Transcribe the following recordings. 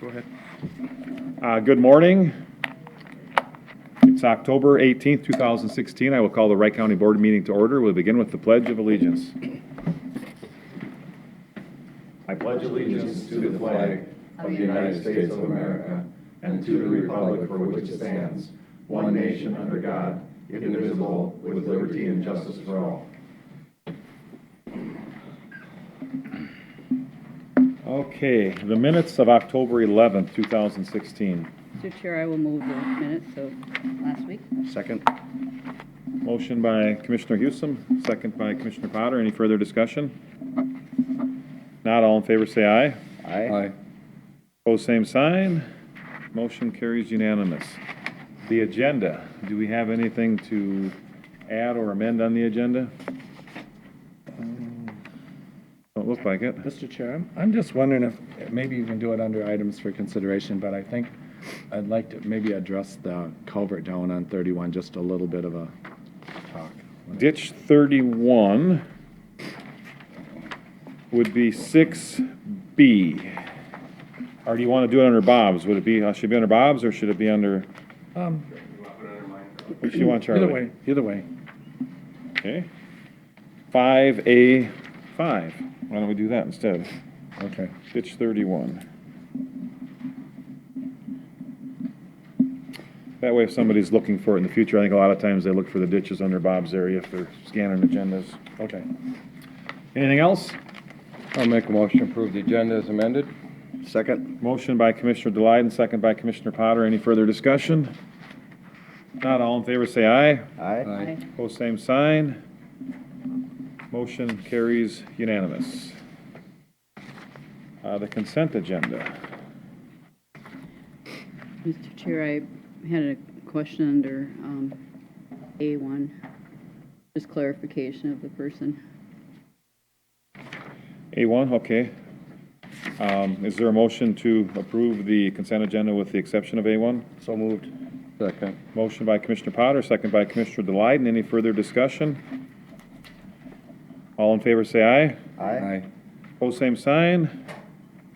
Go ahead. Good morning. It's October 18th, 2016. I will call the Wright County Board meeting to order. We'll begin with the Pledge of Allegiance. I pledge allegiance to the flag of the United States of America and to the republic for which it stands, one nation under God, indivisible, with liberty and justice for all. Okay, the minutes of October 11th, 2016. Mr. Chair, I will move the minutes of last week. Second. Motion by Commissioner Hewsome, second by Commissioner Potter. Any further discussion? Not all in favor say aye. Aye. Opposed, same sign. Motion carries unanimous. The agenda, do we have anything to add or amend on the agenda? Don't look like it. Mr. Chair, I'm just wondering if maybe you can do it under items for consideration, but I think I'd like to maybe address the culvert down on 31, just a little bit of a talk. Ditch 31 would be 6B. Or do you want to do it under Bob's? Would it be, should it be under Bob's or should it be under? Which do you want, Charlie? Either way. Okay. 5A5. Why don't we do that instead? Okay. Ditch 31. That way if somebody's looking for it in the future, I think a lot of times they look for the ditches under Bob's area if they're scanning agendas. Okay. Anything else? I'll make a motion to approve the agenda as amended. Second. Motion by Commissioner Delight, second by Commissioner Potter. Any further discussion? Not all in favor say aye. Aye. Opposed, same sign. Motion carries unanimous. The consent agenda. Mr. Chair, I had a question under A1, just clarification of the person. A1, okay. Is there a motion to approve the consent agenda with the exception of A1? So moved. Second. Motion by Commissioner Potter, second by Commissioner Delight. Any further discussion? All in favor say aye. Aye. Opposed, same sign.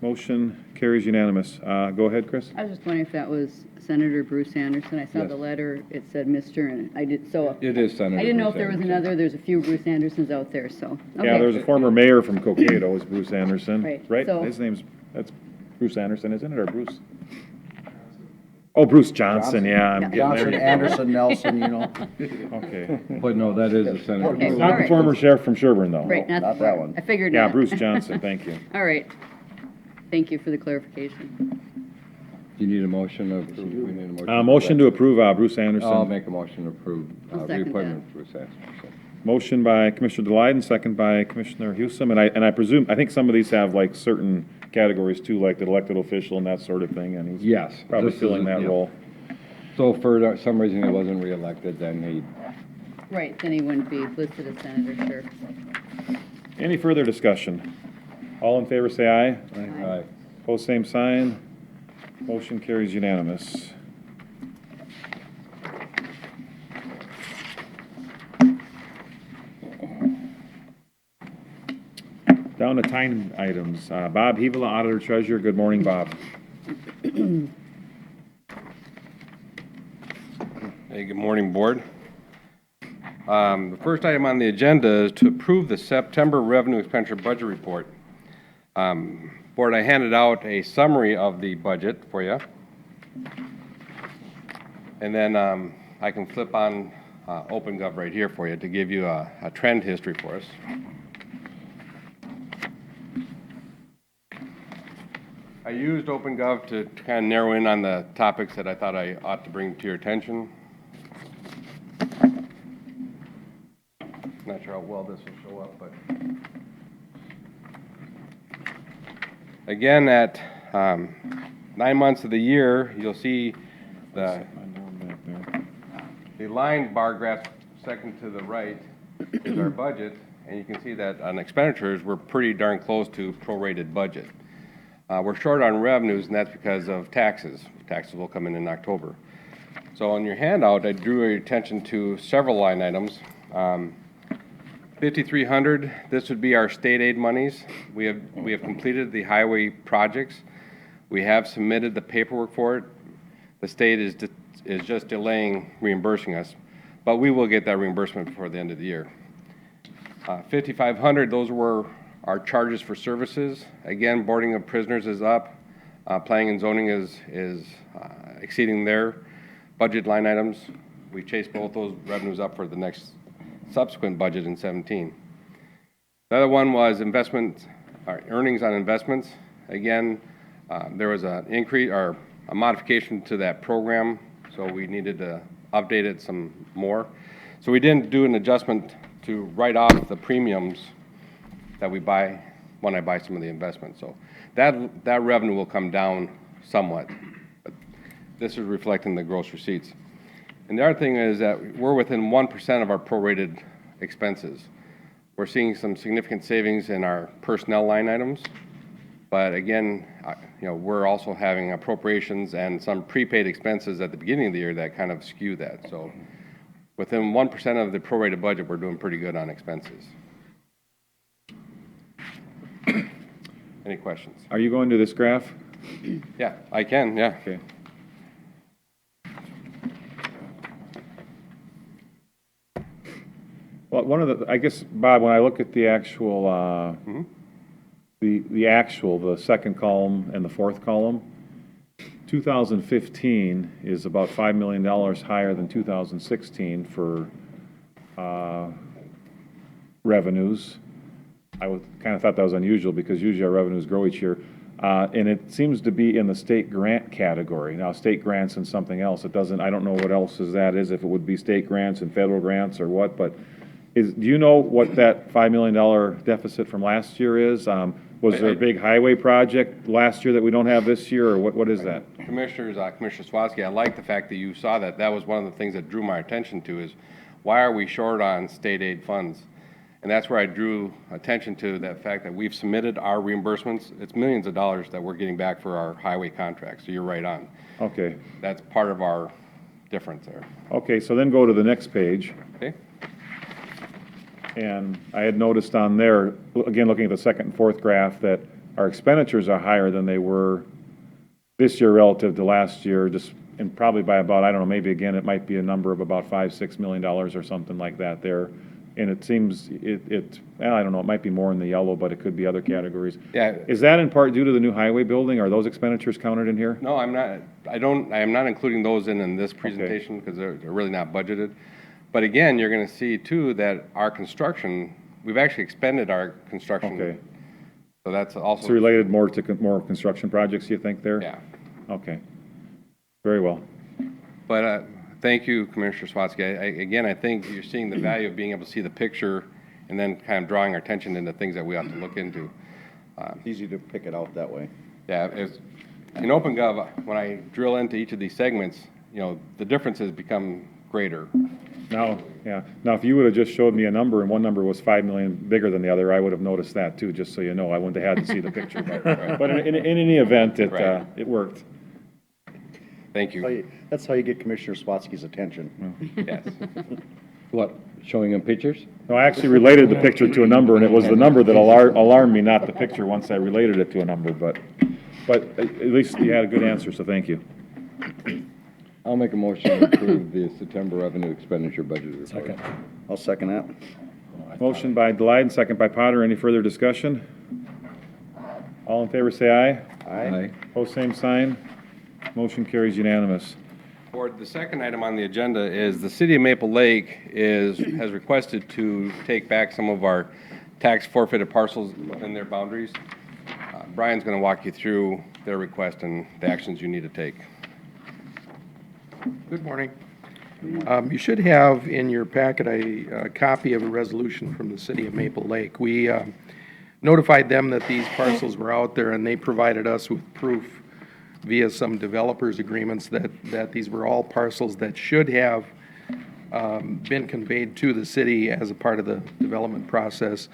Motion carries unanimous. Go ahead, Chris. I was just wondering if that was Senator Bruce Anderson. I saw Yes. the letter, it said Mr., and I did, so. It is Senator. I didn't know if Bruce there was Anderson. another, there's a few Bruce Andersons out there, so. Yeah, okay. there's a former mayor from Cokato, is Bruce Anderson. Right, so- His name's, that's Bruce Anderson, isn't it, or Bruce? Oh, Bruce Johnson, yeah. I'm getting Johnson, there. Anderson, Nelson, you know. Okay. But no, that is a Senator. Okay. Bruce. Not the Alright. former sheriff from Sherburne, though. Right, not Not that one. I figured Yeah, not. Bruce Johnson, thank you. All right. Thank you for the clarification. Do you need a motion to approve? We need a motion. Motion to approve Bruce I'll Anderson. make a motion to approve I'll second reappointment of Bruce Anderson. Motion by Commissioner Delight, second by Commissioner Hewsome. And I presume, I think some of these have like certain categories too, like the elected official and that sort of thing, and he's Yes. probably this is filling a- that yeah. role. So for some reason he wasn't reelected, then he, Right, then he wouldn't be listed as senator, sure. Any further discussion? All in favor say aye. Aye. Opposed, same sign. Motion carries unanimous. Down to time items. Bob Hevola, Auditor Treasurer. Good morning, Bob. Hey, good morning, Board. The first item on the agenda is to approve the September Revenue Expenditure Budget Report. Board, I handed out a summary of the budget for you. And then I can flip on OpenGov right here for you to give you a trend history for us. I used OpenGov to kind of narrow in on the topics that I thought I ought to bring to your attention. Not sure how well this will show up, but again, at 9 months of the year, you'll see the line bar graph second to the right is our budget, and you can see that on expenditures, we're pretty darn close to prorated budget. We're short on revenues, and that's because of taxes. Taxes will come in October. So on your handout, I drew your attention to several line items. 5,300, this would be our state aid monies. We have completed the highway projects. We have submitted the paperwork for it. The state is just delaying reimbursing us, but we will get that reimbursement before the end of the year. 5,500, those were our charges for services. Again, boarding of prisoners is up. Planning and zoning is exceeding their budget line items. We chased both those revenues up for the next subsequent budget in 17. The other one was investment, earnings on investments. Again, there was an increase or a modification to that program, so we needed to update it some more. So we didn't do an adjustment to write off the premiums that we buy when I buy some of the investments. So that revenue will come down somewhat, but this is reflecting the gross receipts. And the other thing is that we're within 1% of our prorated expenses. We're seeing some significant savings in our personnel line items, but again, we're also having appropriations and some prepaid expenses at the beginning of the year that kind of skew that. So within 1% of the prorated budget, we're doing pretty good on expenses. Any questions? Are you going to this graph? Yeah, I can, yeah. Okay. Well, one of the, I guess, Bob, when I look at the actual, the second column and the fourth column, 2015 is about $5 million higher than 2016 for revenues. I kind of thought that was unusual because usually our revenues grow each year. And it seems to be in the state grant category. Now, state grants and something else, it doesn't, I don't know what else that is, if it would be state grants and federal grants or what, but do you know what that $5 million deficit from last year is? Was there a big highway project last year that we don't have this year, or what is that? Commissioner Swatsky, I like the fact that you saw that. That was one of the things that drew my attention to is why are we short on state aid funds? And that's where I drew attention to that fact that we've submitted our reimbursements. It's millions of dollars that we're getting back for our highway contracts, so you're right on. Okay. That's part of our difference there. Okay, so then go to the next page. Okay. And I had noticed on there, again, looking at the second and fourth graph, that our expenditures are higher than they were this year relative to last year, and probably by about, I don't know, maybe again, it might be a number of about $5-6 million or something like that there. And it seems, well, I don't know, it might be more in the yellow, but it could be other categories. Yeah. Is that in part due to the new highway building? Are those expenditures counted in here? No, I'm not. I am not including those in this presentation because they're really not budgeted. But again, you're going to see too that our construction, we've actually expended our construction. Okay. So that's also. So related more to more construction projects, you think there? Yeah. Okay. Very well. But thank you, Commissioner Swatsky. Again, I think you're seeing the value of being able to see the picture and then kind of drawing our attention into things that we ought to look into. Easy to pick it out that way. Yeah, in OpenGov, when I drill into each of these segments, the differences become greater. Now, yeah. Now, if you would have just showed me a number and one number was $5 million bigger than the other, I would have noticed that too, just so you know. I wouldn't have had to see the picture. But in any event, it worked. Thank you. That's how you get Commissioner Swatsky's attention. Yes. What, showing him pictures? No, I actually related the picture to a number, and it was the number that alarmed me, not the picture once I related it to a number. But at least you had a good answer, so thank you. I'll make a motion to approve the September revenue expenditure budget report. Second. I'll second that. Motion by Delide, second by Potter. Any further discussion? All in favor, say aye. Aye. Opposed, same sign. Motion carries unanimous. Board, the second item on the agenda is the City of Maple Lake has requested to take back some of our tax forfeited parcels within their boundaries. Brian's going to walk you through their request and the actions you need to take. Good morning. You should have in your packet a copy of a resolution from the City of Maple Lake. We notified them that these parcels were out there, and they provided us with proof via some developers agreements that these were all parcels that should have been conveyed to the city as a part of the development process.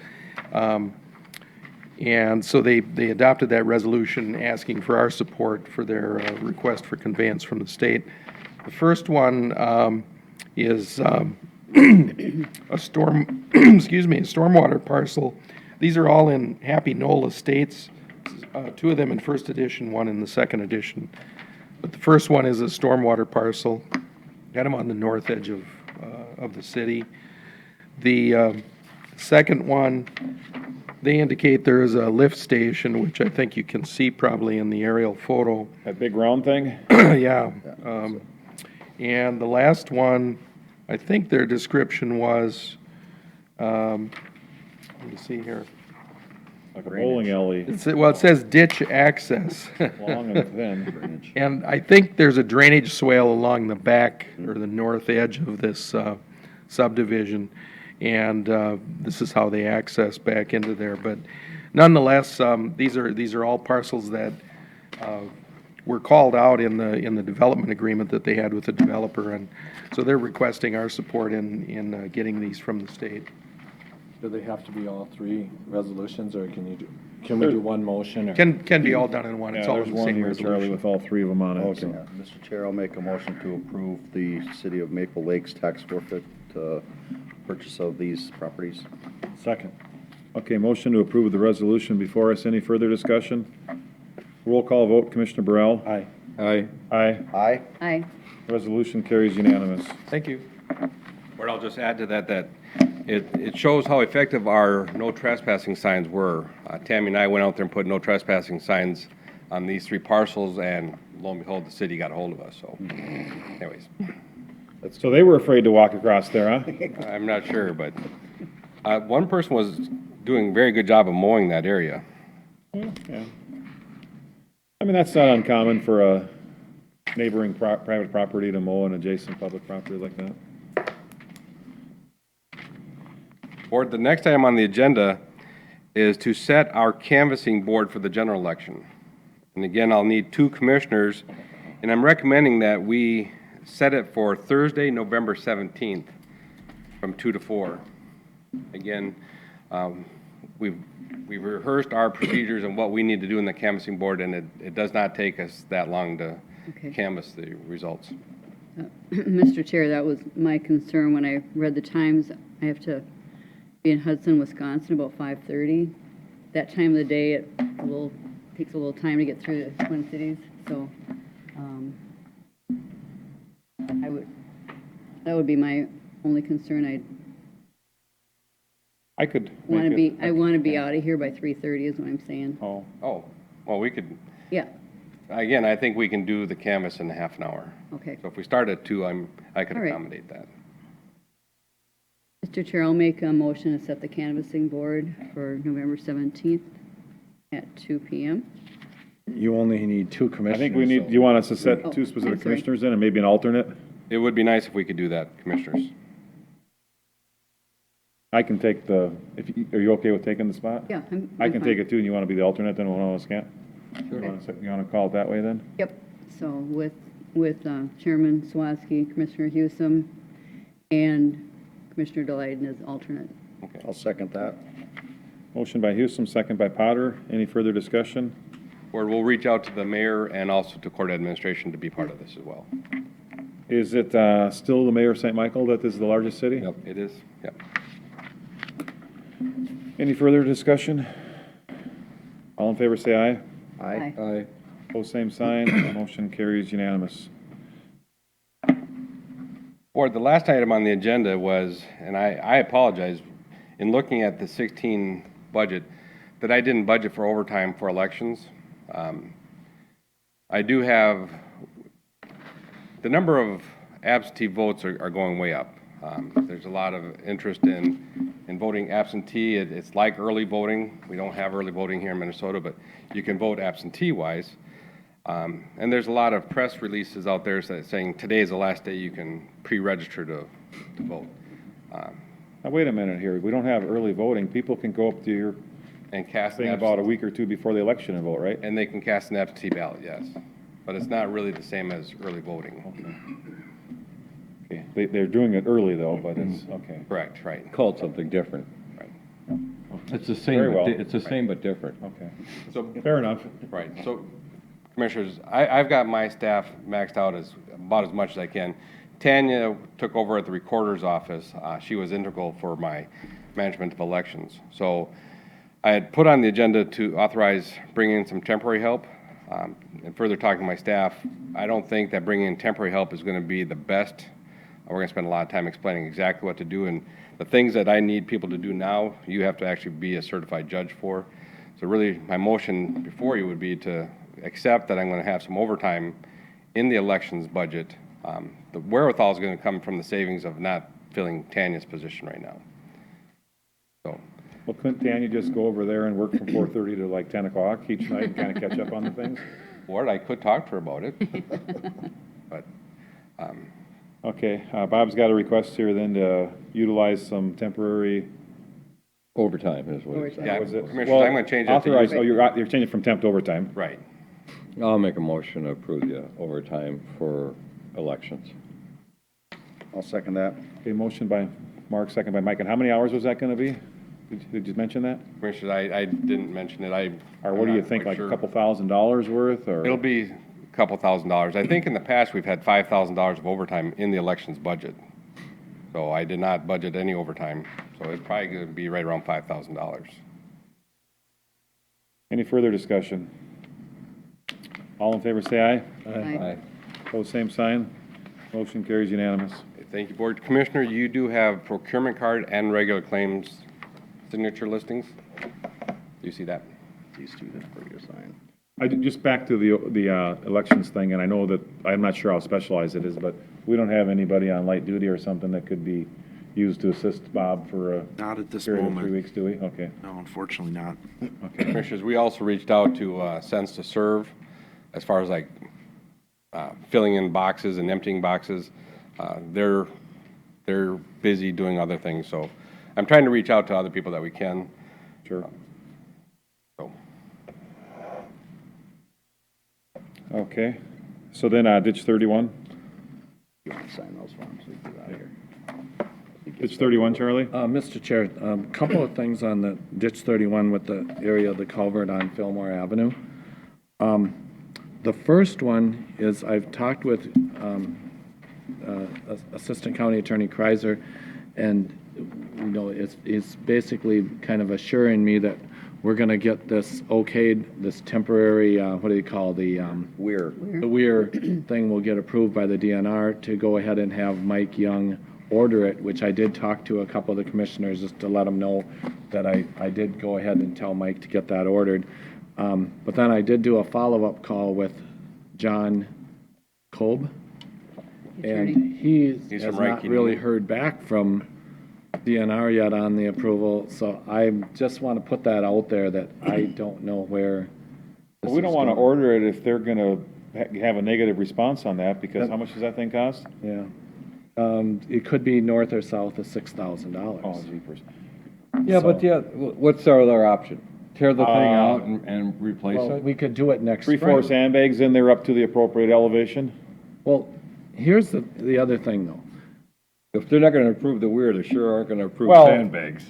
And so they adopted that resolution asking for our support for their request for conveyance from the state. The first one is a stormwater parcel. These are all in Happy Knoll Estates two of them in first edition, one in the second edition. But the first one is a stormwater parcel. Got them on the north edge of the city. The second one, they indicate there is a lift station, which I think you can see probably in the aerial photo. That big round thing? Yeah. And the last one, I think their description was, let me see here. Like a bowling alley, Well, it says ditch access. long and thin. And I think there's a drainage swale along the back or the north edge of this subdivision. And this is how they access back into there. But nonetheless, these are all parcels that were called out in the development agreement that they had with the developer. And so they're requesting our support in getting these from the state. Do they have to be all three resolutions, or can we do one motion? Or? Can be all done in one. Yeah, It's all there's in the one same here, Charlie, resolution. with all three of them on it. Okay, so. Mr. Chair, I'll make a motion to approve the City of Maple Lakes tax forfeit purchase of these properties. Second. Okay, motion to approve the resolution before us. Any further discussion? Roll call vote, Commissioner Burrell? Aye. Aye. Aye. Aye. Aye. Resolution carries unanimous. Thank you. Where I'll just add to that it shows how effective our no trespassing signs were. Tammy and I went out there and put no trespassing signs on these three parcels, and lo and behold, the city got a hold of us, so anyways, So they were afraid to walk across there, huh? I'm not sure, but one person was doing a very good job of mowing that area. Yeah. I mean, that's not uncommon for a neighboring private property to mow an adjacent public property like that. Board, the next item on the agenda is to set our canvassing board for the general election. And again, I'll need 2 commissioners, and I'm recommending that we set it for Thursday, November 17th, from 2 to 4. Again, we've rehearsed our procedures and what we need to do in the canvassing board, and it does not take us that long to Okay. canvass the results. Mr. Chair, that was my concern when I read the times. I have to be in Hudson, Wisconsin about 5:30. That time of the day, it takes a little time to get through the Twin Cities, so that would be my only concern. I could I make it. want to be out of here by 3:30 is what I'm saying. Oh, Oh, well, we could, Yeah, again, I think we can do the canvass in half an hour. okay. So if we start at 2, I could All right. accommodate that. Mr. Chair, I'll make a motion to set the canvassing board for November 17th at 2 p.m. You only need 2 I commissioners. think we need, do you want us to set Oh, 2 I'm specific sorry. commissioners in and maybe an alternate? It would be nice if we could do that, commissioners. I can take are you okay with taking the spot? Yeah, I can fine. take it too, and you want to be the alternate, then one of us can't? Sure. You want to call it that way then? Yep, so with Chairman Swatsky, Commissioner Hewsome, and Commissioner Delighten as alternate. I'll second that. Motion by Houston, second by Potter. Any further discussion? Or we'll reach out to the mayor and also to court administration to be part of this as well. Is it still the mayor of St. Michael that is the largest city? Yep, it is, yep. Any further discussion? All in favor, say aye. Aye. Aye. Pose same sign. Motion carries unanimous. Board, the last item on the agenda was, and I apologize, in looking at the 16 budget, that I didn't budget for overtime for elections. I do have, the number of absentee votes are going way up. There's a lot of interest in voting absentee. It's like early voting. We don't have early voting here in Minnesota, but you can vote absentee-wise. And there's a lot of press releases out there saying today is the last day you can pre-register to vote. Now, wait a minute here. We don't have early voting. People can go up to your And cast an thing about a week or two before the election and vote, right? And they can cast an absentee ballot, yes. But it's not really the same as early voting. Okay. They're doing it early though, but it's, okay. Correct, right. Called something different. Right. It's the same, Very well. it's the same but different. Okay. So, Fair enough. right, so, Commissioners, I've got my staff maxed out about as much as I can. Tanya took over at the recorder's office. She was integral for my management of elections. So, I had put on the agenda to authorize bringing in some temporary help. And further talking to my staff, I don't think that bringing in temporary help is going to be the best. We're going to spend a lot of time explaining exactly what to do. And the things that I need people to do now, you have to actually be a certified judge for. So really, my motion before you would be to accept that I'm going to have some overtime in the elections budget. The wherewithal is going to come from the savings of not filling Tanya's position right now. So, Well, couldn't Tanya just go over there and work from 4:30 to like 10 o'clock each night and kind of catch up on the things? Lord, I could talk to her about it. But, Okay, Bob's got a request here then to utilize some temporary. Overtime is what it Overtime. says. yeah, was it? Commissioners, Well, I'm going to change that to authorize- use. Oh, you're changing from temp to overtime. Right. I'll make a motion to approve the overtime for elections. I'll second that. Okay, motion by Mark, second by Mike. And how many hours was that going to be? Did you mention that? Commissioners, I didn't mention it. Or what do you think, like a couple $1,000s worth, or? It'll be a couple $1,000s. I think in the past, we've had $5,000 of overtime in the elections budget. So I did not budget any overtime, so it's probably going to be right around $5,000. Any further discussion? All in favor, say aye. Aye. Pose same sign. Motion carries unanimous. Thank you, Board Commissioner. You do have procurement card and regular claims signature listings. Do you see that? These two that's for you to sign. Just back to the elections thing, and I know that, I'm not sure how specialized it is, but we don't have anybody on light duty or something that could be used to assist Bob for a Not at this period of 3 moment. weeks, do we? Okay. No, unfortunately not. Commissioners, we also reached out to Sense to Serve as far as like filling in boxes and emptying boxes. They're busy doing other things, so I'm trying to reach out to other people that we can. Sure. So, Okay. So then, ditch 31? You want to sign those forms, we can get out of here. Ditch 31, Charlie? Mr. Chair, a couple of things on the ditch 31 with the area of the culvert on Fillmore Avenue. The first one is I've talked with Assistant County Attorney Kreiser, and, you know, it's basically kind of assuring me that we're going to get this okayed, this temporary, what do you call the Weir thing will get approved by the DNR to go ahead and have Mike Young order it, which I did talk to a couple of the commissioners just to let them know that I did go ahead and tell Mike to get that ordered. But then I did do a follow-up call with John Kolb, Attorney. and he He's has from Wright, not really Kentucky. heard back from DNR yet on the approval, so I just want to put that out there that I don't know where. Well, we don't want to order it if they're going to have a negative response on that, because how much does that thing cost? Yeah. It could be north or south of $6,000. Oh, jeepers. Yeah, but So- what's our other option? Tear the thing out and replace Well, it? we could do it next 3/4 spring. sandbags in there up to the appropriate elevation? Well, here's the other thing, though. If they're not gonna approve the weir, they sure aren't gonna approve Well- sandbags.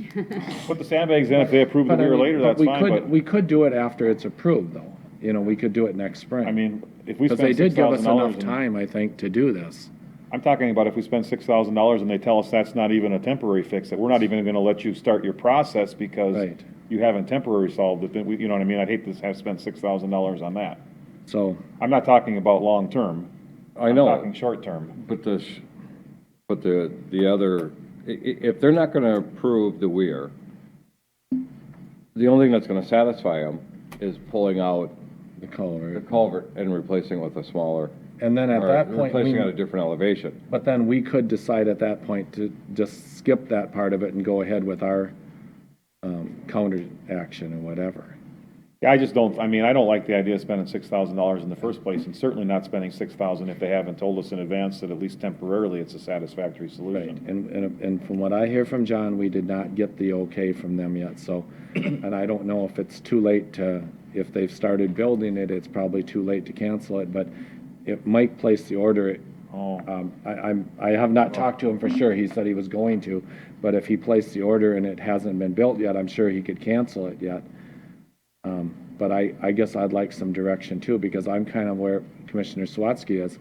Put the sandbags in, if they approve the But I weir mean, later, that's we fine, could- but, We could do it after it's approved, though. You know, we could do it next spring. I mean, if we Because spend they did give us $6,000. enough time, I think, to do this. I'm talking about if we spend $6,000 and they tell us that's not even a temporary fix, that we're not even gonna let you start your process because Right. you haven't temporary solved it, then we, you know what I mean? I'd hate to have spent $6,000 on that. So, I'm not talking about long-term. I know. I'm talking short-term. But the other, if they're not gonna approve the weir, the only thing that's gonna satisfy them is pulling out the the culvert. culvert and replacing with a smaller, And then at or that point, replacing at a different elevation. but then we could decide at that point to just skip that part of it and go ahead with our counter action or whatever. Yeah, I just don't, I mean, I don't like the idea of spending $6,000 in the first place, and certainly not spending $6,000 if they haven't told us in advance that at least temporarily it's a satisfactory Right, solution. and from what I hear from John, we did not get the okay from them yet, so, and I don't know if it's too late to, if they've started building it, it's probably too late to cancel it, but if Mike placed the order, Oh, I have not talked to him for sure, he said he was going to, but if he placed the order and it hasn't been built yet, I'm sure he could cancel it yet. But I guess I'd like some direction too, because I'm kind of where Commissioner Swatsky is.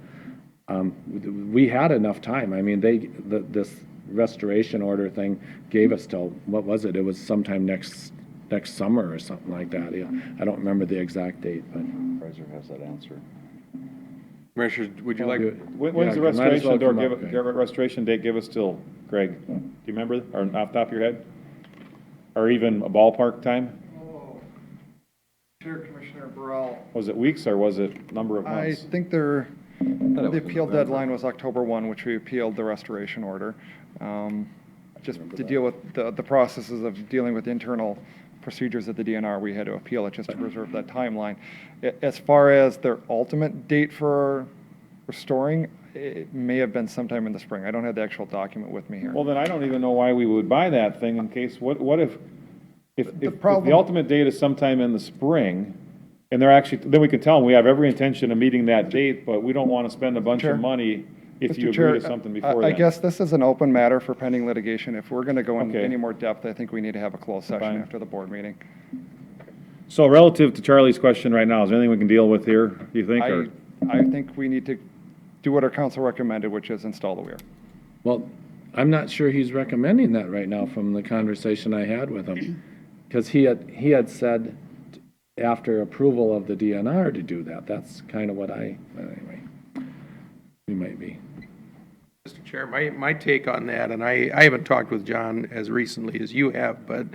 We had enough time. I mean, this restoration order thing gave us till, what was it? It was sometime next next summer or something like that. Yeah, I don't remember the exact date, but. Kreiser has that answer. Commissioners, would you like, When's the Yeah, might as well restoration door come up, give, Greg. restoration date give us till, Greg? Do you remember, or off the top of your head? Or even a ballpark time? Chair Commissioner Burrell, Was it weeks or was it number of I months? think the appeal deadline was October 1, which we appealed the restoration order. Just to deal with the processes of dealing with internal procedures at the DNR, we had to appeal it just to preserve that timeline. As far as their ultimate date for restoring, it may have been sometime in the spring. I don't have the actual document with me here. Well, then I don't even know why we would buy that thing in case, what if the problem- ultimate date is sometime in the spring, and they're actually, then we can tell them we have every intention of meeting that date, but we don't want to spend a bunch Chair. of money if Mr. you Chair, agree to something before I then. guess this is an open matter for pending litigation. If we're going to go into Okay. any more depth, I think we need to have a closed session Fine. after the board meeting. So relative to Charlie's question right now, is there anything we can deal with here, do you think? or- I think we need to do what our council recommended, which is install the weir. Well, I'm not sure he's recommending that right now from the conversation I had with him. Because he had said after approval of the DNR to do that. That's kind of what anyway, we might be. Mr. Chair, my take on that, and I haven't talked with John as recently as you have, but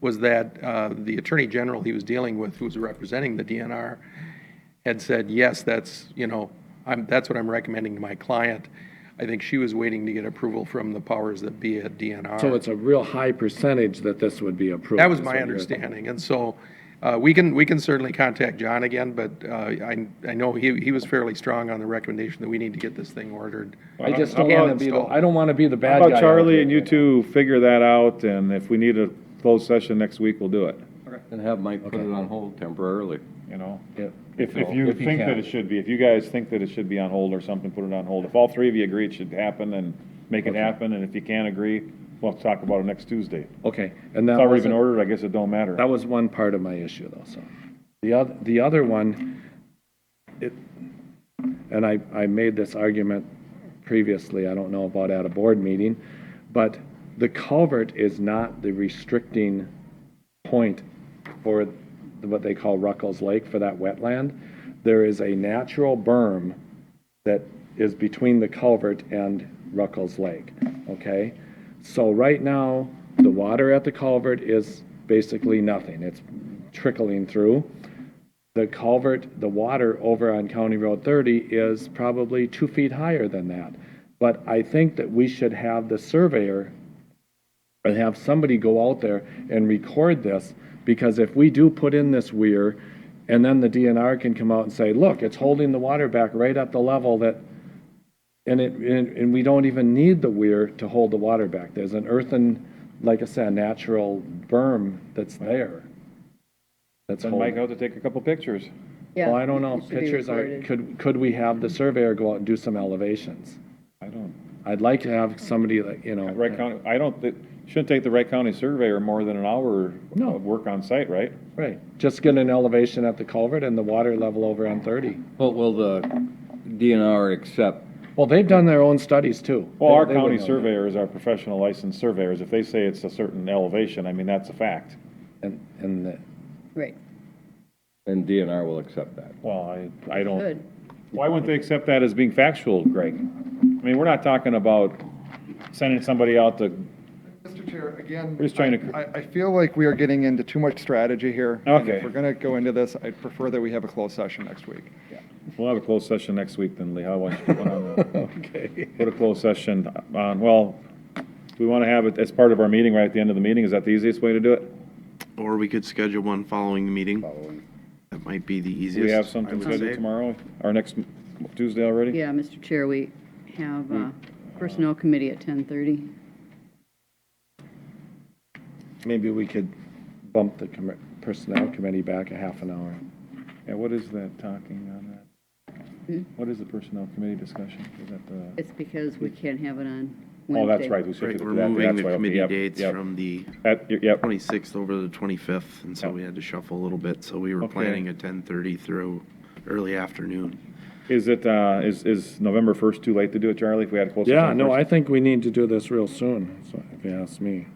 was that the Attorney General he was dealing with, who was representing the DNR, had said, yes, that's what I'm recommending to my client. I think she was waiting to get approval from the powers that be at DNR. So it's a real high percentage that this would be approved. That was is my what you're- understanding, and so we can certainly contact John again, but I know he was fairly strong on the recommendation that we need to get this thing ordered. I just How don't about want to be install? I don't want to be the How bad guy. about out Charlie here. and you two figure that out, and if we need a closed session next week, we'll do it, And have Mike put it on hold temporarily. you know? Yeah. If Well, you if he think that can. it should be, if you guys think that it should be on hold or something, put it on hold. If all three of you agree it should happen, then make it happen, and if you can't agree, we'll have to talk about it next Tuesday. Okay, and that It's already was, been ordered, I guess it don't matter. that was one part of my issue though, so. The other one, and I made this argument previously, I don't know about at a board meeting, but the culvert is not the restricting point for what they call Ruckles Lake for that wetland. There is a natural berm that is between the culvert and Ruckles Lake, okay? So right now, the water at the culvert is basically nothing. It's trickling through. The culvert, the water over on County Road 30 is probably 2 feet higher than that. But I think that we should have the surveyor and have somebody go out there and record this, because if we do put in this weir, and then the DNR can come out and say, look, it's holding the water back right at the level that, and we don't even need the weir to hold the water back. There's an earthen, like I said, natural berm that's there. That's Then Mike holding. out to take a couple pictures. Well, I don't know, It should be pictures are, recorded. could we have the surveyor go out and do some elevations? I don't, I'd like to have somebody like, Wright County, I don't, it shouldn't take the Wright County surveyor more than an hour No. of work on site, right? Right, just get an elevation at the culvert and the water level over on 30. Well, will the DNR accept, Well, they've done their own studies too. Well, our They county would know that. surveyors are professional licensed surveyors. If they say it's a certain elevation, I mean, that's a fact. And Right, and DNR will accept that? Well, I don't, good. why wouldn't they accept that as being factual, Greg? I mean, we're not talking about sending somebody out to, Mr. Chair, again, We're just trying to- I feel like we are getting into too much strategy here. And Okay. if we're going to go into this, I'd prefer that we have a closed session next week. we'll have a closed session next week then, Lee. How about you put on the, Okay. put a closed session on, well, we want to have it as part of our meeting right at the end of the meeting. Is that the easiest way to do it? Or we could schedule one following the meeting. That might be the Do easiest. we have I something would scheduled say. tomorrow, or next Tuesday already? Yeah, Mr. Chair, we have Personnel Committee at 10:30. Maybe we could bump the personnel committee back a half an hour. Yeah, what is that talking on that? What is the personnel committee discussion? Is that the? It's because we can't have it on Wednesday. Oh, that's right. We Right, shifted we're to that. moving That's the right. Okay, committee yep, dates yep. from the Yep, 26th over to the 25th, and so Yep. we had to shuffle a little bit. So we were Okay. planning at 10:30 through early afternoon. is it, is November 1st too late to do it, Charlie, if we had a close? Yeah, no, I think we need to do this real soon, so if you ask me.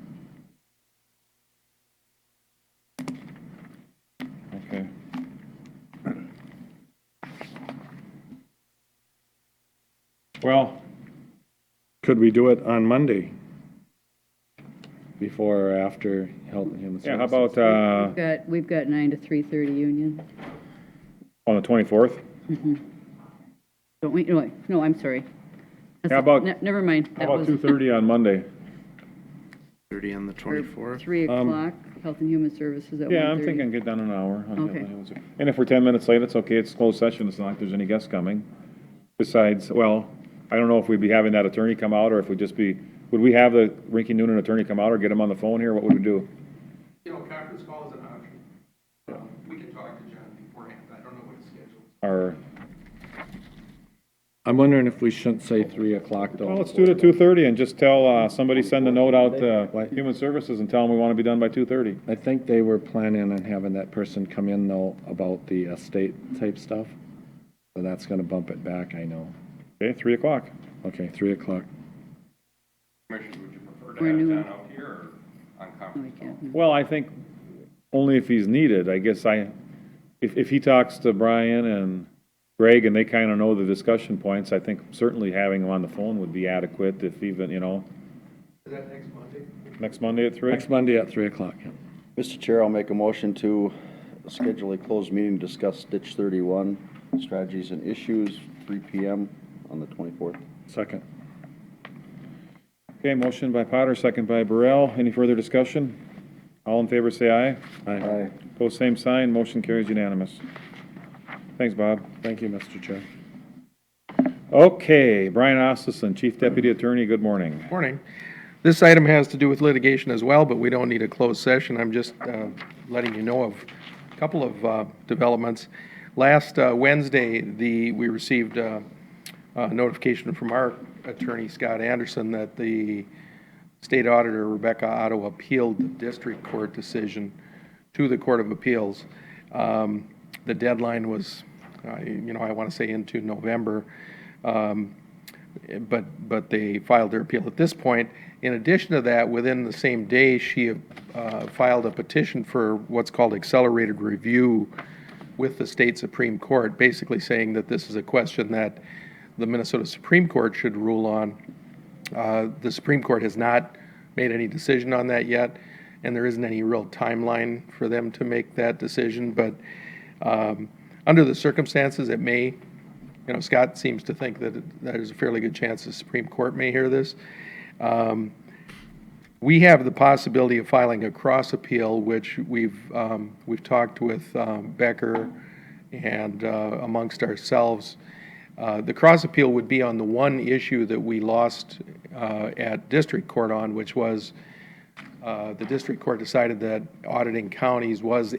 Well, Could we do it on Monday? Before or after Health and Human Services? yeah, how about, We've got 9 to 3:30 union. on the 24th? Don't we, no, I'm sorry. How about- Never mind. How That about was 2:30 on Monday? 30 on the 24th. 3 o'clock, Health and Human Services at 1:30. Yeah, I'm thinking get done in an hour. Okay. And if we're 10 minutes late, it's okay, it's closed session, it's not like there's any guests coming. Besides, well, I don't know if we'd be having that attorney come out, or if we'd just be, would we have the Rinky Noonan attorney come out, or get him on the phone here, what would we do? You know, conference call is an option. We can talk to John beforehand. I don't know what his schedule is. Or, I'm wondering if we shouldn't say 3 o'clock though. well, let's do it at 2:30 and just tell, somebody send a note out to Human Services and tell them we want to be done by 2:30. I think they were planning on having that person come in though about the estate type stuff. So that's gonna bump it back, I know. Okay, 3 o'clock. Okay, 3 o'clock. Commissioners, would you prefer We're to new. have John out here or on No, we conference call? can't. Well, I think only if he's needed, I guess if he talks to Brian and Greg and they kind of know the discussion points, I think certainly having him on the phone would be adequate if even, Is that next Monday? next Monday at 3? Next Monday at 3 o'clock, yeah. Mr. Chair, I'll make a motion to schedule a closed meeting to discuss ditch 31, strategies and issues, 3 PM on the 24th. Second. Okay, motion by Potter, second by Burrell. Any further discussion? All in favor, say aye. Aye. Pose same sign, motion carries unanimous. Thanks, Bob. Thank you, Mr. Chair. Okay, Brian Ostison, Chief Deputy Attorney, good morning. Morning. This item has to do with litigation as well, but we don't need a closed session. I'm just letting you know of a couple of developments. Last Wednesday, we received a notification from our attorney, Scott Anderson, that the state auditor, Rebecca Otto, appealed the district court decision to the Court of Appeals. The deadline was, I want to say into November, but they filed their appeal at this point. In addition to that, within the same day, she filed a petition for what's called accelerated review with the state Supreme Court, basically saying that this is a question that the Minnesota Supreme Court should rule on. The Supreme Court has not made any decision on that yet, and there isn't any real timeline for them to make that decision, but under the circumstances, it may, Scott seems to think that there's a fairly good chance the Supreme Court may hear this. We have the possibility of filing a cross appeal, which we've talked with Becker and amongst ourselves. The cross appeal would be on the one issue that we lost at district court on, which was the district court decided that auditing counties was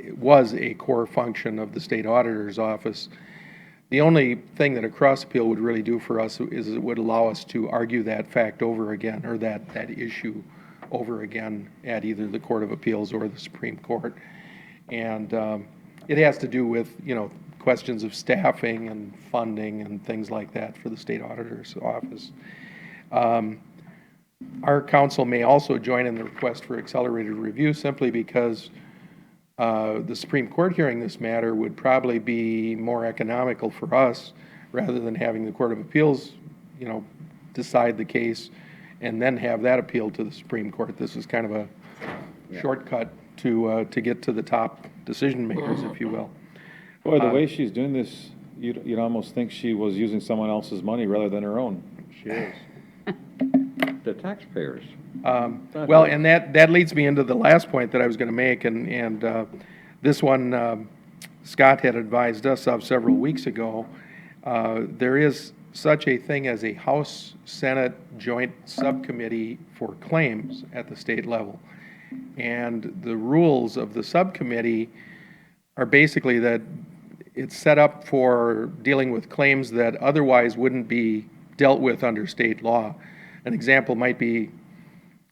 a core function of the state auditor's office. The only thing that a cross appeal would really do for us is it would allow us to argue that fact over again, or that issue over again at either the Court of Appeals or the Supreme Court. And it has to do with, questions of staffing and funding and things like that for the state auditor's office. Our counsel may also join in the request for accelerated review simply because the Supreme Court hearing this matter would probably be more economical for us rather than having the Court of Appeals, decide the case and then have that appealed to the Supreme Court. This is kind of a shortcut to get to the top decision makers, if you will. Boy, the way she's doing this, you'd almost think she was using someone else's money rather than her own. She is. The taxpayers. Well, and that leads me into the last point that I was going to make, and this one Scott had advised us of several weeks ago. There is such a thing as a House-Senate joint subcommittee for claims at the state level. And the rules of the subcommittee are basically that it's set up for dealing with claims that otherwise wouldn't be dealt with under state law. An example might be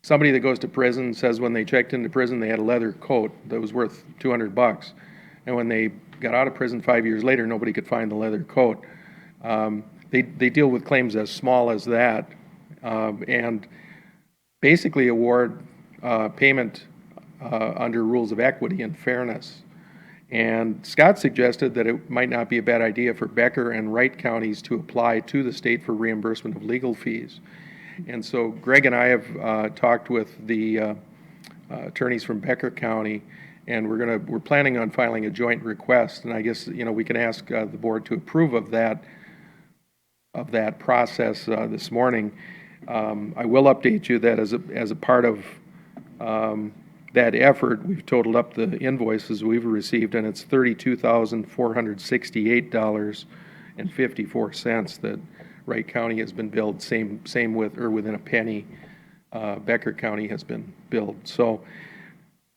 somebody that goes to prison says when they checked into prison they had a leather coat that was worth $200. And when they got out of prison 5 years later, nobody could find the leather coat. They deal with claims as small as that and basically award payment under rules of equity and fairness. And Scott suggested that it might not be a bad idea for Becker and Wright counties to apply to the state for reimbursement of legal fees. And so Greg and I have talked with the attorneys from Becker County, and we're planning on filing a joint request. And I guess, we can ask the board to approve of that process this morning. I will update you that as a part of that effort, we've totaled up the invoices we've received, and it's $32,468.54 that Wright County has been billed. Same with, or within a penny, Becker County has been billed. So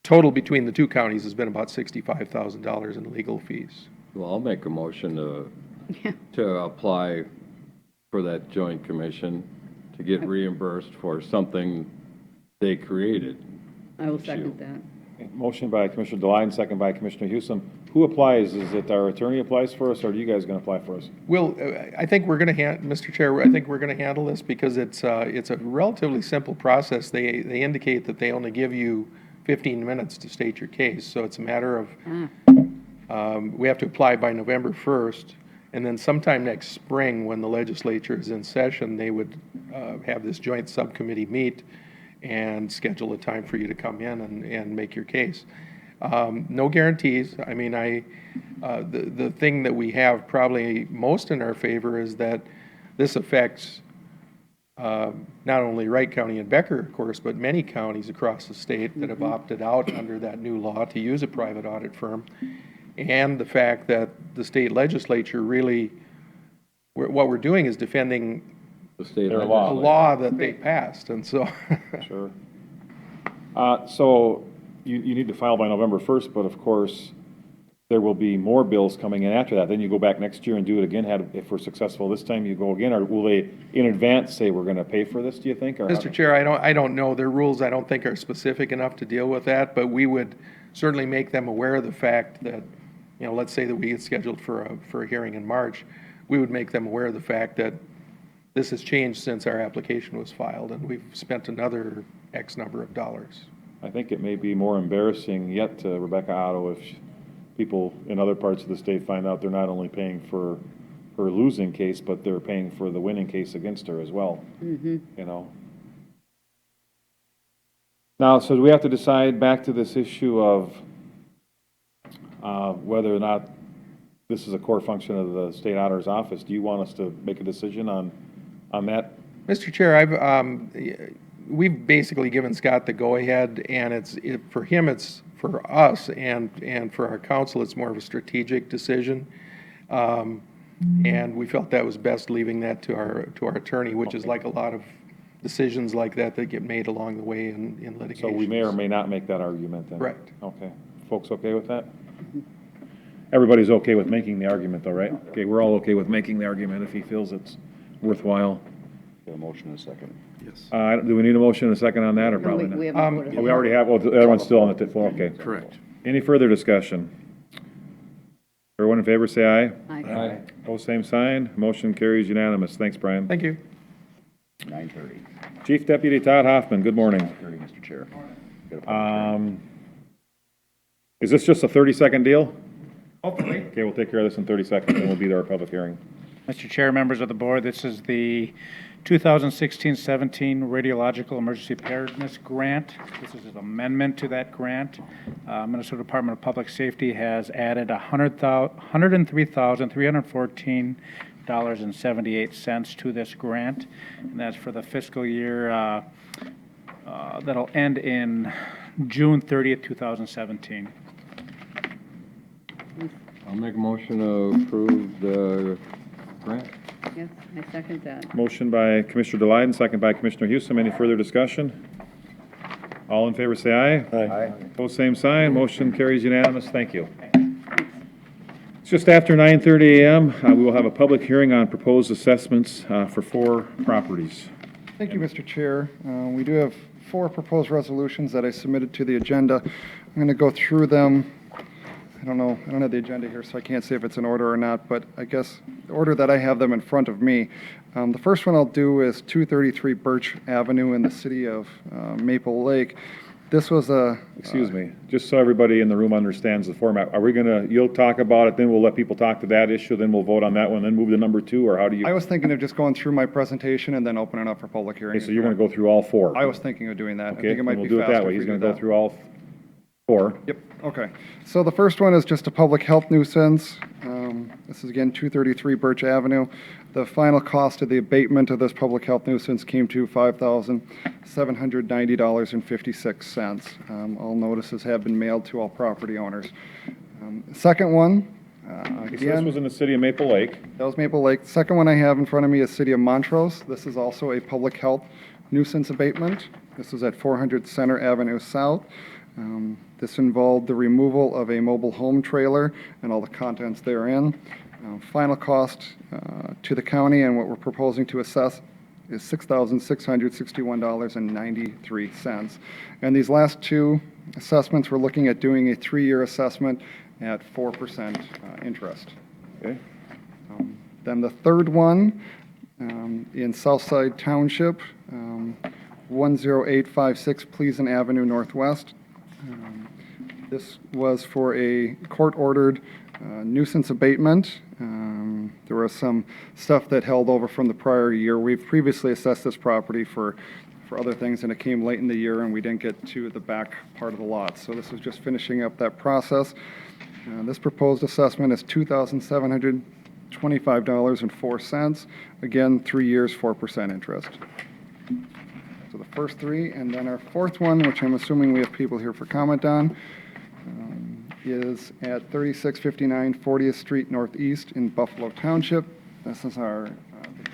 total between the two counties has been about $65,000 in legal fees. Well, I'll make a motion Yeah. to apply for that joint commission to get reimbursed for something they created. I will second that. Motion by Commissioner Deline, second by Commissioner Houston. Who applies? Is it our attorney applies for us, or are you guys going to apply for us? Well, I think we're going to Mr. Chair, I think we're going to handle this because it's a relatively simple process. They indicate that they only give you 15 minutes to state your case. So it's a matter of, we have to apply by November 1st, and then sometime next spring, when the legislature is in session, they would have this joint subcommittee meet and schedule a time for you to come in and make your case. No guarantees. I mean, the thing that we have probably most in our favor is that this affects not only Wright County and Becker, of course, but many counties across the state that have opted out under that new law to use a private audit firm. And the fact that the state legislature really, what we're doing is defending The state Their a law. law that they passed, and so. Sure. So you need to file by November 1st, but of course, there will be more bills coming in after that. Then you go back next year and do it again. If we're successful this time, you go again, or will they in advance say we're going to pay for this, do you think? Or Mr. Chair, I don't know. Their rules, I don't think, are specific enough to deal with that, but we would certainly make them aware of the fact that, let's say that we get scheduled for a hearing in March, we would make them aware of the fact that this has changed since our application was filed, and we've spent another X number of dollars. I think it may be more embarrassing yet to Rebecca Otto if people in other parts of the state find out they're not only paying for her losing case, but they're paying for the winning case against her as well. Now, so do we have to decide back to this issue of whether or not this is a core function of the state auditor's office? Do you want us to make a decision on that? Mr. Chair, we've basically given Scott the go-ahead, and for him, it's for us, and for our council, it's more of a strategic decision. And we felt that was best leaving that to our attorney, which is like a lot of decisions like that get made along the way in litigation. So we may or may not make that argument then? Correct. Okay. Folks okay with that? Everybody's okay with making the argument though, right? Okay, we're all okay with making the argument if he feels it's worthwhile. Get a motion in a second. Yes. Do we need a motion and a second on that, or probably not? We haven't voted. Oh, we already have, everyone's still on the floor, okay. Correct. Any further discussion? Everyone in favor, say aye. Aye. Opposed, same sign. Motion carries unanimous. Thanks, Brian. Thank you. 9:30. Chief Deputy Todd Hoffman, good morning. 9:30, Mr. Chair. Got a public hearing. Is this just a 30-second deal? Hopefully. Okay, we'll take care of this in 30 seconds, and we'll be to our public hearing. Mr. Chair, members of the board, this is the 2016-17 Radiological Emergency Preparedness Grant. This is an amendment to that grant. Minnesota Department of Public Safety has added $103,314.78 to this grant, and that's for the fiscal year that'll end in June 30th, 2017. I'll make a motion to approve the grant. Yes, I second that. Motion by Commissioner Deline, second by Commissioner Houston. Any further discussion? All in favor, say aye. Aye. Opposed, same sign. Motion carries unanimous. Thank you. It's just after 9:30 a.m. We will have a public hearing on proposed assessments for 4 properties. Thank you, Mr. Chair. We do have 4 proposed resolutions that I submitted to the agenda. I'm going to go through them. I don't have the agenda here, so I can't say if it's in order or not, but I guess the order that I have them in front of me. The first one I'll do is 233 Birch Avenue in the city of Maple Lake. This was a. Excuse me, just so everybody in the room understands the format, are we gonna, you'll talk about it, then we'll let people talk to that issue, then we'll vote on that one, then move to number 2, or how do you? I was thinking of just going through my presentation and then opening up for public hearing. Okay, so you're gonna go through all 4? I was thinking of doing that. I Okay, think it might then be we'll do it that faster way. if He's we gonna do go that. through all 4. Yep, okay. So the first one is just a public health nuisance. This is again 233 Birch Avenue. The final cost of the abatement of this public health nuisance came to $5,790.56. All notices have been mailed to all property owners. Second one, So this again, was in the city of Maple Lake. that was Maple Lake. Second one I have in front of me is City of Montrose. This is also a public health nuisance abatement. This is at 400 Center Avenue South. This involved the removal of a mobile home trailer and all the contents therein. Final cost to the county and what we're proposing to assess is $6,661.93. And these last 2 assessments, we're looking at doing a 3-year assessment at 4% interest. Okay. Then the third one in Southside Township, 10856 Pleasant Avenue Northwest. This was for a court-ordered nuisance abatement. There was some stuff that held over from the prior year. We've previously assessed this property for other things, and it came late in the year, and we didn't get to the back part of the lot. So this was just finishing up that process. This proposed assessment is $2,725.04. Again, 3 years, 4% interest. So the first 3, and then our fourth one, which I'm assuming we have people here for comment on, is at 3659 40th Street Northeast in Buffalo Township. This is our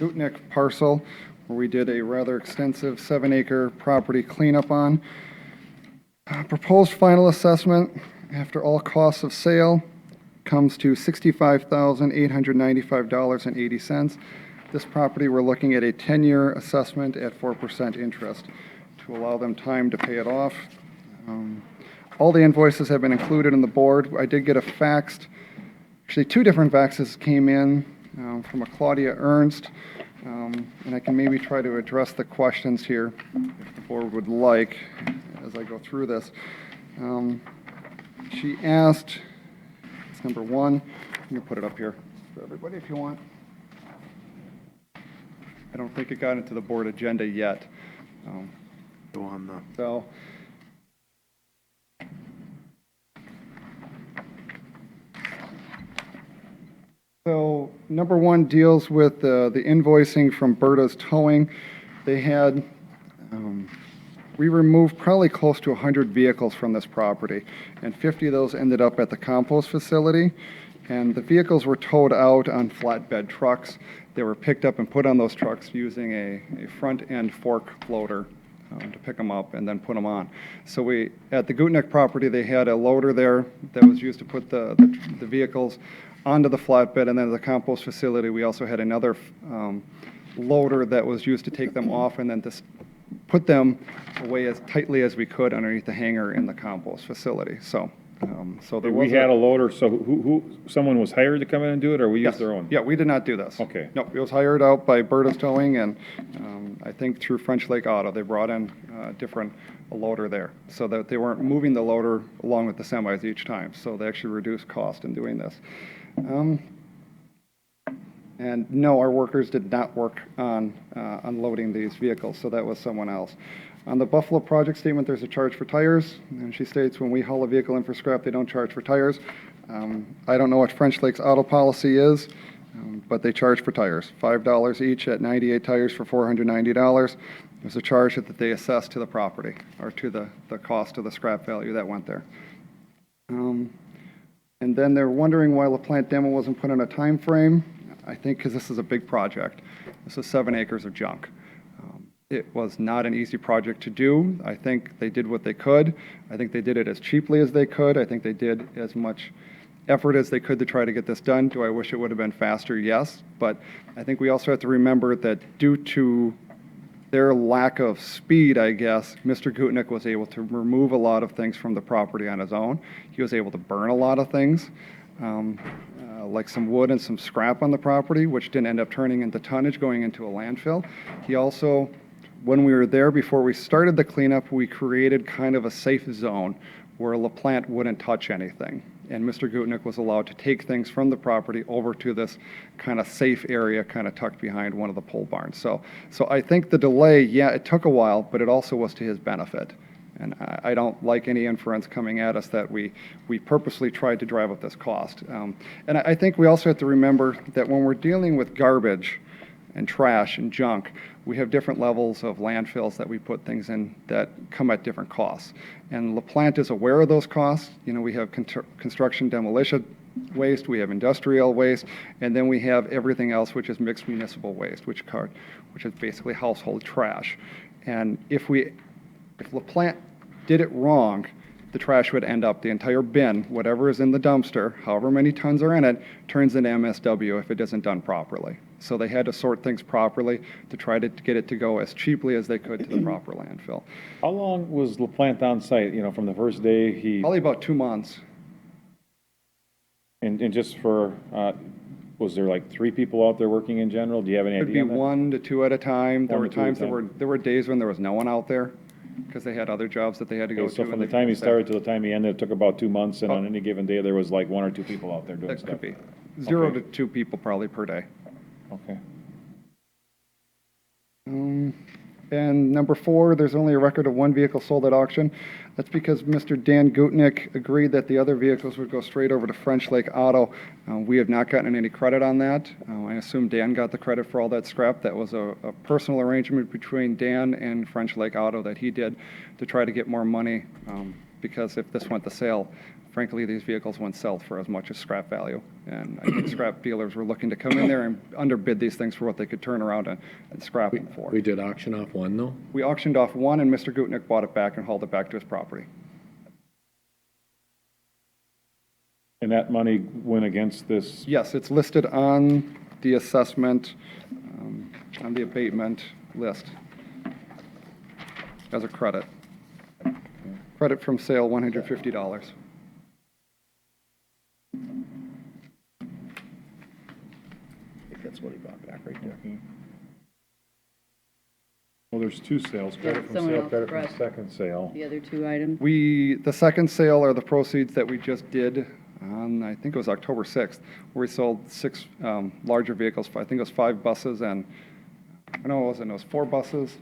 Gutnick parcel where we did a rather extensive 7-acre property cleanup on. Proposed final assessment after all costs of sale comes to $65,895.80. This property, we're looking at a 10-year assessment at 4% interest to allow them time to pay it off. All the invoices have been included in the board. I did get a faxed, actually 2 different faxes came in from a Claudia Ernst, and I can maybe try to address the questions here if the board would like as I go through this. She asked, it's number 1, I'm going to put it up here for everybody if you want. I don't think it got into the board agenda yet. Go on the. So number 1 deals with the invoicing from Berta's Towing. They had, we removed probably close to 100 vehicles from this property, and 50 of those ended up at the compost facility. And the vehicles were towed out on flatbed trucks. They were picked up and put on those trucks using a front-end fork loader to pick them up and then put them on. So at the Gutnick property, they had a loader there that was used to put the vehicles onto the flatbed, and then at the compost facility, we also had another loader that was used to take them off and then to put them away as tightly as we could underneath the hangar in the compost facility. So there was We had a loader, so someone was hired to come in and do it, or we used their own? Yeah, we did not do this. Okay. No, it was hired out by Berta's Towing, and I think through French Lake Auto, they brought in a loader there, so that they weren't moving the loader along with the semis each time, so they actually reduced cost in doing this. And no, our workers did not work on unloading these vehicles, so that was someone else. On the Buffalo project statement, there's a charge for tires, and she states when we haul a vehicle in for scrap, they don't charge for tires. I don't know what French Lake's auto policy is, but they charge for tires, $5 each at 98 tires for $490. There's a charge that they assess to the property, or to the cost of the scrap value that went there. And then they're wondering why the plant demo wasn't put on a time frame. I think because this is a big project. This is 7 acres of junk. It was not an easy project to do. I think they did what they could. I think they did it as cheaply as they could. I think they did as much effort as they could to try to get this done. Do I wish it would have been faster? Yes. But I think we also have to remember that due to their lack of speed, I guess, Mr. Gutnick was able to remove a lot of things from the property on his own. He was able to burn a lot of things, like some wood and some scrap on the property, which didn't end up turning into tonnage going into a landfill. He also when we were there, before we started the cleanup, we created kind of a safe zone where LaPlante wouldn't touch anything. And Mr. Gutnick was allowed to take things from the property over to this kind of safe area, kind of tucked behind one of the pole barns. So I think the delay, yeah, it took a while, but it also was to his benefit. And I don't like any inference coming at us that we purposely tried to drive up this cost. And I think we also have to remember that when we're dealing with garbage and trash and junk, we have different levels of landfills that we put things in that come at different costs. And LaPlante is aware of those costs. You know, we have construction demolition waste, we have industrial waste, and then we have everything else, which is mixed municipal waste, which is basically household trash. And if LaPlante did it wrong, the trash would end up, the entire bin, whatever is in the dumpster, however many tons are in it, turns into MSW if it isn't done properly. So they had to sort things properly to try to get it to go as cheaply as they could to the proper landfill. How long was LaPlante on site, you know, from the first day he, Probably about 2 months. and just for, was there like 3 people out there working in general? Do you have any Could be idea on that? 1 to 2 at a time. There 1 were to 2 at a times time. there were days when there was no one out there because they had other jobs that they had to go Okay, to. so from and the they time he said- started to the time he ended, it took about 2 months, and Oh. on any given day, there was like 1 or 2 people out there doing That stuff? could be 0 Okay. to 2 people probably per day. Okay. And number 4, there's only a record of 1 vehicle sold at auction. That's because Mr. Dan Gutnick agreed that the other vehicles would go straight over to French Lake Auto. We have not gotten any credit on that. I assume Dan got the credit for all that scrap. That was a personal arrangement between Dan and French Lake Auto that he did to try to get more money, because if this went to sale, frankly, these vehicles wouldn't sell for as much as scrap value. And I think scrap dealers were looking to come in there and underbid these things for what they could turn around and scrap them for. We did auction off 1 though? We auctioned off 1, and Mr. Gutnick bought it back and hauled it back to his property. And that money went against this? Yes, it's listed on the assessment, on the abatement list as a credit. Credit from sale, $150. I think that's what he bought back right there. Well, there's 2 sales, credit from someone sale, else credit from brought- second sale. The other 2 items? The second sale are the proceeds that we just did on, I think it was October 6th, where we sold 6 larger vehicles. I think it was 5 buses and, no, it wasn't, it was 4 buses,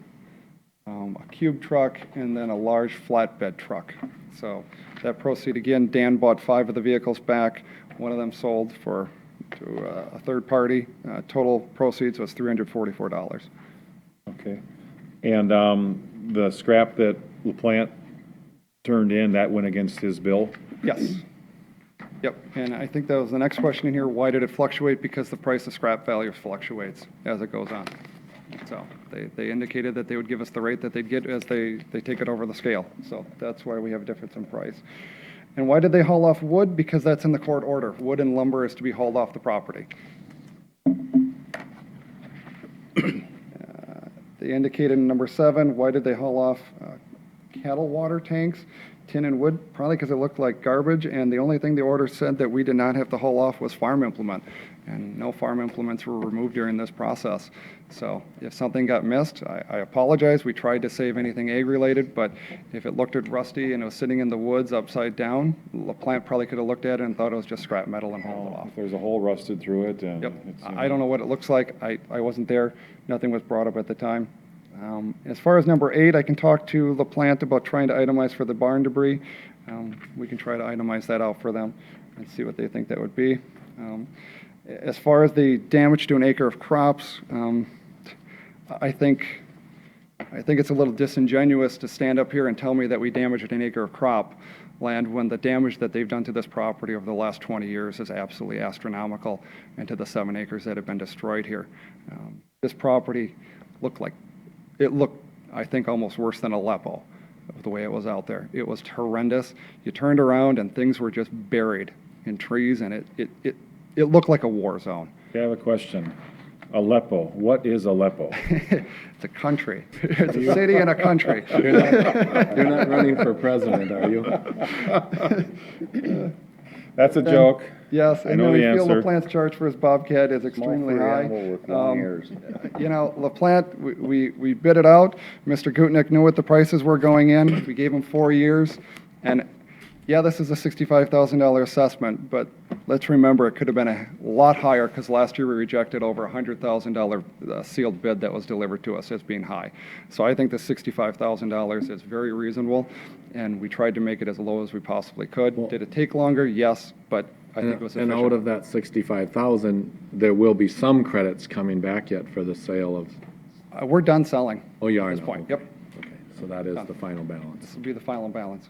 a cube truck, and then a large flatbed truck. So that proceed, again, Dan bought 5 of the vehicles back. One of them sold to a third party. Total proceeds was $344. Okay. And the scrap that LaPlante turned in, that went against his bill? Yes. Yep, and I think that was the next question in here. Why did it fluctuate? Because the price of scrap value fluctuates as it goes on. So they indicated that they would give us the rate that they'd get as they take it over the scale. So that's why we have a difference in price. And why did they haul off wood? Because that's in the court order. Wood and lumber is to be hauled off the property. They indicated in number 7, why did they haul off cattle water tanks, tin and wood? Probably because it looked like garbage, and the only thing the order said that we did not have to haul off was farm implement, and no farm implements were removed during this process. So if something got missed, I apologize. We tried to save anything ag-related, but if it looked rusty and it was sitting in the woods upside down, LaPlante probably could have looked at it and thought it was just scrap metal and hauled it off. If there's a hole rusted through it, and Yep. it's, I don't know what it looks like. I wasn't there. Nothing was brought up at the time. As far as number 8, I can talk to LaPlante about trying to itemize for the barn debris. We can try to itemize that out for them and see what they think that would be. As far as the damage to an acre of crops, I think it's a little disingenuous to stand up here and tell me that we damaged an acre of crop land when the damage that they've done to this property over the last 20 years is absolutely astronomical, and to the 7 acres that have been destroyed here. This property looked, I think, almost worse than Aleppo, of the way it was out there. It was horrendous. You turned around and things were just buried in trees, and it looked like a war zone. I have a question. Aleppo, what is Aleppo? It's a country. It's a city and a country. You're not running for president, are you? That's a joke. Yes, I and know then we the feel answer. LaPlante's charge for his Bobcat is Small extremely furry high. animal with long ears. You know, LaPlante, we bid it out. Mr. Gutnick knew what the prices were going in. We gave him 4 years. And yeah, this is a $65,000 assessment, but let's remember, it could have been a lot higher because last year we rejected over a $100,000 sealed bid that was delivered to us as being high. So I think the $65,000 is very reasonable, and we tried to make it as low as we possibly could. Did it take longer? Yes, but I think it was And efficient. out of that 65,000, there will be some credits coming back yet for the sale of, We're done selling. oh, you are At this now, point, okay. yep. Okay, so that is the final balance. This will be the final balance.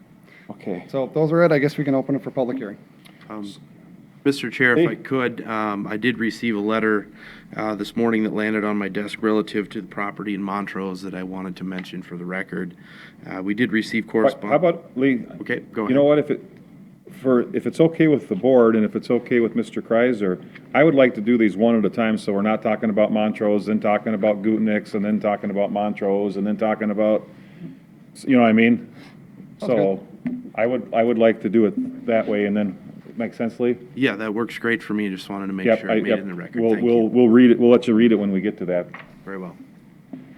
Okay. So those are it. I guess we can open it for public hearing. Mr. Chair, if I Hey. could, I did receive a letter this morning that landed on my desk relative to the property in Montrose that I wanted to mention for the record. We did receive How correspondence. about, Lee? Okay, go You know ahead. what, if it's okay with the board and if it's okay with Mr. Kreiser, I would like to do these one at a time, so we're not talking about Montrose, then talking about Gutnick's, and then talking about Montrose, and then talking about, you know what I mean? So, I would like to do it that way, and then, make sense, Lee? Yeah, that works great for me. Just wanted to make Yep, sure I made yep. it in the record. We'll, Thank we'll, you. we'll read it, we'll let you read it when we get to that. Very well.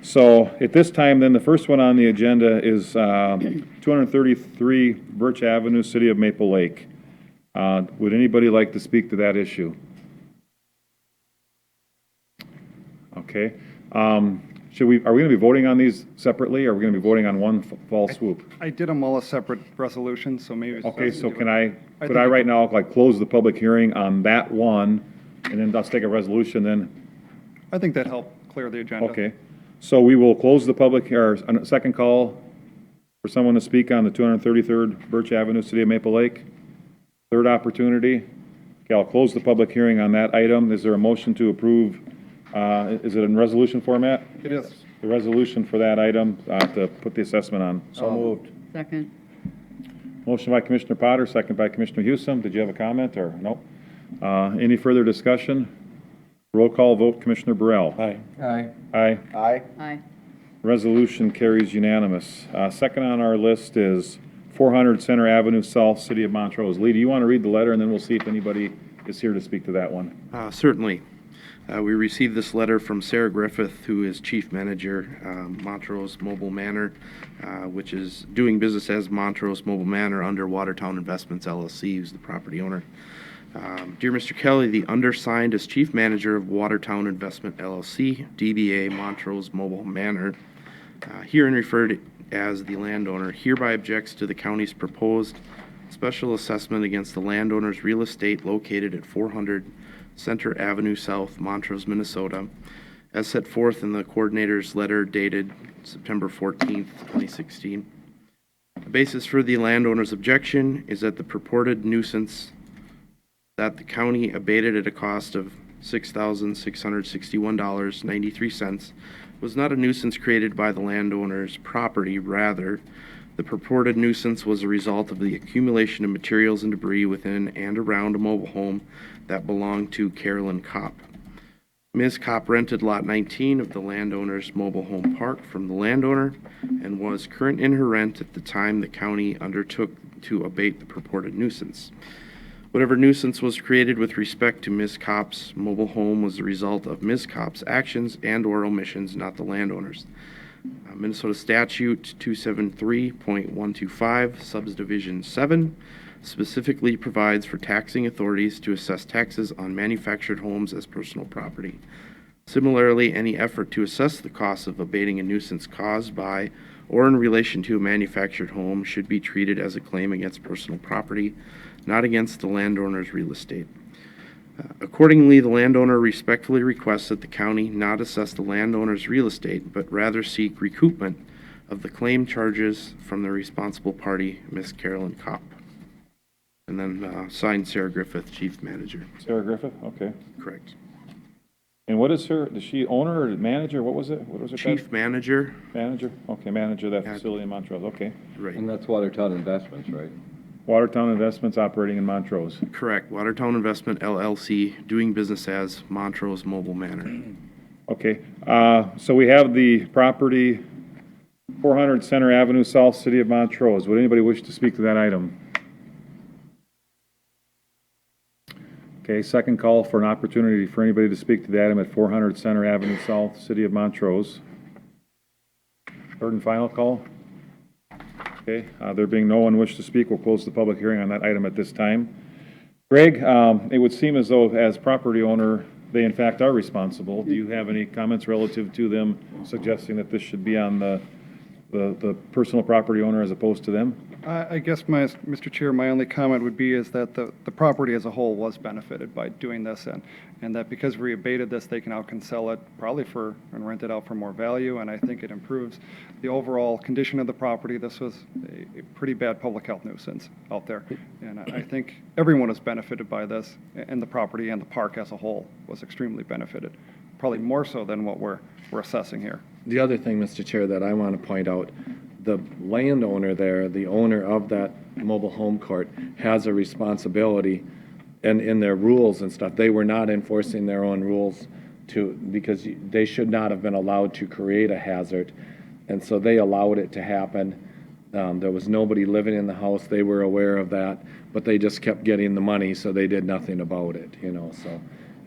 So, at this time, then, the first one on the agenda is 233 Birch Avenue, City of Maple Lake. Would anybody like to speak to that issue? Okay. Are we going to be voting on these separately, or are we going to be voting on one fall swoop? I did them all as separate resolutions, so maybe. it's Okay, best to so do can it. could think I it- right now, like, close the public hearing on that one, and then let's take a resolution then? I think that helped clear the agenda. Okay, so we will close the public, or a second call for someone to speak on the 233rd Birch Avenue, City of Maple Lake. Third opportunity. Okay, I'll close the public hearing on that item. Is there a motion to approve, is it in resolution format? It is. The resolution for that item, to put the assessment on. So moved. Second. Motion by Commissioner Potter, second by Commissioner Hewsome. Did you have a comment, or no? Any further discussion? Roll call vote, Commissioner Burrell. Aye. Aye. Aye. Aye. Aye. Resolution carries unanimous. Second on our list is 400 Center Avenue South, City of Montrose. Lee, do you want to read the letter, and then we'll see if anybody is here to speak to that one? Certainly. We received this letter from Sarah Griffith, who is Chief Manager, Montrose Mobile Manor, which is doing business as Montrose Mobile Manor under Watertown Investments LLC, who's the property owner. Dear Mr. Kelly, the undersigned is Chief Manager of Watertown Investment LLC, DBA Montrose Mobile Manor, herein referred as the landowner, hereby objects to the county's proposed special assessment against the landowner's real estate located at 400 Center Avenue South, Montrose, Minnesota, as set forth in the coordinator's letter dated September 14th, 2016. The basis for the landowner's objection is that the purported nuisance that the county abated at a cost of $6,661.93 was not a nuisance created by the landowner's property. Rather, the purported nuisance was a result of the accumulation of materials and debris within and around a mobile home that belonged to Carolyn Kopp. Ms. Kopp rented Lot 19 of the landowner's mobile home park from the landowner and was current in her rent at the time the county undertook to abate the purported nuisance. Whatever nuisance was created with respect to Ms. Kopp's mobile home was the result of Ms. Kopp's actions and/or omissions, not the landowner's. Minnesota Statute 273.125, Subdivision 7, specifically provides for taxing authorities to assess taxes on manufactured homes as personal property. Similarly, any effort to assess the cost of abating a nuisance caused by or in relation to a manufactured home should be treated as a claim against personal property, not against the landowner's real estate. Accordingly, the landowner respectfully requests that the county not assess the landowner's real estate, but rather seek recoupment of the claim charges from the responsible party, Ms. Carolyn Kopp. And then signed Sarah Griffith, Chief Manager. Sarah Griffith, okay. Correct. And what is her, is she owner or manager? What was it? What was her title? Chief Manager, Manager? Okay, manager of that Yeah. facility in Montrose, okay. right. And that's Watertown Investments, right? Watertown Investments operating in Montrose. Correct. Watertown Investment LLC, doing business as Montrose Mobile Manor. Okay, so we have the property, 400 Center Avenue South, City of Montrose. Would anybody wish to speak to that item? Okay, second call for an opportunity for anybody to speak to the item at 400 Center Avenue South, City of Montrose. Third and final call. Okay, there being no one wish to speak, we'll close the public hearing on that item at this time. Greg, it would seem as though as property owner, they in fact are responsible. Do you have any comments relative to them suggesting that this should be on the personal property owner as opposed to them? I guess Mr. Chair, my only comment would be is that the property as a whole was benefited by doing this, and that because we abated this, they can now can sell it probably and rent it out for more value, and I think it improves the overall condition of the property. This was a pretty bad public health nuisance out there, and I think everyone has benefited by this, and the property and the park as a whole was extremely benefited, probably more so than what we're assessing here. The other thing, Mr. Chair, that I want to point out, the landowner there, the owner of that mobile home court, has a responsibility, and in their rules and stuff, they were not enforcing their own rules because they should not have been allowed to create a hazard, and so they allowed it to happen. There was nobody living in the house, they were aware of that, but they just kept getting the money, so they did nothing about it, so.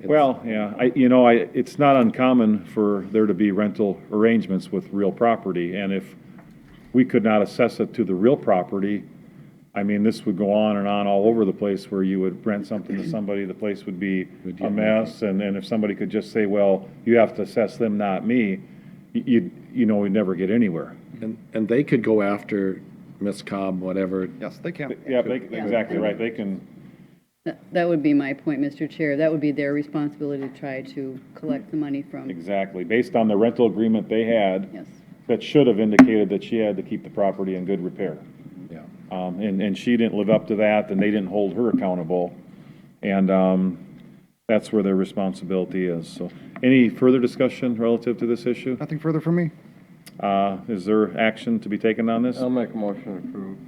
Well, yeah, it's not uncommon for there to be rental arrangements with real property, and if we could not assess it to the real property, I mean, this would go on and on all over the place where you would rent something to somebody, the place would be a mess, and if somebody could just say, well, you have to assess them, not me, we'd never get anywhere. And they could go after Ms. Cobb, whatever. Yes, they can. Yeah, exactly right, they can. That would be my point, Mr. Chair. That would be their responsibility to try to collect the money from. Exactly, based on the rental agreement they had. Yes. That should have indicated that she had to keep the property in good repair. Yeah. And she didn't live up to that, and they didn't hold her accountable. And that's where their responsibility is. So, any further discussion relative to this issue? Nothing further from me. Is there action to be taken on this? I'll make a motion to approve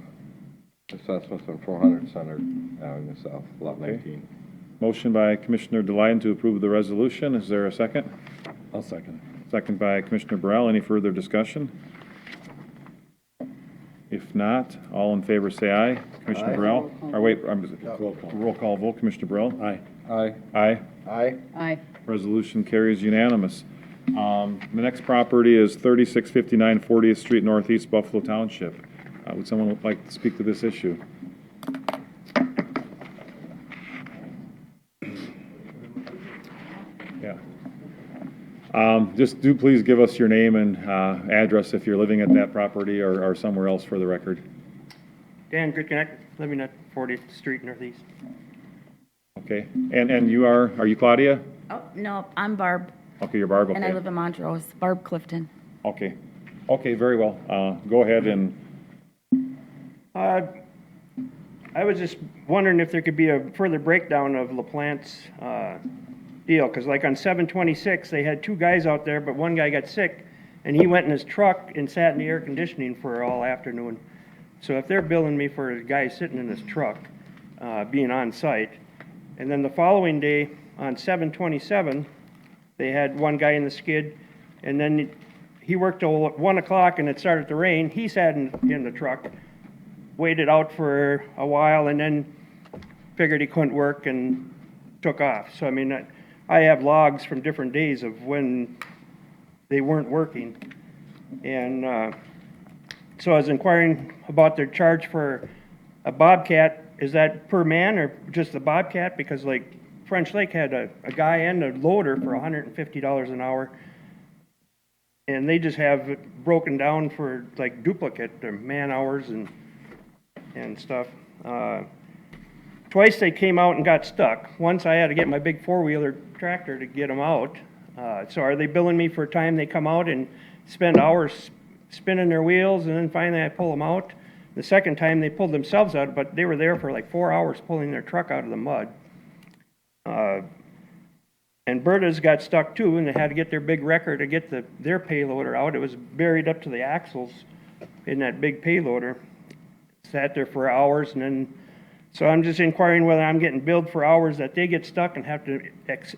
assessments on 400 Center Avenue South, Lot 19. Motion by Commissioner Deline to approve the resolution. Is there a second? I'll second it. Second by Commissioner Burrell. Any further discussion? If not, all in favor say aye. Commissioner Burrell? Or wait, roll call vote. Commissioner Burrell? Aye. Aye. Aye. Aye. Aye. Resolution carries unanimous. The next property is 3659 40th Street Northeast, Buffalo Township. Would someone like to speak to this issue? Yeah. Just do please give us your name and address if you're living at that property or somewhere else for the record. Dan Gritconnect, living at 40th Street Northeast. Okay. And you are you Claudia? Oh, no, I'm Barb, Okay, you're Barb. Okay. and I live in Montrose, Barb Clifton. Okay. Okay, very well. Go ahead and. I was just wondering if there could be a further breakdown of LaPlante's deal, because like on 726, they had two guys out there, but one guy got sick, and he went in his truck and sat in the air conditioning for all afternoon. So if they're billing me for a guy sitting in his truck, being on site, and then the following day on 727, they had one guy in the skid, and then he worked till 1 o'clock and it started to rain. He sat in the truck, waited out for a while, and then figured he couldn't work and took off. So, I mean, I have logs from different days of when they weren't working. And so I was inquiring about their charge for a Bobcat. Is that per man or just the Bobcat? Because like French Lake had a guy and a loader for $150 an hour. And they just have it broken down for like duplicate, their man hours and stuff. Twice they came out and got stuck. Once I had to get my big four-wheeler tractor to get them out. So are they billing me for time they come out and spend hours spinning their wheels, and then finally I pull them out? The second time they pulled themselves out, but they were there for like 4 hours pulling their truck out of the mud. And Berta's got stuck too, and they had to get their big wrecker to get their payloader out. It was buried up to the axles in that big payloader. Sat there for hours, and then, so I'm just inquiring whether I'm getting billed for hours that they get stuck and have to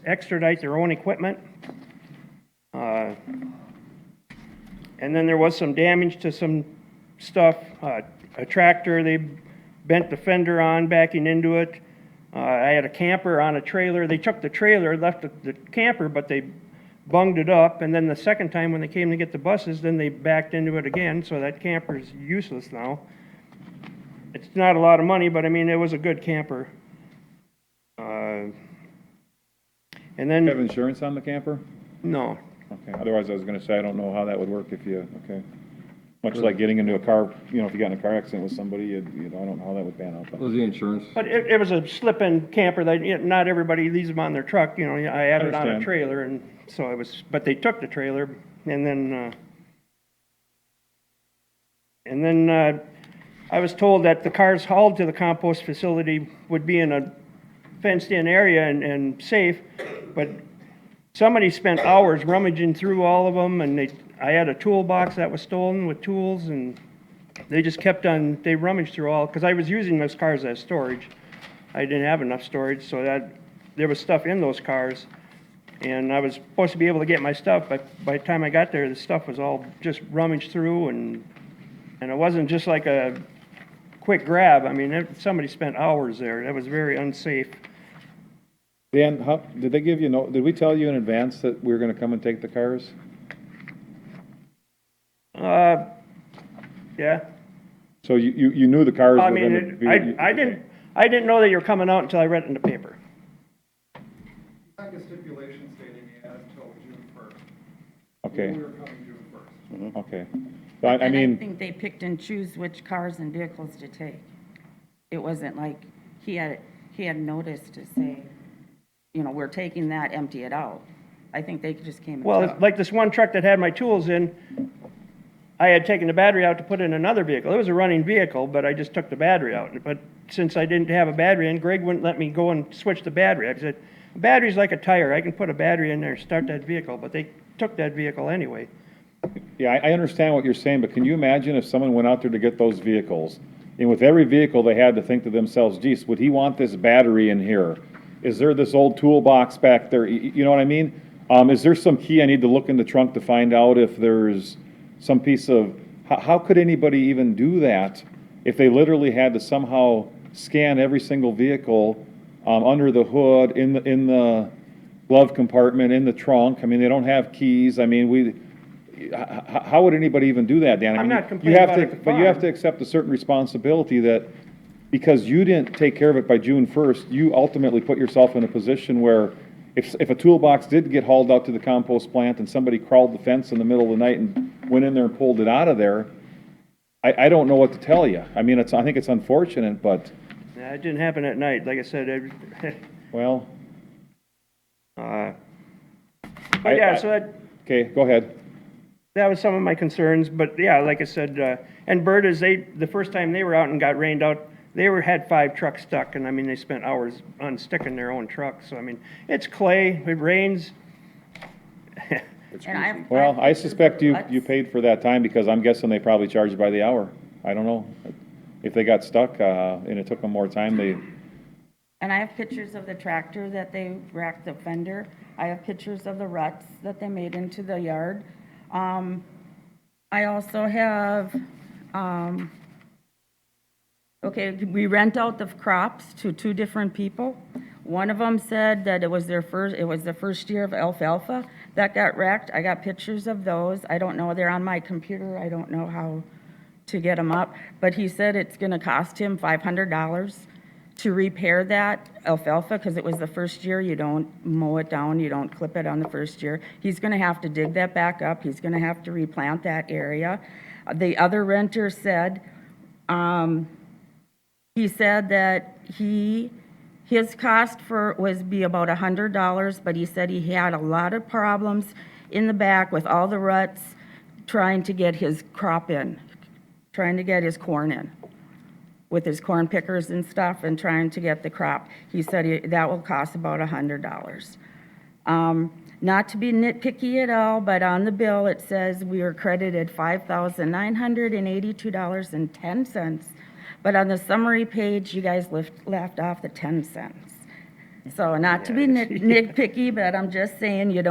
extradite their own equipment. And then there was some damage to some stuff. A tractor, they bent the fender on, backing into it. I had a camper on a trailer. They took the trailer, left the camper, but they bunged it up. And then the second time when they came to get the buses, then they backed into it again. So that camper's useless now. It's not a lot of money, but I mean, it was a good camper. And Do you have then, insurance on the camper? no, Okay, otherwise I was gonna say, I don't know how that would work if you, okay. Much like getting into a car, if you got in a car accident with somebody, I don't know how that would pan out. What was the insurance? but it was a slip-in camper that, not everybody leaves them on their truck, I had it on a Understand. trailer, and so it was, but they took the trailer, and then I was told that the cars hauled to the compost facility would be in a fenced-in area and safe, but somebody spent hours rummaging through all of them, and I had a toolbox that was stolen with tools, and they just kept on, they rummaged through all, because I was using those cars as storage. I didn't have enough storage, so there was stuff in those cars, and I was supposed to be able to get my stuff, but by the time I got there, the stuff was all just rummaged through, and it wasn't just like a quick grab. I mean, somebody spent hours there. That was very unsafe. Dan, did they give you, did we tell you in advance that we were gonna come and take the cars? Yeah. So you knew the cars I were gonna mean, be? I didn't know that you were coming out until I read it in the paper. Like a stipulation stating you had until June 1st. Okay, We were coming June 1st. okay. So I And I mean, think they picked and choose which cars and vehicles to take. It wasn't like he had notice to say, we're taking that, empty it out. I think they just came and Well, took. like this one truck that had my tools in, I had taken the battery out to put in another vehicle. It was a running vehicle, but I just took the battery out. But since I didn't have a battery in, Greg wouldn't let me go and switch the battery. I said, a battery's like a tire. I can put a battery in there and start that vehicle, but they took that vehicle anyway. yeah, I understand what you're saying, but can you imagine if someone went out there to get those vehicles? And with every vehicle, they had to think to themselves, geez, would he want this battery in here? Is there this old toolbox back there? You know what I mean? Is there some key I need to look in the trunk to find out if there's some piece of, how could anybody even do that if they literally had to somehow scan every single vehicle under the hood, in the glove compartment, in the trunk? I mean, they don't have keys. I mean, how would anybody even do that, Dan? I I'm mean, not complaining about it. but you have to accept a certain responsibility that because you didn't take care of it by June 1st, you ultimately put yourself in a position where if a toolbox did get hauled out to the compost plant and somebody crawled the fence in the middle of the night and went in there and pulled it out of there, I don't know what to tell you. I mean, I think it's unfortunate, but, Yeah, it didn't happen at night. Like I said, well, but yeah, so okay, go ahead. that was some of my concerns. But yeah, like I said, and Berta's, the first time they were out and got rained out, they had 5 trucks stuck, and I mean, they spent hours unsticking their own trucks. So I mean, it's clay, it rains. And I've Well, I pictures suspect of you ruts. paid for that time because I'm guessing they probably charged by the hour. I don't know. If they got stuck, and it took them more time, And I have pictures of the tractor that they racked the fender. I have pictures of the ruts that they made into the yard. I also have, okay, we rent out the crops to 2 different people. One of them said that it was the first year of alfalfa that got wrecked. I got pictures of those. I don't know, they're on my computer. I don't know how to get them up. But he said it's gonna cost him $500 to repair that alfalfa, because it was the first year. You don't mow it down, you don't clip it on the first year. He's gonna have to dig that back up. He's gonna have to replant that area. The other renter said, he said that his cost was be about $100, but he said he had a lot of problems in the back with all the ruts trying to get his crop in, trying to get his corn in, with his corn pickers and stuff, and trying to get the crop. He said that will cost about $100. Not to be nitpicky at all, but on the bill, it says we were credited $5,982.10. But on the summary page, you guys left off the 10 cents. So not to be nitpicky, but I'm just saying you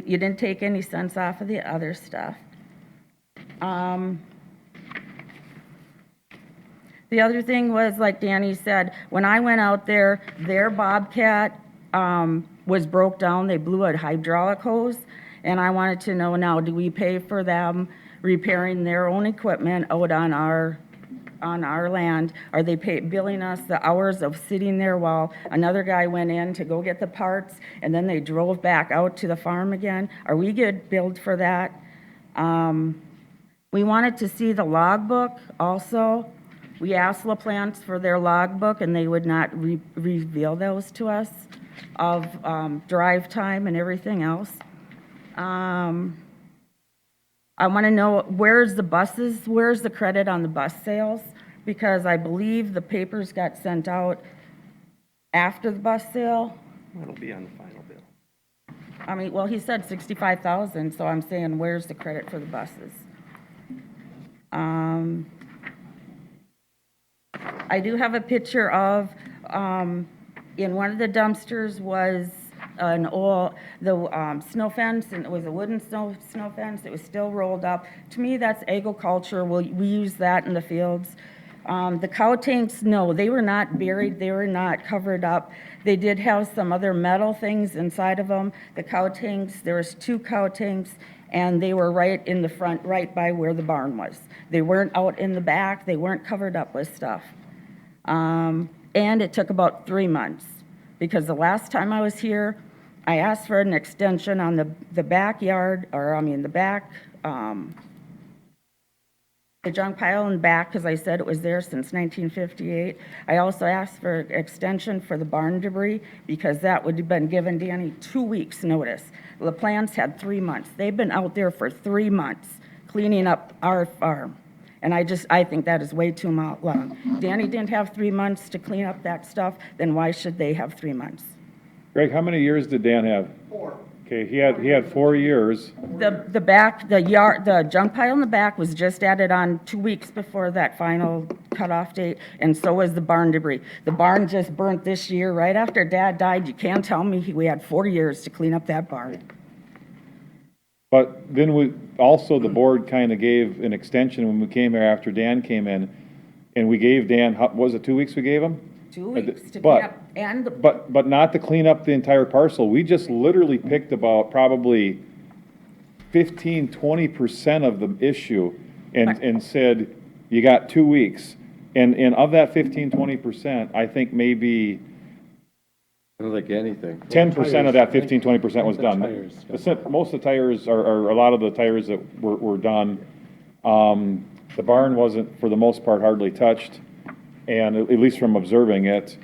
didn't take any cents off of the other The other thing was, like Danny said, when I went out there, their Bobcat was broke down. They blew a hydraulic hose, and I wanted to know now, do we pay for them repairing their own equipment out on our land? Are they billing us the hours of sitting there while another guy went in to go get the parts, and then they drove back out to the farm again? Are we get billed for that? We wanted to see the logbook also. We asked LaPlante for their logbook, and they would not reveal those to us of drive time and everything else. I want to know, where's the buses? Where's the credit on the bus sales? Because I believe the papers got sent out after the bus sale. That'll be on the final bill. I mean, well, he said 65,000, so I'm saying, where's the credit for the buses? I do have a picture of, in one of the dumpsters was an old, snow fence, and it was a wooden snow fence. It was still rolled up. To me, that's agriculture. We use that in the fields. The cow tanks, no, they were not buried. They were not covered up. They did have some other metal things inside of them. The cow tanks, there was 2 cow tanks, and they were right in the front, right by where the barn was. They weren't out in the back. They weren't covered up with stuff. And it took about 3 months, because the last time I was here, I asked for an extension on the backyard, or I mean the back, the junk pile in the back, because I said it was there since 1958. I also asked for an extension for the barn debris, because that would have been given Danny 2 weeks' notice. LaPlante had 3 months. They've been out there for 3 months cleaning up our farm. And I think that is way too long. Danny didn't have 3 months to clean up that stuff, then why should they have 3 months? Greg, how many years did Dan have? 4. Okay, he had 4 years. The junk pile in the back was just added on 2 weeks before that final cutoff date, and so was the barn debris. The barn just burnt this year, right after Dad died. You can't tell me we had 4 years to clean up that barn. But then the board kind of gave an extension when we came here after Dan came in, and we gave Dan, was it 2 weeks we gave him? 2 weeks to clean up, and But not to clean up the entire parcel. We just literally picked about probably 15-20% of the issue and said, you got 2 weeks. And of that 15-20%, I think maybe I don't think anything. 10% of that 15-20% was done. Most of the tires, or a lot of the tires that were done, the barn wasn't, for the most part, hardly touched, and at least from observing it,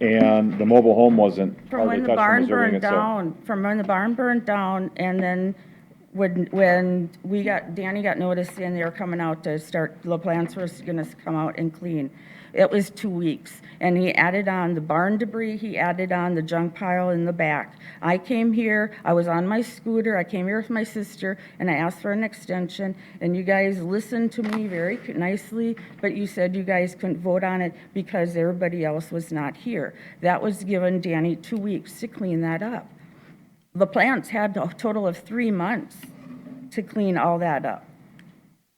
and the mobile home wasn't hardly touched from observing it. From when the barn burned down, and then when Danny got notice and they were coming out to start, LaPlante was gonna come out and clean. It was 2 weeks, and he added on the barn debris, he added on the junk pile in the back. I came here, I was on my scooter, I came here with my sister, and I asked for an extension, and you guys listened to me very nicely, but you said you guys couldn't vote on it because everybody else was not here. That was given Danny 2 weeks to clean that up. LaPlante had a total of 3 months to clean all that up.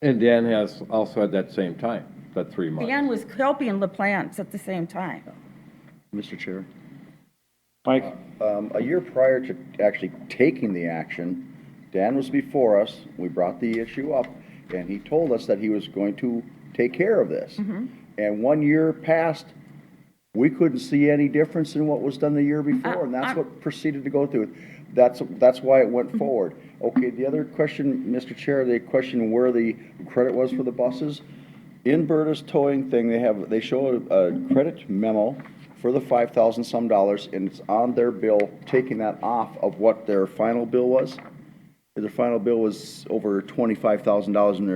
And Dan has also had that same time, that 3 months. Dan was helping LaPlante at the same time. Mr. Chair. Mike? A year prior to actually taking the action, Dan was before us. We brought the issue up, and he told us that he was going to take care of this. And 1 year passed, we couldn't see any difference in what was done the year before, and that's what proceeded to go through. That's why it went forward. Okay, the other question, Mr. Chair, the question where the credit was for the buses. In Berta's towing thing, they show a credit memo for the $5,000 some, and it's on their bill, taking that off of what their final bill was. Their final bill was over $25,000, and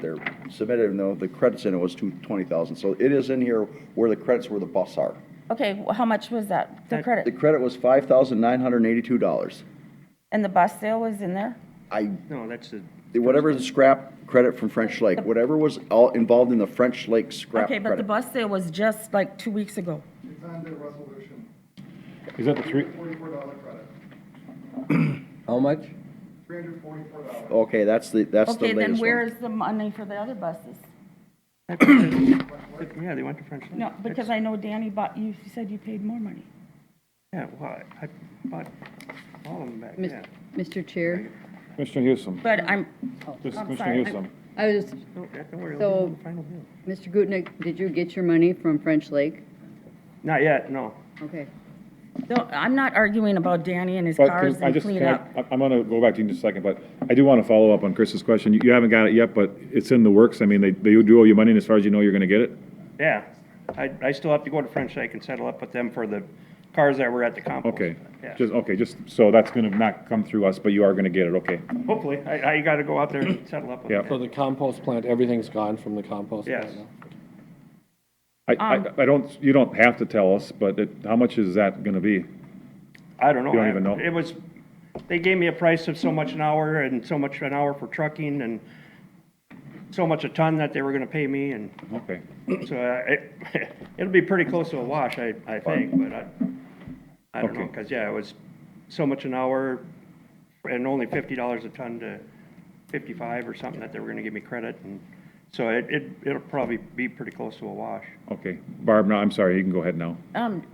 they're submitted, and the credits in it was $20,000. So it is in here where the credits where the bus are. Okay, how much was that, the The credit? credit was $5,982. And the bus sale was in there? No, that's the. Whatever the scrap credit from French Lake, whatever was all involved in the French Lake scrap Okay, credit. but the bus sale was just like 2 weeks ago. It's on the resolution. Is that the $44 credit. How much? $344. Okay, that's the Okay, then latest where one. is the money for the other buses? Yeah, they went to French Lake. No, because I know Danny bought, you said you paid more money. Yeah, well, I bought all of them back, Mis- yeah. Mr. Chair, Commissioner Hewsome. But I'm Just I'm Commissioner sorry. Hewsome. I was, Don't worry, I'll So- give you the final bill. Mr. Gutnick, did you get your money from French Lake? Not yet, no. Okay. I'm not arguing about Danny and his But cars I and just, cleanup. I'm gonna go back to you in just a second, but I do want to follow up on Chris's question. You haven't got it yet, but it's in the works. I mean, they do owe you money, and as far as you know, you're gonna get it? Yeah, I still have to go to French Lake and settle up with them for the cars that were at the compost. Okay, Yeah. just, so that's gonna not come through us, but you are gonna get it, okay? Hopefully, I gotta go out there and settle up with Yeah. them. So the compost plant, everything's gone from the compost plant Yes. now? I don't, you don't have to tell us, but how much is that gonna be? I don't know. You don't even know? It was, they gave me a price of so much an hour and so much an hour for trucking and so much a ton that they were gonna pay me, and Okay, so it'll be pretty close to a wash, I think, but I don't know, Okay. because, yeah, it was so much an hour and only $50 a ton to 55 or something that they were gonna give me credit, and so it'll probably be pretty close to a wash. okay. Barb, no, I'm sorry, you can go ahead now.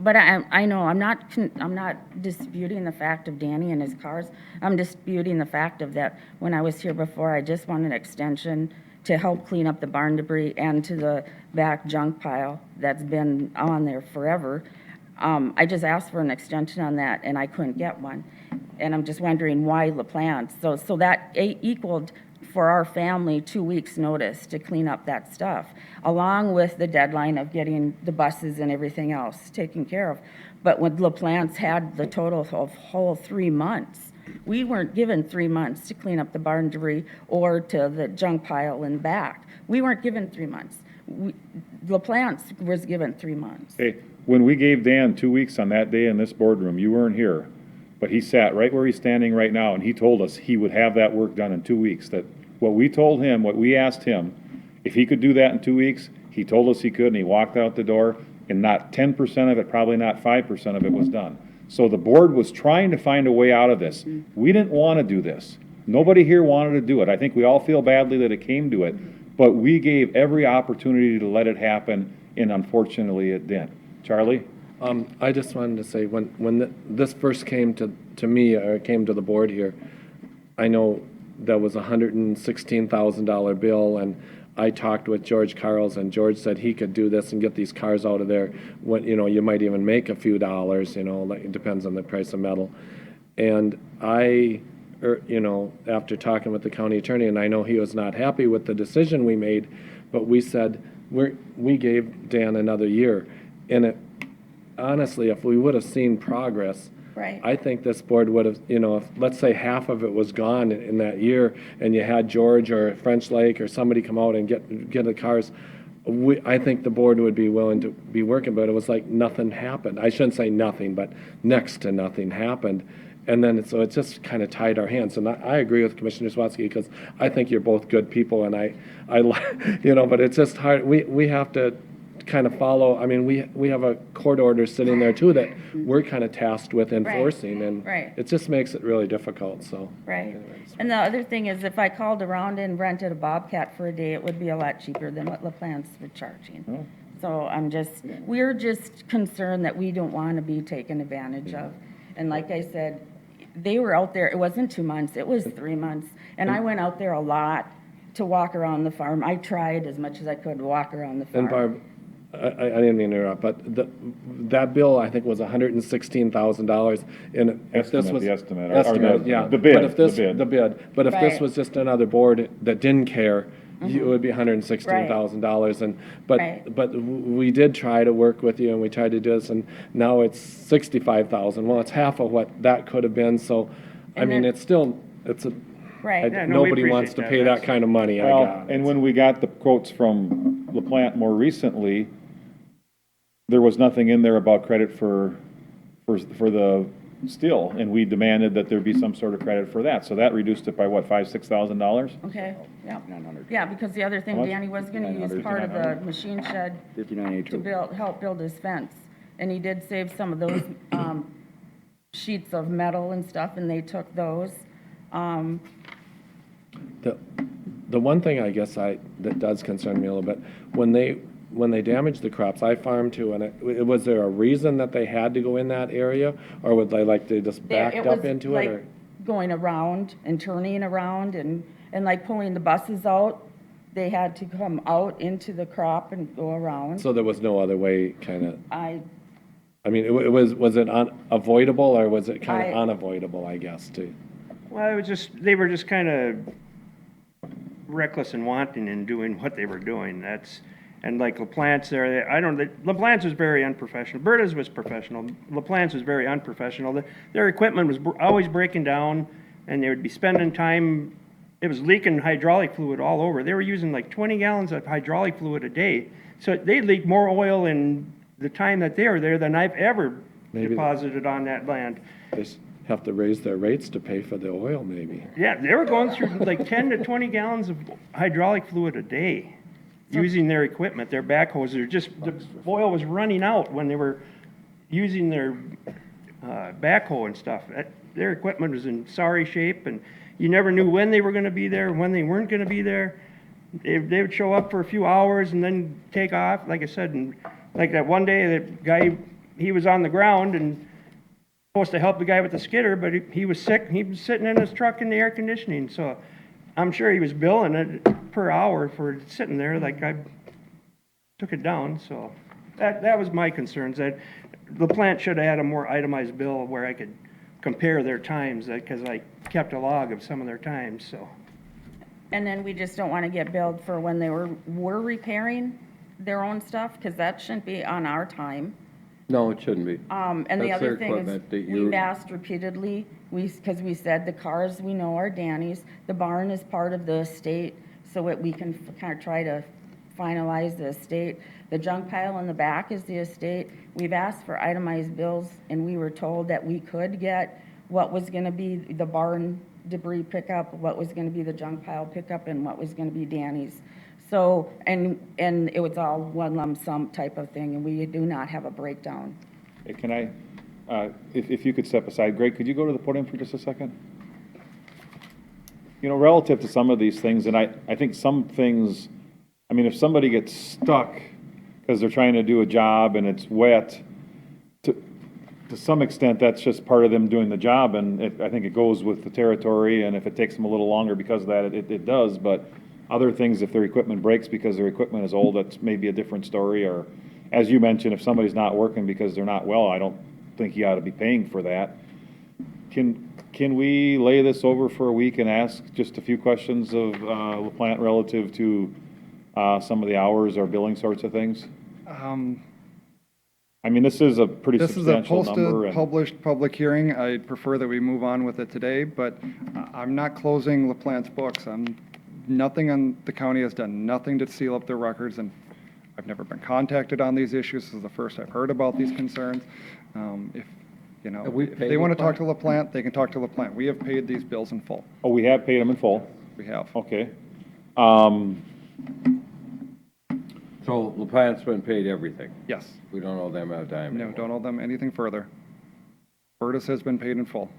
But I know, I'm not disputing the fact of Danny and his cars. I'm disputing the fact of that, when I was here before, I just want an extension to help clean up the barn debris and to the back junk pile that's been on there forever. I just asked for an extension on that, and I couldn't get one. And I'm just wondering why LaPlante? So that equaled for our family 2 weeks' notice to clean up that stuff, along with the deadline of getting the buses and everything else taken care of. But when LaPlante's had the total of whole 3 months, we weren't given 3 months to clean up the barn debris or to the junk pile in back. We weren't given 3 months. LaPlante's was given 3 months. Hey, when we gave Dan 2 weeks on that day in this boardroom, you weren't here, but he sat right where he's standing right now, and he told us he would have that work done in 2 weeks. That what we told him, what we asked him, if he could do that in 2 weeks, he told us he could, and he walked out the door, and not 10% of it, probably not 5% of it was done. So the board was trying to find a way out of this. We didn't want to do this. Nobody here wanted to do it. I think we all feel badly that it came to it, but we gave every opportunity to let it happen, and unfortunately it didn't. Charlie? I just wanted to say, when this first came to me, or came to the board here, I know that was a $116,000 bill, and I talked with George Carls, and George said he could do this and get these cars out of there. When, you might even make a few dollars, like, it depends on the price of metal. And after talking with the county attorney, and I know he was not happy with the decision we made, but we said, we gave Dan another year. And honestly, if we would have seen progress, Right. I think this board would have, if, let's say half of it was gone in that year, and you had George or French Lake or somebody come out and get the cars, I think the board would be willing to be working, but it was like nothing happened. I shouldn't say nothing, but next to nothing happened. And then, so it just kind of tied our hands. And I agree with Commissioner Swatsky, because I think you're both good people, and I but it's just hard. We have to kind of follow. I mean, we have a court order sitting there too that we're kind of tasked with enforcing, and Right. it just makes it really difficult, so. Right. And the other thing is, if I called around and rented a Bobcat for a day, it would be a lot cheaper than what LaPlante's were charging. So we're just concerned that we don't want to be taken advantage of. And like I said, they were out there, it wasn't 2 months, it was 3 months. And I went out there a lot to walk around the farm. I tried as much as I could to walk around the farm. And Barb, I didn't mean to interrupt, but that bill, I think, was $116,000. And if this was The estimate, or yeah. the bid, But if this, the bid. the bid, but if this Right. was just another board that didn't care, it would be $116,000. And, Right. but we did try to work with you, and we tried to do this, and now it's $65,000. Well, it's half of what that could have been, so, I And mean, then- it's Right. Yeah, no, we nobody wants to appreciate pay that. that kind of money, I Well, got it. and when we got the quotes from LaPlante more recently, there was nothing in there about credit for the steel, and we demanded that there be some sort of credit for that. So that reduced it by what, $5,000-$6,000? Okay, yeah. 900. Yeah, because the other thing, How much? Danny was gonna use part of the machine shed to 5982. help build his fence. And he did save some of those, sheets of metal and stuff, and they took those. The one thing I guess that does concern me a little bit. When they damaged the crops, I farm too, and was there a reason that they had to go in that area? Or would they just backed up into it? Or? Going around and turning around and like pulling the buses out. They had to come out into the crop and go around. So there was no other way, kind of? I mean, was it unavoidable, or was it kind of unavoidable, I guess, too? Well, it was they were just kind of reckless and wanton in doing what they were doing. And like LaPlante's there, LaPlante's was very unprofessional. Berta's was professional. LaPlante's was very unprofessional. Their equipment was always breaking down, and they would be spending time, it was leaking hydraulic fluid all over. They were using like 20 gallons of hydraulic fluid a day. So they leaked more oil in the time that they were there than I've ever deposited on that land. They have to raise their rates to pay for the oil, maybe. Yeah, they were going through like 10 to 20 gallons of hydraulic fluid a day using their equipment, their backhoes. The oil was running out when they were using their backhoe and stuff. Their equipment was in sorry shape, and you never knew when they were going to be there and when they weren't going to be there. They would show up for a few hours and then take off, like I said. And like that one day, that guy, he was on the ground and supposed to help the guy with the skidder, but he was sick. He was sitting in his truck in the air conditioning. So I'm sure he was billing it per hour for sitting there. Like I took it down. So that was my concerns. That the plant should have had a more itemized bill where I could compare their times, because I kept a log of some of their times. So. And then we just don't want to get billed for when they were repairing their own stuff, because that shouldn't be on our time. No, it shouldn't be. And the That's other their thing is, equipment that we've asked repeatedly, because we said the cars we know are Danny's, the barn is part of the estate, so we can kind of try to finalize the estate. The junk pile in the back is the estate. We've asked for itemized bills, and we were told that we could get what was going to be the barn debris pickup, what was going to be the junk pile pickup, and what was going to be Danny's. So, and it was all one lump sum type of thing, and we do not have a breakdown. Hey, can I, if you could step aside, Greg, could you go to the podium for just a second? You know, relative to some of these things, and I think some things, I mean, if somebody gets stuck because they're trying to do a job and it's wet, to some extent, that's just part of them doing the job, and I think it goes with the territory, and if it takes them a little longer because of that, it does, but other things, if their equipment breaks because their equipment is old, that's maybe a different story, or, as you mentioned, if somebody's not working because they're not well, I don't think you ought to be paying for that. Can we lay this over for a week and ask just a few questions of LaPlante relative to some of the hours or billing sorts of things? I mean, this is a pretty substantial number. This is a posted, published public hearing. I'd prefer that we move on with it today, but I'm not closing LaPlante's books. Nothing on the county has done nothing to seal up their records, and I've never been contacted on these issues. This is the first I've heard about these concerns. If they want to talk to LaPlante, they can talk to LaPlante. We have paid these bills in full. Oh, we have paid them in full? We have. Okay. So LaPlante's been paid everything? Yes. We don't owe them a dime No, anymore. don't owe them anything further. Bertus has been paid in full.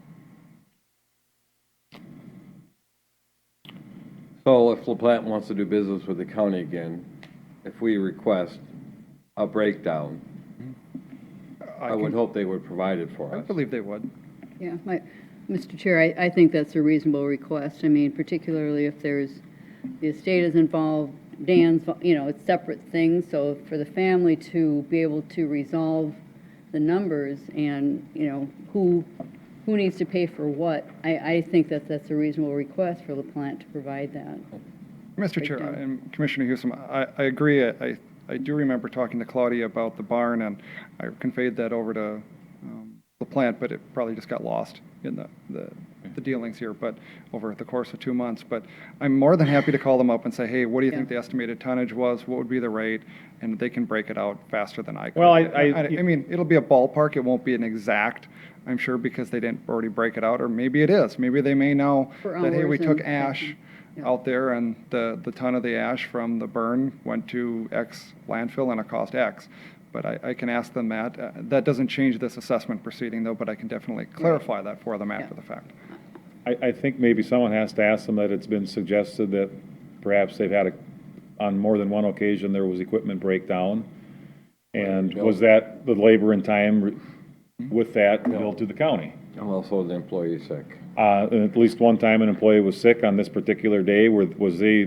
So if LaPlante wants to do business with the county again, if we request a breakdown, I would hope they would provide it for I us. believe they would. Yeah, Mr. Chair, I think that's a reasonable request. I mean, particularly if the estate is involved, Dan's, it's separate things, so for the family to be able to resolve the numbers and, who needs to pay for what, I think that's a reasonable request for LaPlante to provide that. Mr. Chair, and Commissioner Houston, I agree. I do remember talking to Claudia about the barn, and I conveyed that over to LaPlante, but it probably just got lost in the dealings here, but over the course of 2 months. But I'm more than happy to call them up and say, hey, what do you think the estimated tonnage was? What would be the rate? And they can break it out faster than I could. Well, I mean, it'll be a ballpark. It won't be an exact, I'm sure, because they didn't already break it out, or maybe it is. Maybe they may know that, hey, we took ash out there, and the ton of the ash from the burn went to X landfill and it cost X. But I can ask them that. That doesn't change this assessment proceeding, though, but I can definitely clarify that for them after the fact. I think maybe someone has to ask them that it's been suggested that perhaps they've had on more than one occasion, there was equipment breakdown. And was that the labor and time with that billed to the county? And also the employee sick. At least one time an employee was sick on this particular day, was they,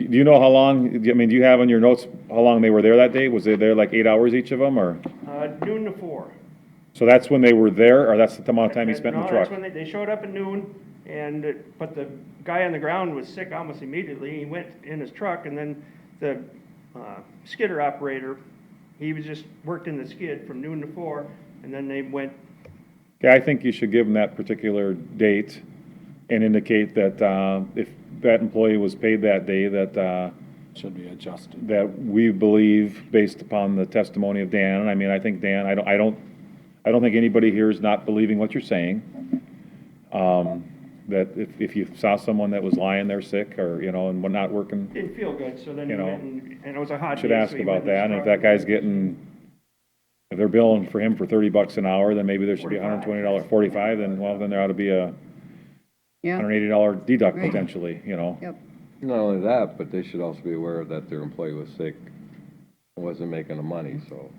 do you know how long, I mean, do you have on your notes how long they were there that day? Was they there like 8 hours each of them, or? Noon to 4. So that's when they were there, or that's the amount of time he spent in the No, truck? that's when they showed up at noon, but the guy on the ground was sick almost immediately. He went in his truck, and then the skidder operator, he was just worked in the skid from noon to 4, and then they went. Okay, I think you should give them that particular date and indicate that if that employee was paid that day, that Should be adjusted. that we believe, based upon the testimony of Dan, and I mean, I think Dan, I don't think anybody here is not believing what you're saying. That if you saw someone that was lying there sick or, you know, and not working, Didn't feel good, so then he You know, went and it was a hot day. should so ask he about went in his that, and if truck that guy's getting, if they're billing for him for $30 an hour, then maybe there should be $120, 45, then, well, then there ought to be a Yeah, $180 deduct Right. potentially, you know? yep. Not only that, but they should also be aware that their employee was sick and wasn't making the money, so.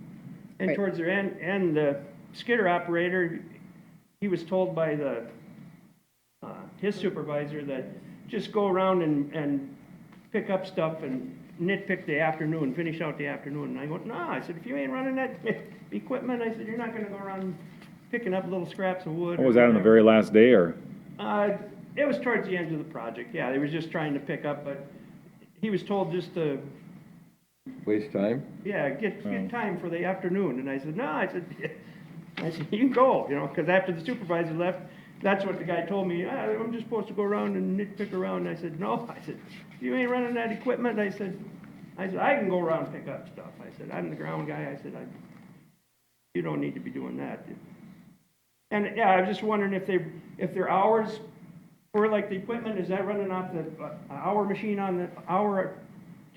And Right. towards their end, and the skidder operator, he was told by his supervisor that just go around and pick up stuff and nitpick the afternoon, finish out the afternoon. And I go, no, I said, if you ain't running that equipment, I said, you're not gonna go around picking up little scraps of wood. Was that on the very last day, or? It was towards the end of the project, yeah, they was just trying to pick up, but he was told just to, Waste time? yeah, get time for the afternoon. And I said, no, I said, you can go, you know, because after the supervisor left, that's what the guy told me, I'm just supposed to go around and nitpick around. And I said, no, I said, if you ain't running that equipment, I said, I can go around and pick up stuff. I said, I'm the ground guy, I said, you don't need to be doing that. And, yeah, I was just wondering if their hours for like the equipment, is that running off the hour machine on the hour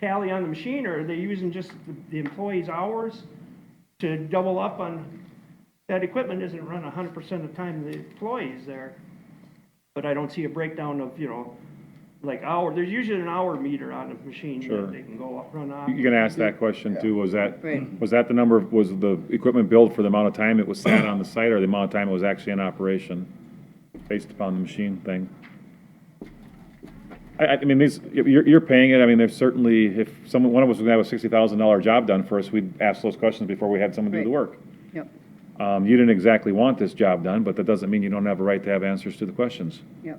tally on the machine, or are they using just the employees' hours to double up on? That equipment isn't run 100% of the time the employee's there, but I don't see a breakdown of, you know, like hour, there's usually an hour meter on a machine Sure. that they can go up, run off. You can ask that question too, was Right. that the number, was the equipment billed for the amount of time it was sat on the site, or the amount of time it was actually in operation, based upon the machine thing? I mean, you're paying it, I mean, there's certainly, if one of us was gonna have a $60,000 job done for us, we'd ask those questions before we had someone do the Right. work. Yep, You didn't exactly want this job done, but that doesn't mean you don't have a right to have answers to the questions. yep.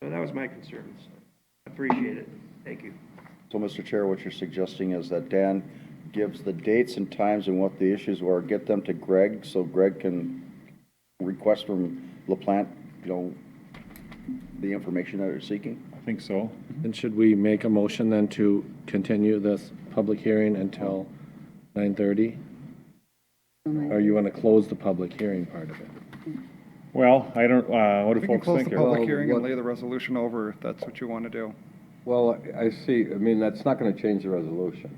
So that was my concerns. Appreciate it. Thank you. So, Mr. Chair, what you're suggesting is that Dan gives the dates and times and what the issues were, get them to Greg, so Greg can request from LaPlante, you know, the information that they're seeking? I think so. And should we make a motion then to continue this public hearing until 9:30? Or you want to close the public hearing part of it? Well, I don't, what do We can folks close think the here? public Well, hearing and what- lay the resolution over if that's what you want to do. Well, I see, I mean, that's not gonna change the resolution.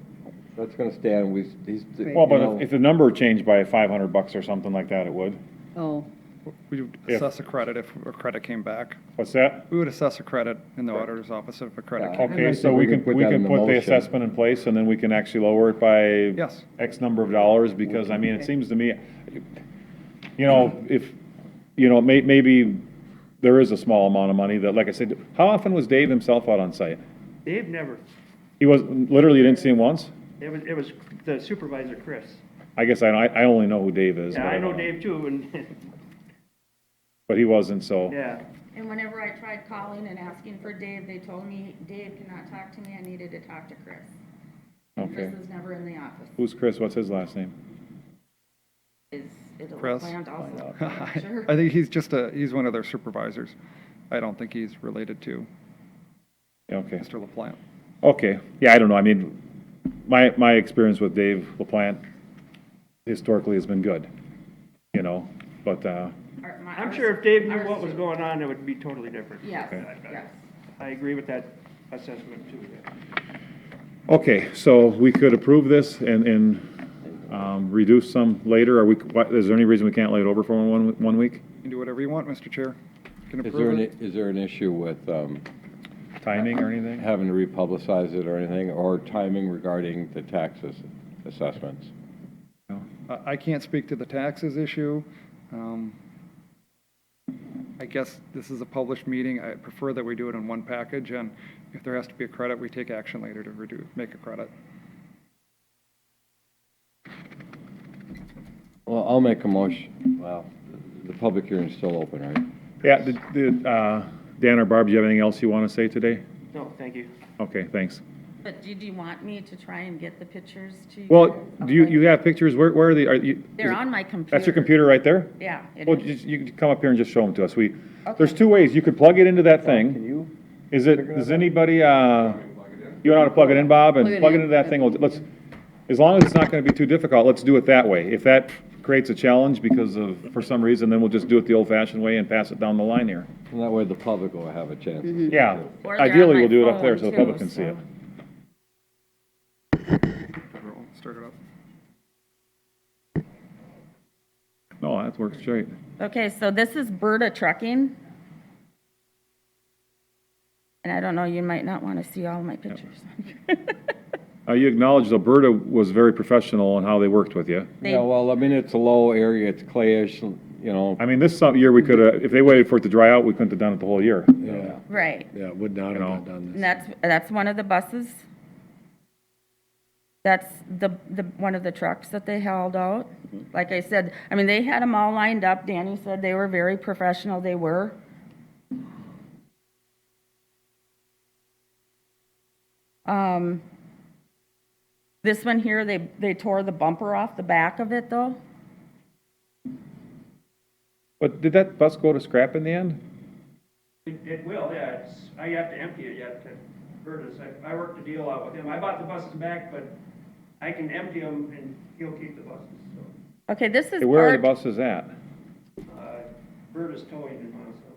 That's gonna stand, he's, Right. Well, you know, but if the number changed by $500 or something like that, it would. Oh, We would If- assess a credit if a credit came back. What's that? We would assess a credit in the auditor's office if a credit Yeah. came. Okay, I so think we we can, can put we that can in the put the motion. assessment in place, and then we can actually lower it by Yes. X number of dollars, because, I mean, it seems to me, you know, if, you know, maybe there is a small amount of money that, like I said, how often was Dave himself out on site? Dave never, He was, literally, you didn't see him once? it was the supervisor, Chris. I guess I only know who Dave is. Yeah, but I know Dave too, and, But he wasn't, so. yeah. And whenever I tried calling and asking for Dave, they told me Dave cannot talk to me, I needed to talk to Chris. And Okay. Chris is never in the office. Who's Chris? What's his last name? Is it a Chris? plant also? I Sure. think he's one of their supervisors. I don't think he's related to Okay. Mr. LaPlante. Okay, yeah, I don't know, I mean, my experience with Dave LaPlante historically has been good, you know, but, I'm sure if Dave knew what was going on, it would be totally different. Yes, Okay. yes. I agree with that assessment too. okay, so we could approve this and reduce some later, or is there any reason we can't lay it over for one week? You can do whatever you want, Mr. Chair. You can is there approve it. is there an issue with, timing or anything? having to republicize it or anything, or timing regarding the taxes assessments? I can't speak to the taxes issue. I guess this is a published meeting. I prefer that we do it in one package, and if there has to be a credit, we take action later to make a credit. Well, I'll make a motion. Well, the public hearing is still open, right? Yeah, Dan or Barb, do you have anything else you want to say today? No, thank you. Okay, thanks. But did you want me to try and get the pictures to you? Well, guys? do you, Okay. you have pictures, where are they, are you? They're on my computer. That's your computer right there? Yeah, it Well, is. you can come up here and just show them to us. There's Okay. two ways. You could plug it into that Can thing. you? Does anybody, you know how to plug it in, Bob? And plug it into that thing. Let's, as long as it's not gonna be too difficult, let's do it that way. If that creates a challenge because of, for some reason, then we'll just do it the old-fashioned way and pass it down the line here. And that way the public will have a chance. to see it, Yeah, too. Or they're on ideally, my we'll do it up there phone, so the too, public can see so. it. Start it up. No, that works great. Okay, so this is Berta Trucking. And I don't know, you might not want to see all my pictures. You acknowledged Alberta was very professional in how they worked with you. They- Yeah, well, I mean, it's a low area, it's clayish, you know. I mean, this year we could have, if they waited for it to dry out, we couldn't have done it the whole year. Yeah, Right, yeah, would not have know. done and this. that's one of the buses. That's the one of the trucks that they held out. Like I said, I mean, they had them all lined up. Danny said they were very professional, they were. This one here, they tore the bumper off the back of it, though. But did that bus go to scrap in the end? It will, yeah, I have to empty it yet to Curtis. I worked the deal out with him. I bought the buses back, but I can empty them and he'll keep the buses, so. Okay, this is Hey, where are the part, buses at? Berta's towing in Monticello.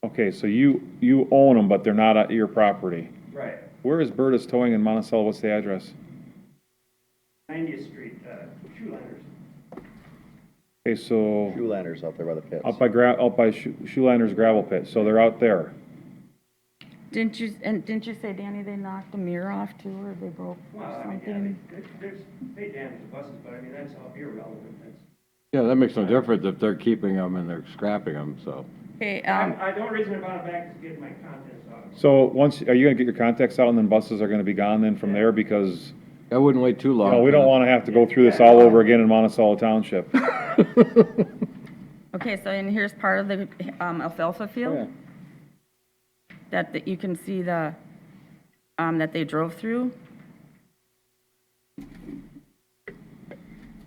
Okay, so you own them, but they're not at your property. Right, Where is Berta's Towing in Monticello? What's the address? 90th Street, Shoeliners. Okay, so Shoelanders out there by the pits. out by Shoeliners Gravel Pit, so they're out there. didn't you say, Danny, they knocked a mirror off too, or they broke Well, or I mean, something? yeah, they damage the buses, but I mean, that's all irrelevant. Yeah, that makes no difference if they're keeping them and they're scrapping them, so. Okay, I don't reason about it back is to get my contents out. So are you gonna get your contacts out and then buses are gonna be gone then from there? Because, I wouldn't wait too long. you know, we don't wanna have to go through this all over again in Monticello Township. okay, so and here's part of the alfalfa field. That you can see the, that they drove through.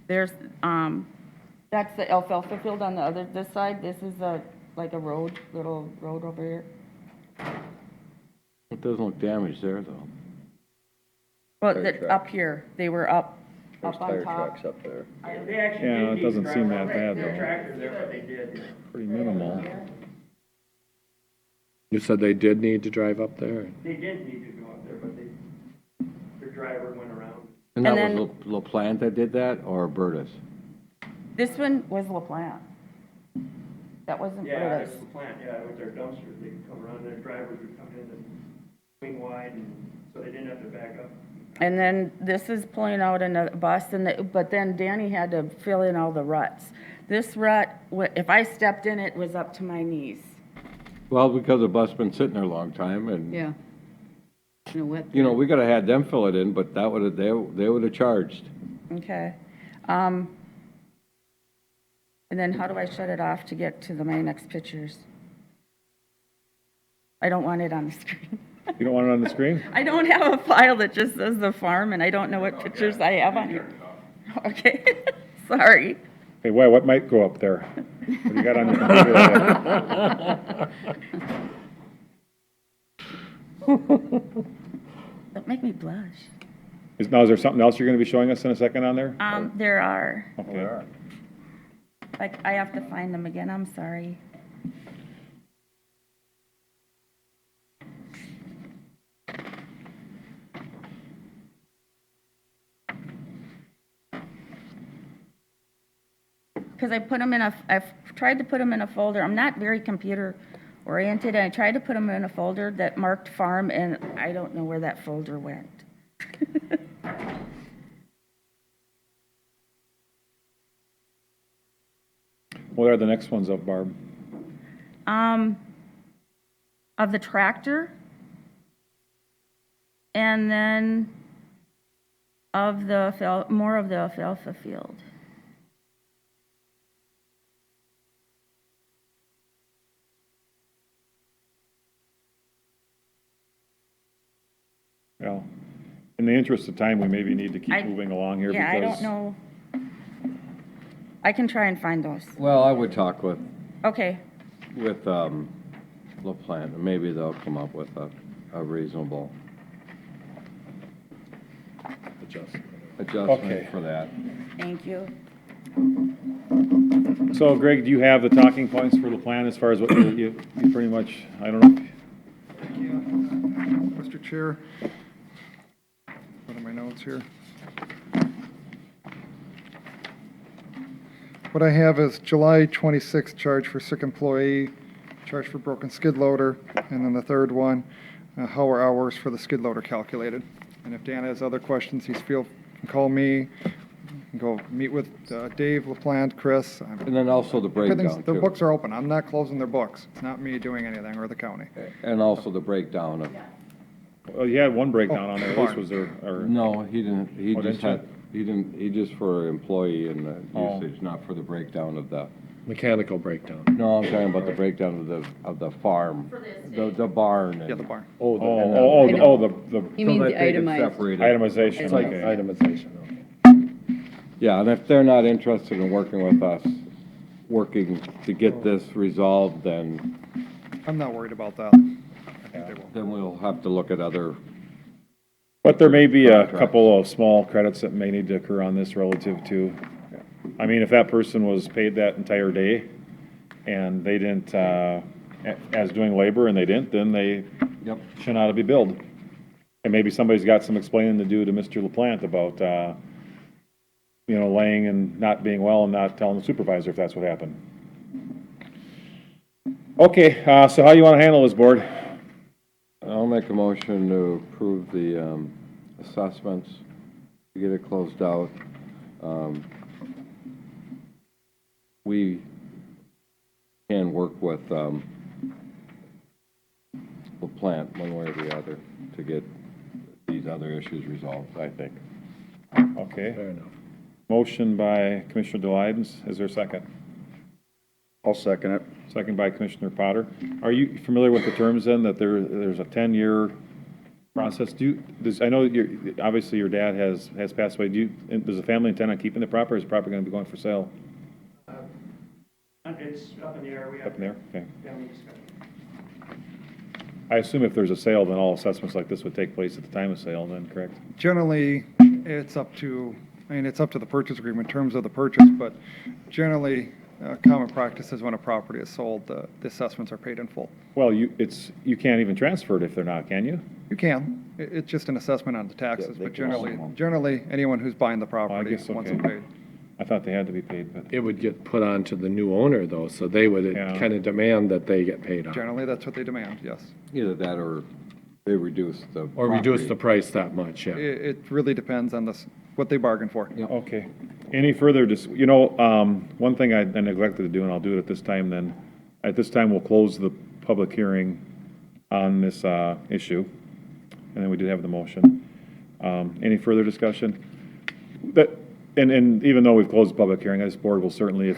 There's, that's the alfalfa field on this side. This is like a little road over here. It doesn't look damaged there, though. Well, Tire track. up here, they were up There's on tire top. tracks up there. They actually Yeah, did it need doesn't to seem drive that around bad, their though. tractor there, but they did. Yeah. Pretty minimal. You said they did need to drive up there? They didn't need to go up there, but their driver went around. And that And was LaPlante that did that, or Bertus? This one was LaPlante. That wasn't Yeah, Berta's. it's the plant, yeah, with their dumpsters, they could come around, their drivers would come in and swing wide, and so they didn't have to back up. And then this is pulling out in a bus, but then Danny had to fill in all the ruts. This rut, if I stepped in it, was up to my knees. Well, because the bus been sitting there a long time, and, Yeah. In a wet. you know, we could've had them fill it in, but that would've, they would've charged. Okay. And then how do I shut it off to get to my next pictures? I don't want it on the screen. You don't want it on the screen? I don't have a file that just says the farm, and I don't know what pictures I have on it. Okay, sorry. Hey, what might go up there? What do you got on your computer there? Don't make me blush. Is there something else you're gonna be showing us in a second on there? There are, Okay. like, I have to find them again, I'm sorry. Because I put them in I've tried to put them in a folder. I'm not very computer oriented, and I tried to put them in a folder that marked farm, and I don't know where that folder went. What are the next ones up, Barb? Of the tractor, and then of the, more of the alfalfa field. Well, in the interest of time, we maybe need to keep I- moving along here Yeah, I because. don't know. I can try and find those. Well, I would talk with Okay, LaPlante, and maybe they'll come up with a reasonable Okay. adjustment for that. thank you. So Greg, do you have the talking points for the plan as far as what you pretty much, I don't know. Mr. Chair, what are my notes here? What I have is July 26th charge for sick employee, charge for broken skid loader, and then the third one, how are hours for the skid loader calculated? And if Dan has other questions, can call me, go meet with Dave, LaPlante, Chris. And then also the breakdown, Their too. books are open. I'm not closing their books. It's not me doing anything, or the county. And also the breakdown of, Well, you had one breakdown on there, at least was there, or? no, he didn't, he Oh, just didn't had, he just for employee and the Oh. usage, not for the breakdown of the, Mechanical breakdown. no, I'm talking about the breakdown of the farm, the barn. and- Yeah, the barn. Oh, The He means So the that they can itemized. separate it. itemization, It's like okay. itemization, okay. Yeah, and if they're not interested in working with us, working to get this resolved, then I'm not worried about that. I think they will. then we'll have to look at other, But there may be a Contracts. couple of small credits that may need to occur on this relative to, I mean, if that person was paid that entire day and they didn't, as doing labor and they didn't, then they yep. should not be billed. And maybe somebody's got some explaining to do to Mr. LaPlante about, laying and not being well and not telling the supervisor if that's what happened. Okay, so how you want to handle this, board? I'll make a motion to approve the assessments, to get it closed out. We can work with LaPlante one way or the other to get these other issues resolved, I think. Okay. Fair enough. Motion by Commissioner Delights. Is there a second? I'll second it. Second by Commissioner Potter. Are you familiar with the terms then, that there's a 10-year process? I know obviously your dad has passed away. Does the family intend on keeping the property, or is the property going to be going for sale? It's up in the air. We have Up in there? Okay. family discussion. I assume if there's a sale, then all assessments like this would take place at the time of sale then, correct? Generally, it's up to the purchase agreement, terms of the purchase, but generally, common practice is when a property is sold, the assessments are paid in full. Well, you can't even transfer it if they're not, can you? You can. It's just an assessment on the taxes, they but can generally, anyone who's buying the property guess, wants okay. it paid. I thought they had to be paid, but, It would get put on to the new owner, though, so they would Yeah. kind of demand that they get paid on. Generally, that's what they demand, yes. Either that or they reduce the Or reduce property. the price that much, yeah. It really depends on what they bargain for. okay. Any further, one thing I neglected to do, and I'll do it at this time then. At this time, we'll close the public hearing on this issue. And then we did have the motion. Any further discussion? And even though we've closed the public hearing, this board will certainly,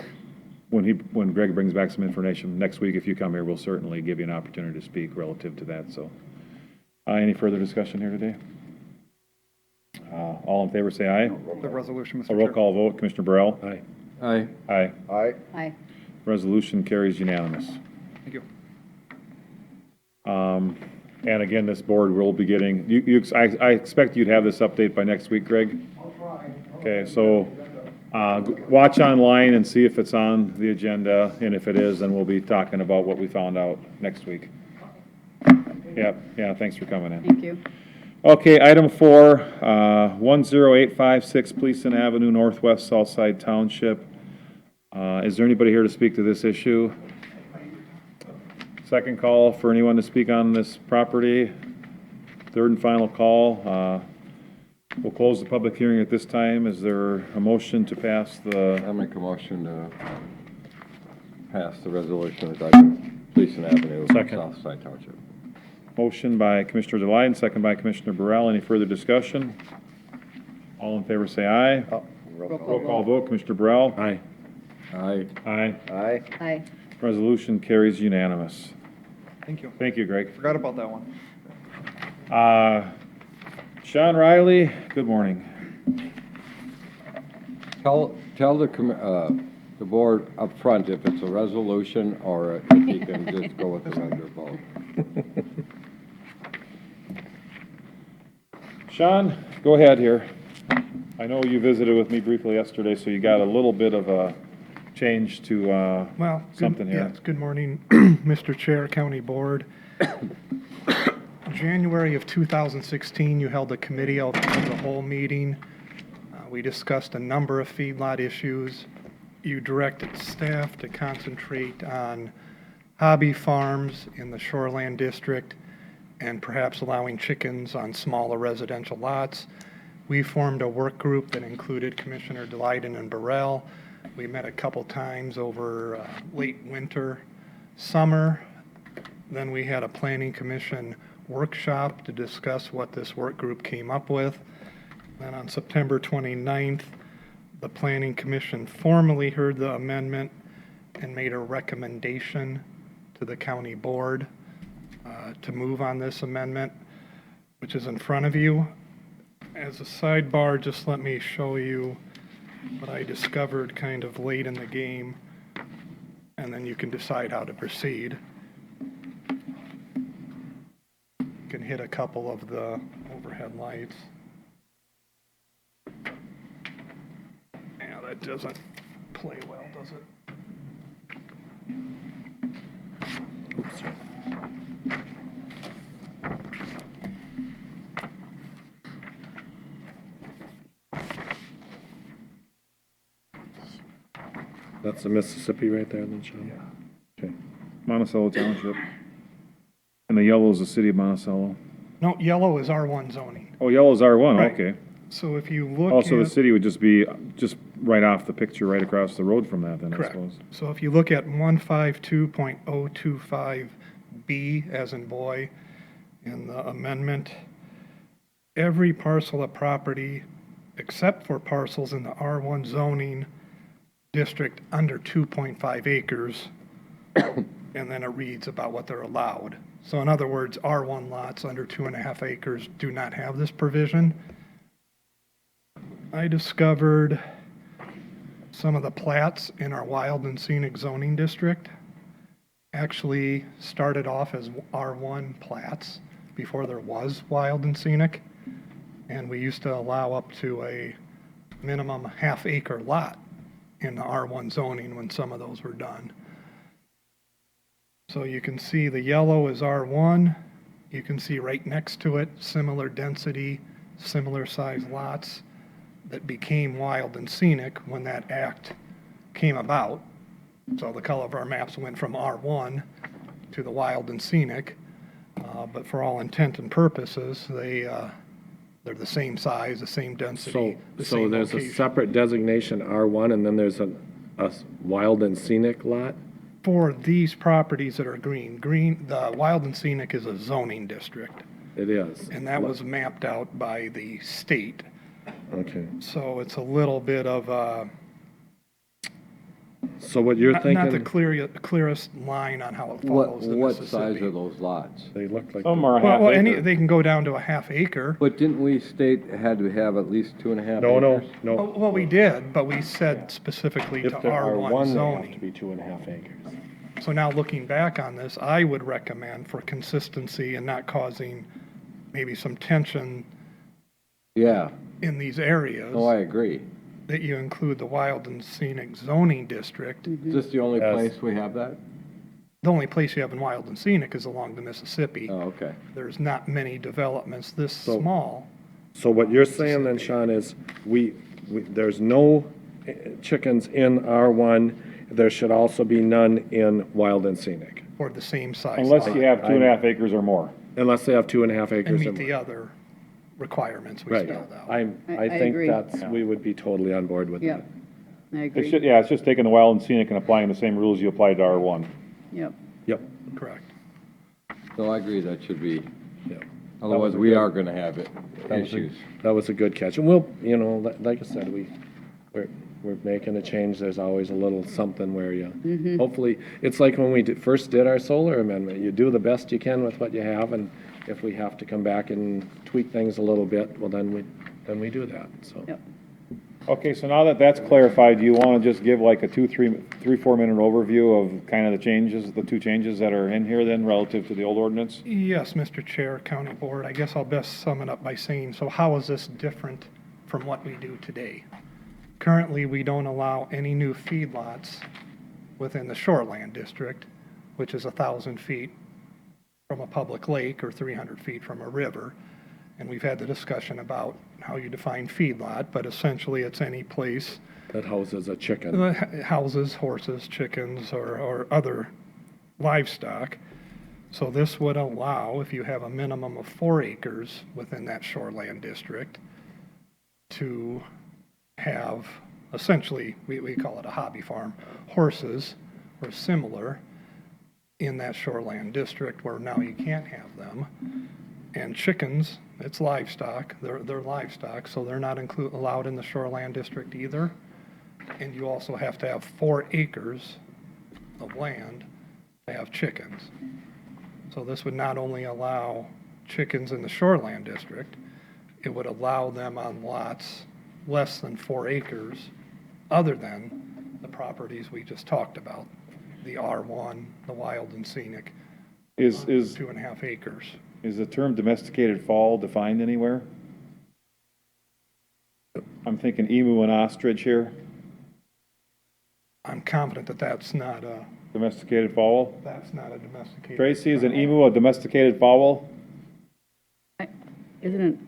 when Greg brings back some information next week, if you come here, we'll certainly give you an opportunity to speak relative to that, so. Any further discussion here today? All in favor, say aye. The resolution, Mr. A roll Chair. call vote, Commissioner Burrell? Aye. Aye. Aye. Aye. Aye. Resolution carries unanimous. Thank you. And again, this board will be getting, I expect you'd have this update by next week, Greg? I'll try. Okay, so, watch online and see if it's on the agenda, and if it is, then we'll be talking about what we found out next week. Yep, yeah, thanks for coming in. Thank you. Okay, item 4, 10856 Pleasant Avenue, Northwest Southside Township. Is there anybody here to speak to this issue? Second call for anyone to speak on this property. Third and final call. We'll close the public hearing at this time. Is there a motion to pass the? I make a motion to pass the resolution regarding Gleason Avenue, Second. Southside Township. Motion by Commissioner Delight, second by Commissioner Burrell. Any further discussion? All in favor say aye. Roll Roll call vote, Commissioner Burrell. Aye. Aye. Aye. Aye. Aye. Resolution carries unanimous. Thank you. Thank you, Greg. Forgot about that one. Sean Riley, good morning. Tell the board up front if it's a resolution or if you can just go with the regular vote. Sean, go ahead here. I know you visited with me briefly yesterday, so you got a little bit of a change to Well, something here. Yes, good morning, Mr. Chair, County Board. January of 2016, you held a committee of the whole meeting. We discussed a number of feedlot issues. You directed staff to concentrate on hobby farms in the shoreland district and perhaps allowing chickens on smaller residential lots. We formed a work group that included Commissioner Delighten and Burrell. We met a couple times over late winter, summer. Then we had a planning commission workshop to discuss what this work group came up with. Then on September 29th, the planning commission formally heard the amendment and made a recommendation to the county board to move on this amendment, which is in front of you. As a sidebar, just let me show you what I discovered kind of late in the game, and then you can decide how to proceed. You can hit a couple of the overhead lights. Yeah, that doesn't play well, does it? Oops, sorry. That's the Mississippi right there, then, Sean? Okay. Monticello Township. And the yellow is the city of Monticello. No, yellow is R1 zoning. Oh, yellow is R1, Right. okay. So if you look Also, the at, city would just be, just right off the picture, right across the road from that then, I correct. suppose. So if you look at 152.025B as in boy in the amendment, every parcel of property except for parcels in the R1 zoning district under 2.5 acres, and then it reads about what they're allowed. So in other words, R1 lots under 2.5 acres do not have this provision. I discovered some of the plats in our wild and scenic zoning district actually started off as R1 plats before there was wild and scenic. And we used to allow up to a minimum half-acre lot in the R1 zoning when some of those were done. So you can see the yellow is R1. You can see right next to it, similar density, similar size lots that became wild and scenic when that act came about. So the color of our maps went from R1 to the wild and scenic. But for all intent and purposes, they're the same size, the same density, the So same there's a location. separate designation R1, and then there's a wild and scenic lot? For these properties that are green, the wild and scenic is a zoning district, It is. and that was mapped out by the state. Okay. So it's a little bit of a, So what you're not the thinking, clearest line on how it What, follows the what size Mississippi. are those lots? they look like. Some are Well, half acre. they can go down to a half acre. But didn't we state it had to have at least 2.5 No, acres? Well, we did, but we said specifically to If there are R1 one, they have to zoning. be 2.5 acres. So now looking back on this, I would recommend for consistency and not causing maybe some tension Yeah, in these areas, no, I agree. that you include the wild and scenic zoning district. Is this the only Yes. place we have that? The only place you have in wild and scenic is along the Mississippi. Oh, okay. There's not many developments this So- small. So what you're saying then, Sean, is there's no chickens in R1, there should also be none in wild and scenic. for the same size. Unless lot you have 2.5 acres or more. Unless they have 2.5 And acres. meet or the more. other requirements we Right. spelled out. I I think agree. that's, we would be totally on board with Yep, that. I It's agree. just, yeah, it's just taking the wild and scenic and applying the same rules you applied to R1. Yep. Yep, Correct. So I agree that should be, yep. otherwise we are gonna have issues. That was a good catch. And we'll, you know, like I said, we're making a change. There's always a little something where you, hopefully, it's like when we first did our solar amendment. You do the best you can with what you have, and if we have to come back and tweak things a little bit, well, then we do that, so. Yep. Okay, so now that that's clarified, do you want to just give like a 4 minute overview of kind of the changes, the two changes that are in here then relative to the old ordinance? Yes, Mr. Chair, County Board, I guess I'll best sum it up by saying, so how is this different from what we do today? Currently, we don't allow any new feedlots within the shoreland district, which is 1,000 feet from a public lake or 300 feet from a river. And we've had the discussion about how you define feedlot, but essentially it's any place That houses a chicken. houses, horses, chickens, or other livestock. So this would allow, if you have a minimum of 4 acres within that shoreland district, to have, essentially, we call it a hobby farm, horses or similar in that shoreland district where now you can't have them. And chickens, it's livestock, they're livestock, so they're not allowed in the shoreland district either. And you also have to have 4 acres of land to have chickens. So this would not only allow chickens in the shoreland district, it would allow them on lots less than 4 acres, other than the properties we just talked about, the R1, the wild and scenic, Is 2.5 acres. Is the term domesticated fowl defined anywhere? I'm thinking emu and ostrich here, I'm confident that that's not a domesticated fowl. domesticated. Tracy, is an emu a domesticated fowl? Isn't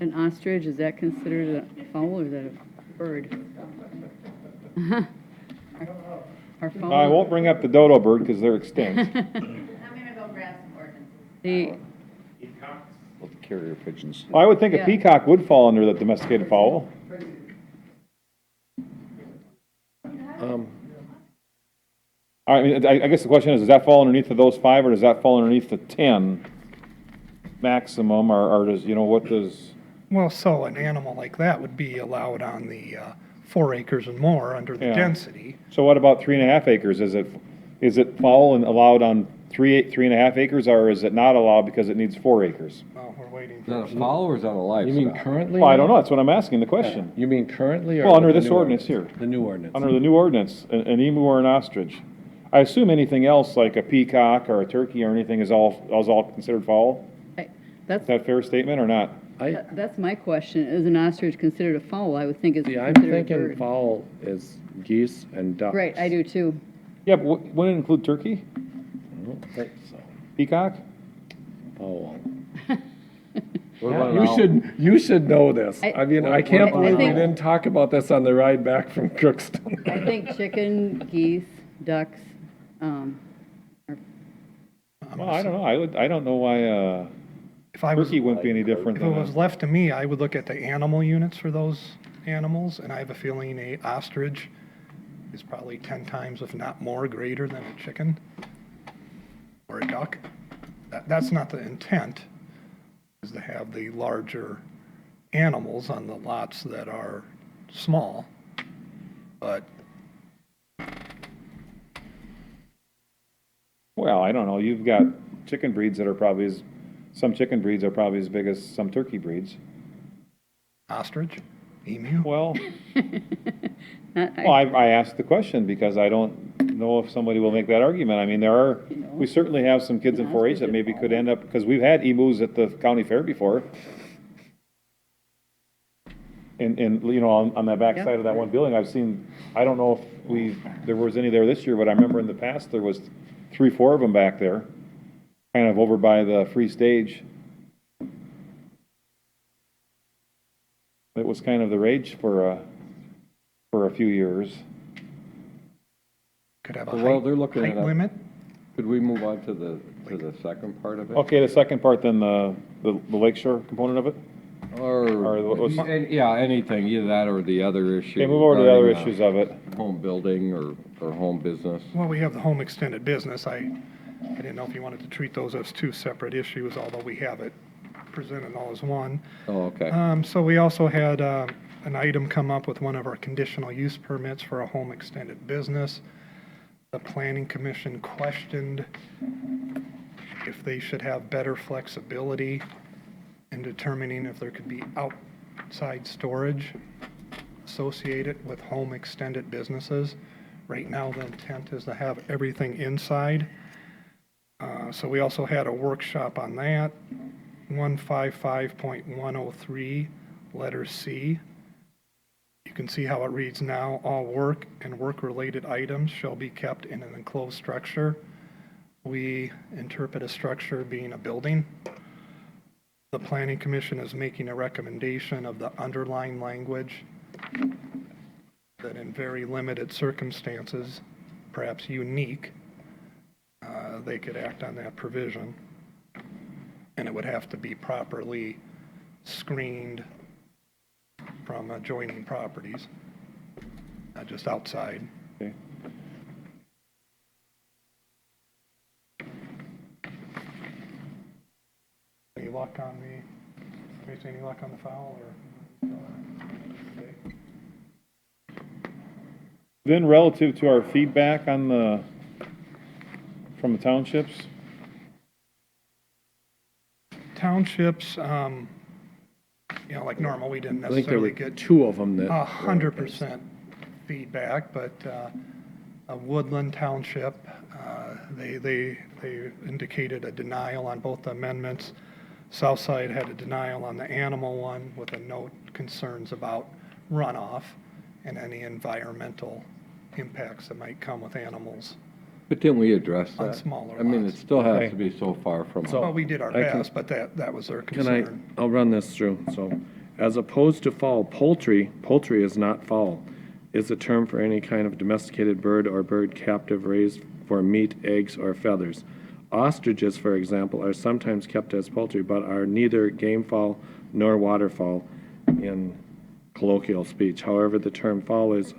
an ostrich, is that considered a fowl or is that a bird? Our fowl. I won't bring up the dodo bird because they're extinct. I'm gonna go grab some ordinances. The, Carrier pigeons. Well, I would think a Yeah. peacock would fall under the domesticated fowl. I mean, I guess the question is, does that fall underneath of those 5 or does that fall underneath the 10 maximum or does, you know, what does? Well, so an animal like that would be allowed on the 4 acres and more under the Yeah. density. So what about 3.5 acres? Is it fowl and allowed on 3.5 acres or is it not allowed because it needs 4 acres? Well, we're waiting Is for. that a fowl or is that a livestock? You mean currently? Well, I don't know, that's what I'm asking the question. You mean currently or? Well, under with the this new ordinance here. The new ordinance. Under the new ordinance, an emu or an ostrich. I assume anything else like a peacock or a turkey or anything is all considered fowl? that's, Is that a fair statement or not? that's my question. Is an ostrich considered a fowl? I would think it's See, I'm considered a thinking bird. fowl is geese and ducks. Right, I do too. Yeah, but wouldn't it include turkey? I don't think so. Peacock? Fowl. What about an You owl? you should know this. I mean, I can't I believe we think- didn't talk about this on the ride back from Crookston. I think chicken, geese, ducks, Well, I don't know. I don't know why If I was, turkey wouldn't be any different if it than was a... left to me, I would look at the animal units for those animals, and I have a feeling a ostrich is probably 10 times, if not more, greater than a chicken or a duck. That's not the intent, is to have the larger animals on the lots that are small, but Well, I don't know. You've got chicken breeds that are probably some chicken breeds are probably as big as some turkey breeds. ostrich, emu. Well, I asked the question because I don't know if somebody will make that argument. I mean, we certainly have some kids in 4-H that maybe could end up, because we've had emus at the county fair before. And, you know, on that back side of that one building, I've seen, I don't know if there was any there this year, but I remember in the past, there was 3-4 of them back there, kind of over by the free stage. It was kind of the rage for a few years. Could have a Well, they're looking height at a- limit, Could we move on to the second part of it? Okay, the second part, then the lakeshore component of it? Or, yeah, anything, either that or the other issue. Okay, move over to the other regarding, issues of it. Home building or home business. Well, we have the home extended business. I didn't know if you wanted to treat those as two separate issues, although we have it presented all as one. Oh, okay. So we also had an item come up with one of our conditional use permits for a home extended business. The Planning Commission questioned if they should have better flexibility in determining if there could be outside storage associated with home extended businesses. Right now, the intent is to have everything inside. So we also had a workshop on that. 155.103, letter C. You can see how it reads now. All work and work-related items shall be kept in an enclosed structure. We interpret a structure being a building. The Planning Commission is making a recommendation of the underlying language that in very limited circumstances, perhaps unique, they could act on that provision. And it would have to be properly screened from adjoining properties, not just outside. Okay. Any luck on any luck on the foul or? Okay. Then relative to our feedback on from the townships? Townships, like normal, we didn't I think there necessarily were get 2 of them that. 100% feedback, but Woodland Township, they indicated a denial on both the amendments. Southside had a denial on the animal one with a note concerns about runoff and any environmental impacts that might come with animals. But didn't we address On that? smaller I mean, it lots. still has to be so far from. Well, we did our I can- best, but that was their Can I, concern. I'll run this through. So, as opposed to fowl, poultry is not fowl, is a term for any kind of domesticated bird or bird captive raised for meat, eggs, or feathers. Ostriches, for example, are sometimes kept as poultry, but are neither game fowl nor waterfowl in colloquial speech. However, the term fowl is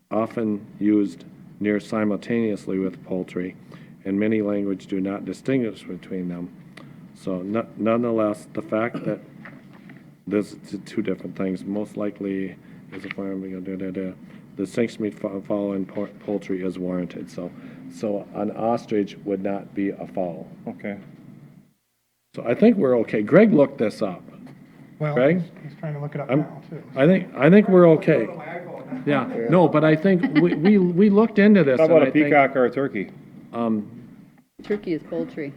often used near simultaneously with poultry, and many languages do not distinguish between them. So nonetheless, the fact that there's 2 different things, most likely is a farm, the distinction between fowl and poultry is warranted. So an ostrich would not be a fowl. Okay. So I think we're okay. Greg looked this up. Well, Greg? he's trying to look it up I'm- now, too. I think we're okay. Yeah, no, but I think we looked into this. How about and a I think, peacock or a turkey? Turkey is poultry.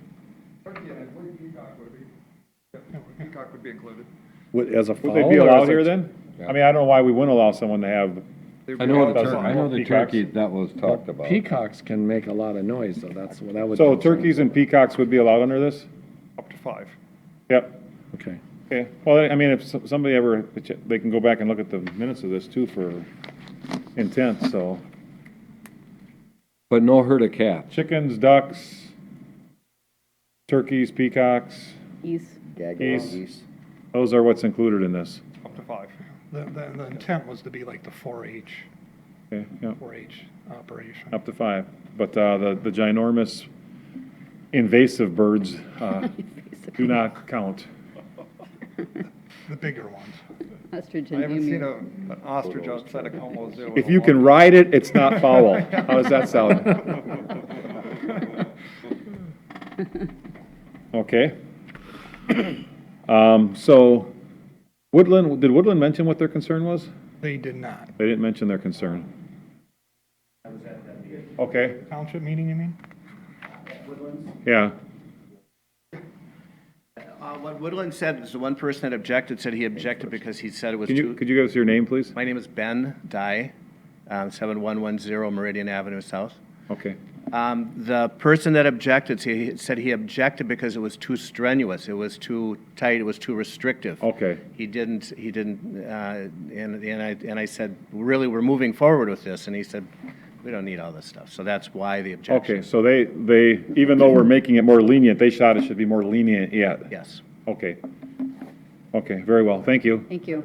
Peacock would be included. As a fowl? Would they be or allowed as a- here then? I mean, I don't know why we wouldn't allow someone to have, I know Doesn't- the peacocks. turkey, that was talked about. Peacocks can make a lot of noise, though. That's what I would. so turkeys and peacocks would be allowed under this? Up to 5. Yep. Okay. Okay, well, I mean, if somebody ever, they can go back and look at the minutes of this too for intent, so. But no herd of cats. Chickens, ducks, turkeys, peacocks, Geese. geese, those are what's included in this. Up to 5. The intent was to be like the 4-H Okay, yeah, operation. up to 5. But the ginormous invasive birds do not count. The bigger ones. Ostrich I and haven't seen emu. an ostrich outside of Como Zoo. If you can ride it, it's not foul. How does that sound? Okay. So Woodland, did Woodland mention what their concern was? They did not. They didn't mention their concern. Okay, Township meeting, you mean? yeah. What Woodland said is the one person that objected said he objected because he said it was Could too. you give us your name, please? My name is Ben Dye, 7110 Meridian Avenue South. Okay. The person that objected said he objected because it was too strenuous, it was too tight, it was too restrictive. Okay. He didn't, and I said, really, we're moving forward with this, and he said, We don't need all this stuff. So that's why the objection. Okay, so they, even though we're making it more lenient, they thought it should be more lenient yet? Yes. Okay. Okay, very well, thank you. Thank you.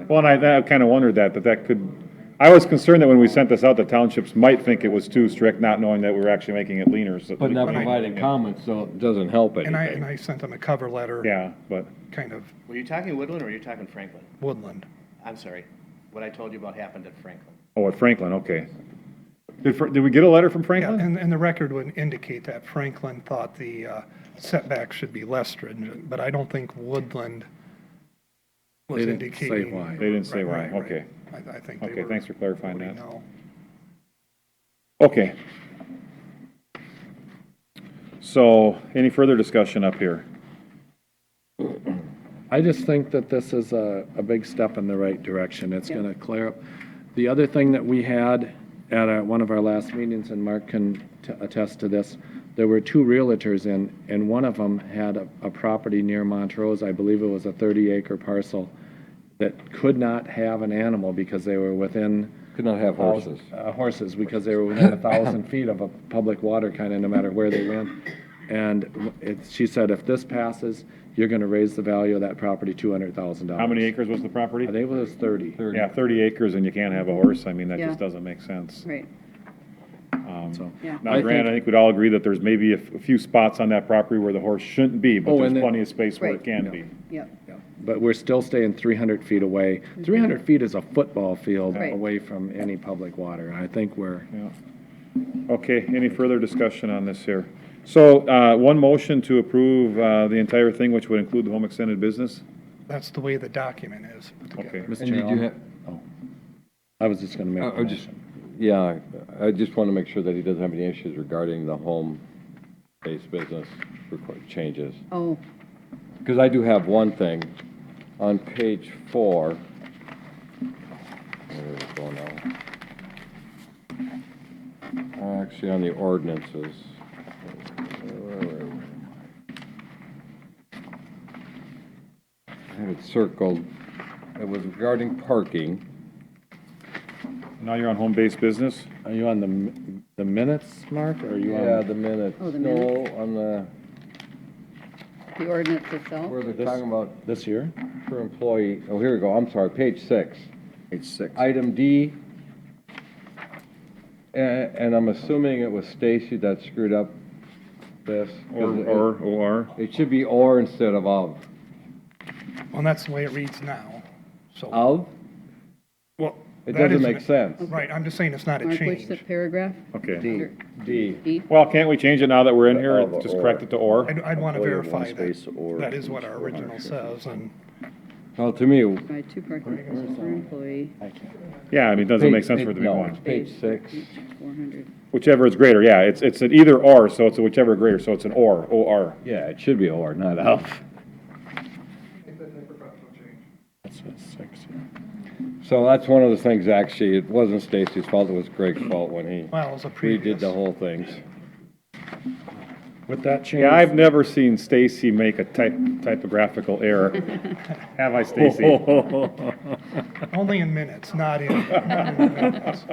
Well, and I kind of wondered that could, I was concerned that when we sent this out, the townships might think it was too strict, not knowing that we were actually making it leaner. So But not providing comments, so it doesn't help And anything. I sent them a cover letter. Yeah, but, Kind of Were you talking Woodland or were you talking Franklin? Woodland. I'm sorry. What I told you about happened at Franklin. oh, at Franklin, okay. Did we get a letter from Yeah, Franklin? and the record would indicate that Franklin thought the setback should be less stringent, but I don't think Woodland was They didn't say indicating. why. They didn't say why, Right, right, okay. right. I think they Okay, were thanks for clarifying voting that. no. Okay. So, any further discussion up here? I just think that this is a big step in the right direction. It's going to clear up. The other thing that we had at one of our last meetings, and Mark can attest to this, there were two realtors in, and one of them had a property near Montrose, I believe it was a 30-acre parcel, that could not have an animal because they were within. Could not have horses. Horses, because they were within 1,000 feet of a public water, kind of no matter where they went. And she said, if this passes, you're going to raise the value of that property $200,000. How many acres was the property? I think it was 30. Yeah, 30 acres and you can't have a horse, I mean, that Yeah. just doesn't make sense. Right. So, Yeah. Now, granted, I think we'd all agree that there's maybe a few spots on that property where the horse shouldn't be, but Oh, there's and then- plenty of space where it Right. can be. Yep. But we're still staying 300 feet away. 300 feet is a football field Right. away from any public water. I think we're, Yeah. Okay, any further discussion on this here? So, one motion to approve the entire thing, which would include the home extended business? That's the way the document is put Okay. together. Mr. And did you Chair, have, I was just going to make a I just, motion. yeah, I just want to make sure that he doesn't have any issues regarding the home-based business changes. Oh, Because I do have one thing on page 4. Where is it going now? Actually, on the ordinances. I have it circled. It was regarding parking. Now you're on home-based business? Are you on the minutes, Mark, or are you Yeah, on? the minutes. Oh, the No, minutes? on the, the ordinance itself? where they're talking about This year? per employee. Oh, here we go. I'm sorry, page 6. Page 6. Item D, and I'm assuming it was Stacy that screwed up this. 'cause Or? It should be or instead of of. Well, that's the way it reads now, so. Of? Well, It that doesn't isn't make it. sense. Right, I'm just saying it's not a Mark, which change. paragraph? Okay. D. D. D? Well, can't we change it now that we're in here? Of Just or. correct it to or? I'd want to Employee of verify one space or that is what our 400 original square feet. says, and Well, to me, Provide 2 parking spaces per employee, Yeah, I mean, it doesn't make sense for it to be no, one. it's page 6. each 400. Whichever is greater, yeah, it's an either or, so it's a whichever greater, so it's an or, O-R. Yeah, it should be or, not of. That's a 6, yeah. So that's one of the things, actually, it wasn't Stacy's fault, it was Greg's fault when he well, it was a redid previous. the whole things. With that change. Yeah, I've never seen Stacy make a typographical error. Have I, Stacy? Only in minutes, not in minutes.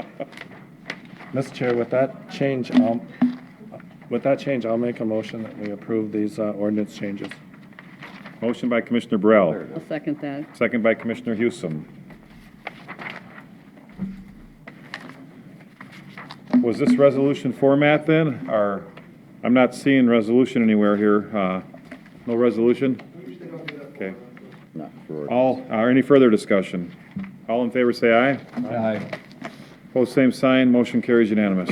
Mr. Chair, with that change, I'll make a motion that we approve these ordinance changes. Motion by Commissioner Burrell, I'll second that. second by Commissioner Hewsom. Was this resolution format then, or, I'm not seeing resolution anywhere here, no resolution? Okay. Not for Any further discussion? All in favor, say aye. Aye. Opposed, same sign, motion carries unanimous.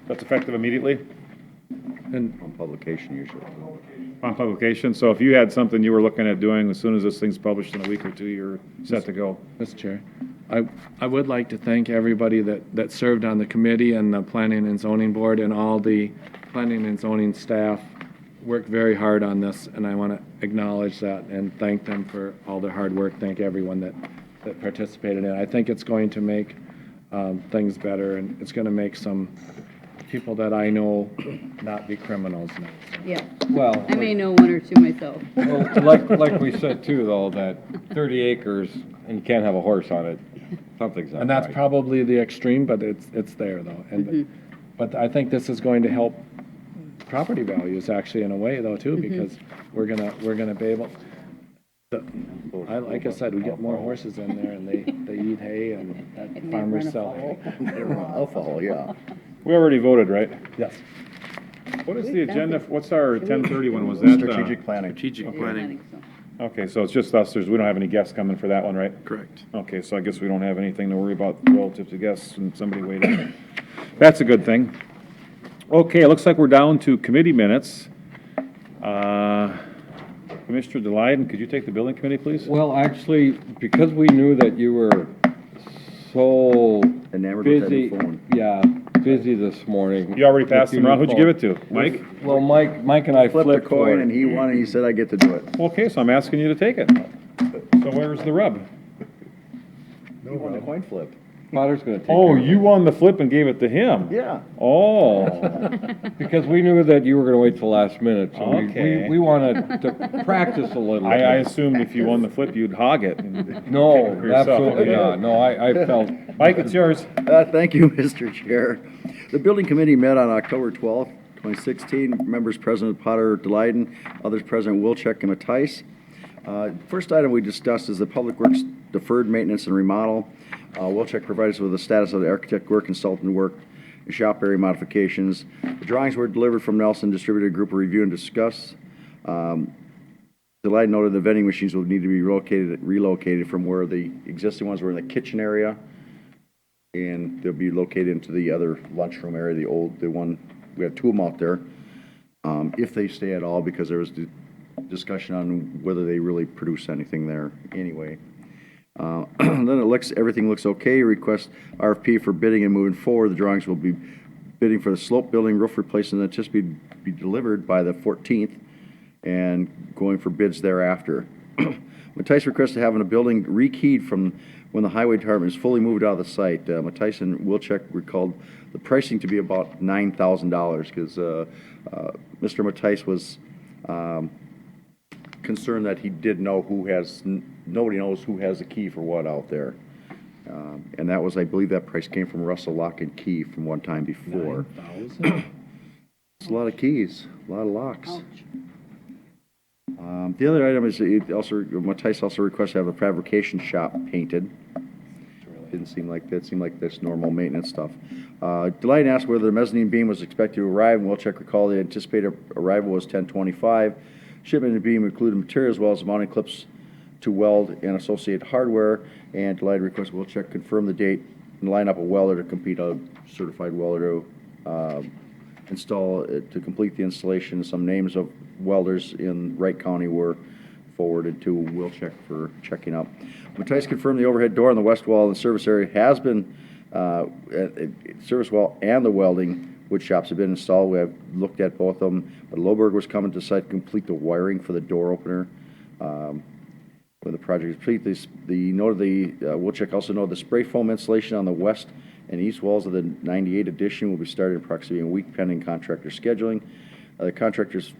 That's effective immediately And on publication usually. on publication, so if you had something you were looking at doing, as soon as this thing's published in a week or two, you're set to go. Mr. Chair, I would like to thank everybody that served on the committee and the Planning and Zoning Board, and all the planning and zoning staff worked very hard on this, and I want to acknowledge that and thank them for all their hard work. Thank everyone that participated in it. I think it's going to make things better, and it's going to make some people that I know not be criminals now. Yeah, Well, I may know 1 or 2 myself. well, like we said too, though, that 30 acres and you can't have a horse on it, Something's not And that's right. probably the extreme, but it's there though. And, but I think this is going to help property values actually in a way though too, because we're gonna be able, like I said, we get more horses in there and they eat hay and It may farmers run sell hay. Alcohol, yeah. We already voted, right? Yes. What is the agenda, what's our 10:30 one, was that? Strategic planning. Strategic I planning, think so. Okay, so it's just us, we don't have any guests coming for that one, right? correct. Okay, so I guess we don't have anything to worry about relative to guests and somebody waiting. That's a good thing. Okay, it looks like we're down to committee minutes. Commissioner Delyden, could you take the building committee, please? Well, actually, because we knew that you were so Enamored with that busy, new phone. yeah, busy this morning. You already passed with them your around, new who'd you give it phone. to? Mike? Well, Mike and I Flipped a flipped for coin and it. he won and he said I get to do it. Okay, so I'm asking you to take it. So where's the rub? He won the coin flip. Potter's gonna take Oh, care of you it. won the flip and gave it to him? Yeah. Oh, Because we knew that you were gonna wait till last minute, so Okay. we wanted to practice a little bit. I assumed if you won the flip, you'd hog it. and take it No, for yourself. absolutely Okay. not. No, I felt, Mike, it's yours. Thank you, Mr. Chair. The building committee met on October 12th, 2016. Members President Potter Delyden, others President Wilczek and Matthijs. First item we discussed is the Public Works deferred maintenance and remodel. Wilczek provided us with the status of the architect work, consultant work, and shop area modifications. The drawings were delivered from Nelson Distributed Group for review and discuss. Delyden noted the vending machines will need to be relocated from where the existing ones were in the kitchen area, and they'll be located into the other lunchroom area, the one, we have two of them out there, if they stay at all, because there was discussion on whether they really produce anything there anyway. Then everything looks okay. Request RFP for bidding and moving forward. The drawings will be bidding for the slope building roof replacement that just be delivered by the 14th and going for bids thereafter. Matthijs requested having a building rekeyed from when the highway department is fully moved out of the site. Matthijs and Wilczek recalled the pricing to be about $9,000 because Mr. Matthijs was concerned that he did know nobody knows who has the key for what out there. And that was, I believe that price came from Russell Lock and Key from one time before. 9,000? It's a lot of keys, a lot of locks. The other item is, Matthijs also requested to have a fabrication shop painted. That seemed like this normal maintenance stuff. Delight asked whether the mezzanine beam was expected to arrive, and Wilczek recalled the anticipated arrival was 10/25. Shipment of the beam included material as well as mounting clips to weld and associated hardware, and Delight requested Wilczek confirm the date and line up a welder to complete a certified welder to complete the installation. Some names of welders in Wright County were forwarded to Wilczek for checking up. Matthijs confirmed the overhead door on the west wall in the service area has been, service wall and the welding wood shops have been installed. We have looked at both of them, but Loberg was coming to site to complete the wiring for the door opener. When the project is complete, Wilczek also noted the spray foam installation on the west and east walls of the 98 addition will be started in approximately a week pending contractor scheduling. The contractor is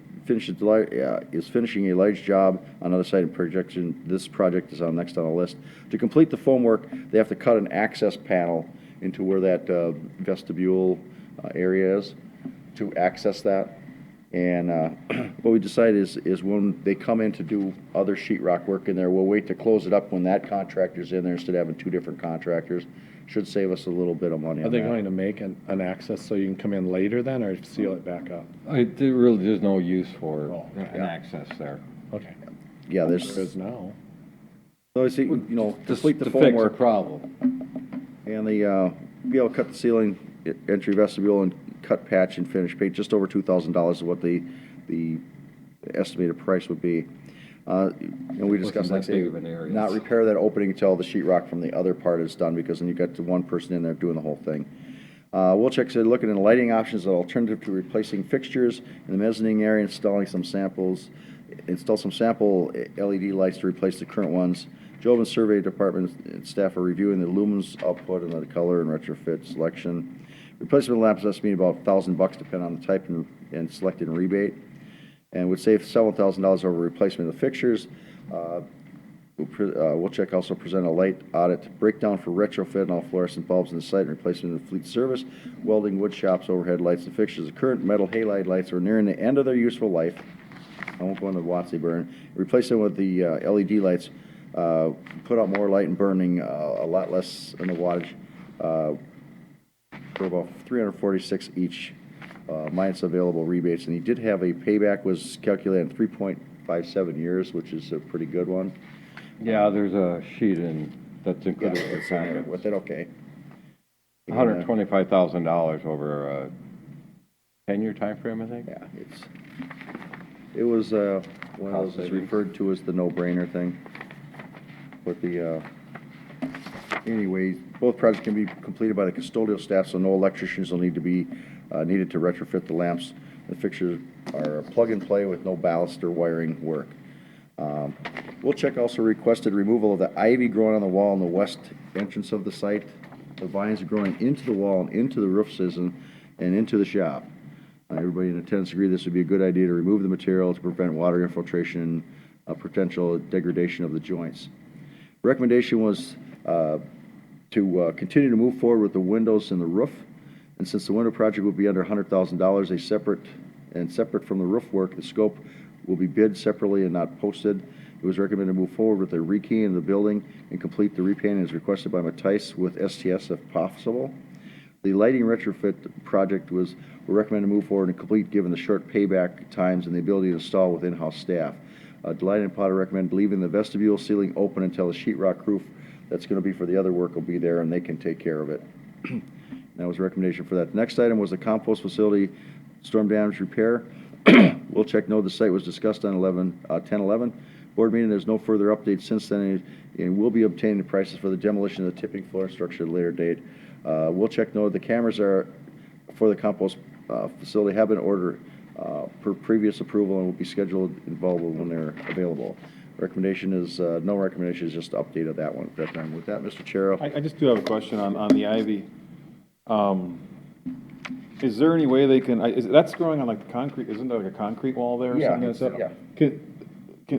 finishing a large job on another site in projection. This project is next on the list. To complete the foam work, they have to cut an access panel into where that vestibule area is to access that. And what we decided is when they come in to do other sheetrock work in there, we'll wait to close it up when that contractor's in there instead of having two different contractors. Should save us a little bit of money Are on they that. going to make an access so you can come in later then, or seal it back up? there's no use for an okay. access there. Okay. Yeah, There is now. So I see, complete the To foam fix a work problem. and be able to cut the ceiling, entry vestibule, and cut patch and finish paint. Just over $2,000 is what the estimated price would be. We discussed, like, that big of an area. not repair that opening until the sheetrock from the other part is done, because then you've got the one person in there doing the whole thing. Wilczek said, looking at lighting options as an alternative to replacing fixtures in the mezzanine area, install some sample LED lights to replace the current ones. Joven Survey Department and staff are reviewing the lumens output and the color and retrofit selection. Replacement lamps estimate about $1,000 depending on the type and selected rebate, and would save several $1,000s over replacement of the fixtures. Wilczek also present a light audit breakdown for retrofit and all fluorescent bulbs in the site and replacement of fleet service, welding, wood shops, overhead lights, and fixtures. The current metal halide lights are nearing the end of their useful life. I won't go into watts they burn. Replace them with the LED lights, put out more light and burning, a lot less in the wattage, for about 346 each, minus available rebates. And he did have a payback was calculated in 3.57 years, which is a pretty good one. Yeah, there's a sheet that's Yeah, included it's in there with it, okay. $125,000 over a 10-year time frame, I think. Yeah, it was one of those that's referred to as the no-brainer thing. But anyway, both projects can be completed by the custodial staff, so no electricians will need to be needed to retrofit the lamps. The fixtures are plug and play with no ballast or wiring work. Wilczek also requested removal of the ivy growing on the wall in the west entrance of the site. The vines are growing into the wall and into the roof system and into the shop. Everybody in attendance agreed this would be a good idea to remove the material to prevent water infiltration, potential degradation of the joints. Recommendation was to continue to move forward with the windows in the roof. And since the window project will be under $100,000, separate from the roof work, the scope will be bid separately and not posted. It was recommended to move forward with the rekeying of the building and complete the repainting as requested by Matthijs with STS if possible. The lighting retrofit project was recommended to move forward and complete given the short payback times and the ability to install with in-house staff. Delight and Potter recommend leaving the vestibule ceiling open until the sheetrock roof that's going to be for the other work will be there and they can take care of it. That was a recommendation for that. The next item was the compost facility storm damage repair. Wilczek noted the site was discussed on 10/11. Board meeting, there's no further updates since then, and we'll be obtaining the prices for the demolition of the tipping floor structure at a later date. Wilczek noted the cameras are for the compost facility have been ordered per previous approval and will be scheduled and available when they're available. Recommendation is, no recommendation, is just update of that one at that time. With that, Mr. Chair. I just do have a question on the ivy. Is there any way they can, that's growing on like the concrete, isn't there like a concrete wall there or Yeah, something? Like that? yeah.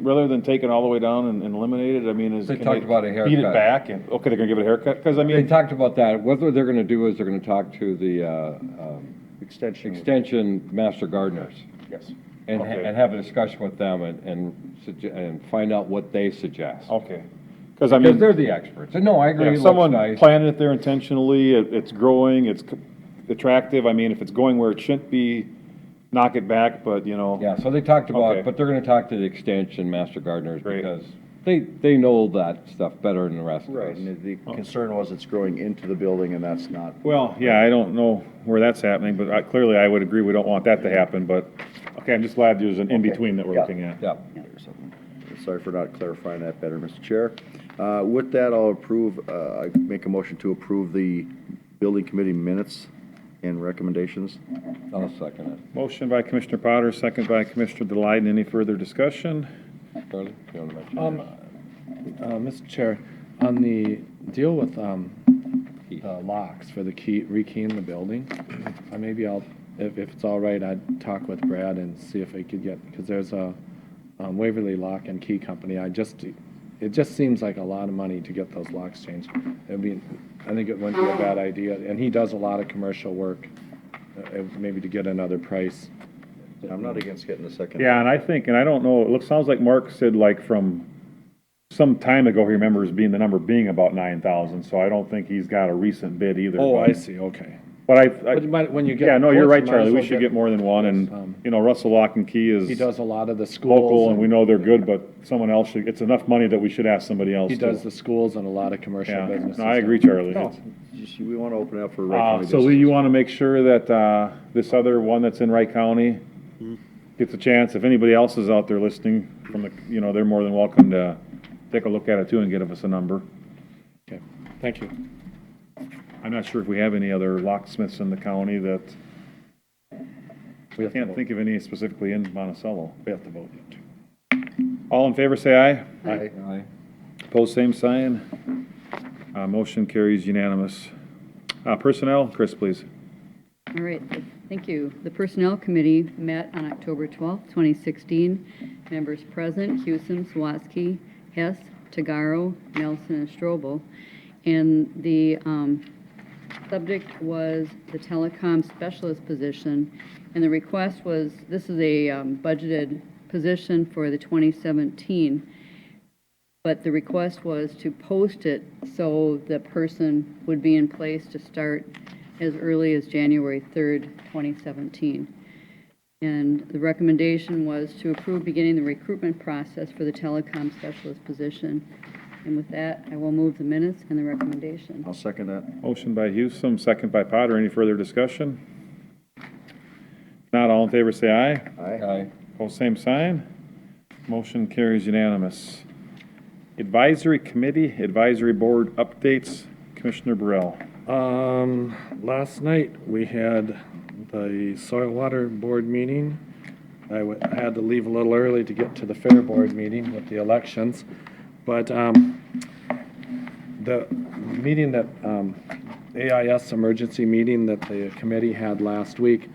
Rather than take it all the way down and eliminate it, I mean, They talked about a feed it haircut. back and, okay, they're gonna give it a haircut? Because I They mean, talked about that. What they're gonna do is they're gonna talk to the extension master gardeners. Yes. And, Okay. and have a discussion with them and find out what they suggest. okay. Because I Because mean, they're the experts. And no, I agree, yeah, it if looks someone nice. planted it there intentionally, it's growing, it's attractive. I mean, if it's going where it shouldn't be, knock it back, but you know. Yeah, so they talked Okay. about, but they're gonna talk to the extension master gardeners Great. because they know that stuff better than the rest of Right, us. and the concern was it's growing into the building and that's not. Well, yeah, I don't know where that's happening, but clearly I would agree we don't want that to happen, but, okay, I'm just glad there's an in-between that we're Yeah. looking at. Yeah. There's something. Sorry for not clarifying that better, Mr. Chair. With that, I'll approve, I make a motion to approve the building committee minutes and recommendations. I'll second it. Motion by Commissioner Potter, second by Commissioner Delight. Any further discussion? Charlie, you wanna mention? Mr. Chair, on the deal with the locks for the rekeying the building, maybe if it's all right, I'd talk with Brad and see if I could get, because there's a Waverly Lock and Key Company. It just seems like a lot of money to get those locks changed. I think it wouldn't be a bad idea, and he does a lot of commercial work, maybe to get another price. I'm not against getting a second. Yeah, and I think, and I don't know, sounds like Mark said like from some time ago, he remembers the number being about 9,000, so I don't think he's got a recent bid either. Oh, but- I see, okay. But When you get yeah, no, you're quotes, right, you might Charlie, as we well should get more than one, and, Russell Lock and Key is He does a lot of the schools. local, and we know they're good, but someone else should, it's enough money that we should ask somebody else He to. does the schools and a lot of commercial Yeah, businesses. no, I agree, Charlie. No, we want to open it up for Wright County So Lee, you want to make sure that this other one that's in Wright County gets a chance, if anybody else is out there listening from the, they're more than welcome to take a look at it too and give us a number. Okay, thank you. I'm not sure if we have any other locksmiths in the county that, We have to can't vote. think of any specifically in Monticello. We have to vote yet, too. All in favor, say aye. Aye. Aye. Opposed, same sign. Motion carries unanimous. Personnel, Chris, please. All right, thank you. The Personnel Committee met on October 12th, 2016. Members present, Hewson, Sawatsky, Hess, Tagaro, Nelson, and Strobel. And the subject was the telecom specialist position. And the request was, this is a budgeted position for the 2017, but the request was to post it so the person would be in place to start as early as January 3rd, 2017. And the recommendation was to approve beginning the recruitment process for the telecom specialist position. And with that, I will move the minutes and the recommendation. I'll second that. Motion by Houston, second by Potter. Any further discussion? Not all in favor, say aye. Aye. Pose same sign. Motion carries unanimous. Advisory Committee, Advisory Board updates. Commissioner Burrell. Last night, we had the Soil Water Board meeting. I had to leave a little early to get to the Fair Board meeting with the elections. But the meeting that, AIS emergency meeting that the committee had last week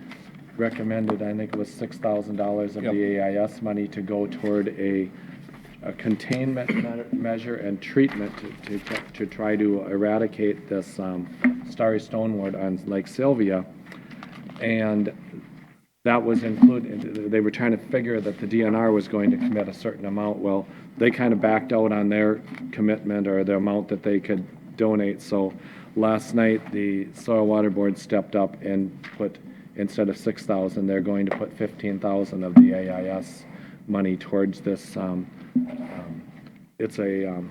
recommended, I think it was $6,000 of the AIS money to go toward a containment measure and treatment to try to eradicate this starry stonewort on Lake Sylvia. And that was included, they were trying to figure that the DNR was going to commit a certain amount. Well, they kind of backed out on their commitment or the amount that they could donate. So last night, the Soil Water Board stepped up and put, instead of 6,000, they're going to put 15,000 of the AIS money towards this. It's a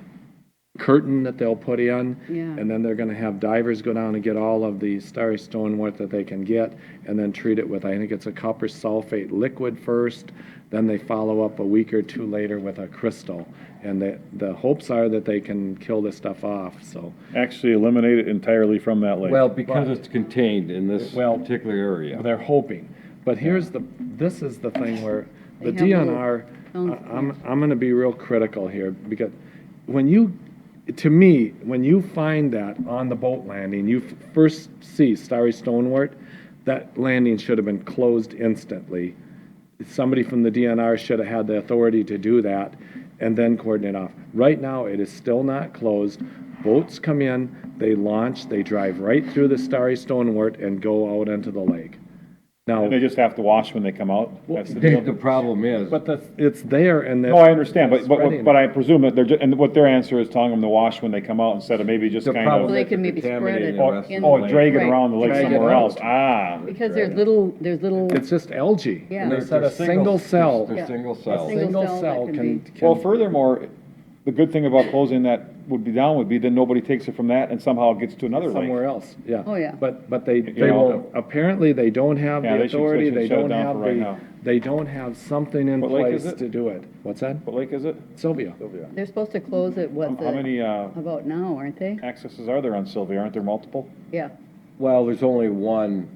curtain that they'll put in, and then they're going to have divers go down and get all of the starry stonewort that they can get, and then treat it with, I think it's a copper sulfate liquid first, then they follow up a week or two later with a crystal. And the hopes are that they can kill this stuff off, so. Actually eliminate it entirely from that lake. Well, because it's contained in this particular area. They're hoping. But this is the thing where the They have DNR, I'm going to be real critical here, because when you find that on the boat landing, you first see starry stonewort, that landing should have been closed instantly. Somebody from the DNR should have had the authority to do that and then cordon it off. Right now, it is still not closed. Boats come in, they launch, they drive right through the starry stonewort and go out into the lake. Now, And they just have to wash when they come out? That's the deal? The problem is. But it's there and No, I understand, but I presume that and what their answer is telling them to wash when they come out instead of maybe just kind of. So they can maybe spread it. Drag it Right. around the lake Drag it somewhere out. else. Ah. Because there's little, It's just algae. Yeah. And they said a single cell. They're single A cells. single cell that can be- Well, furthermore, the good thing about closing that would be then nobody takes it from that and somehow it gets to another lake. Somewhere else, yeah. Oh, yeah. But they know. won't, apparently they don't have Yeah, the they should authority, shut they it don't down have for right now. they don't have something in What lake is place it? to do it. What's that? What lake is it? Sylvia. They're supposed to close it, How many about now, aren't they? accesses are there on Sylvia? Aren't there multiple? Yeah. Well, there's only one.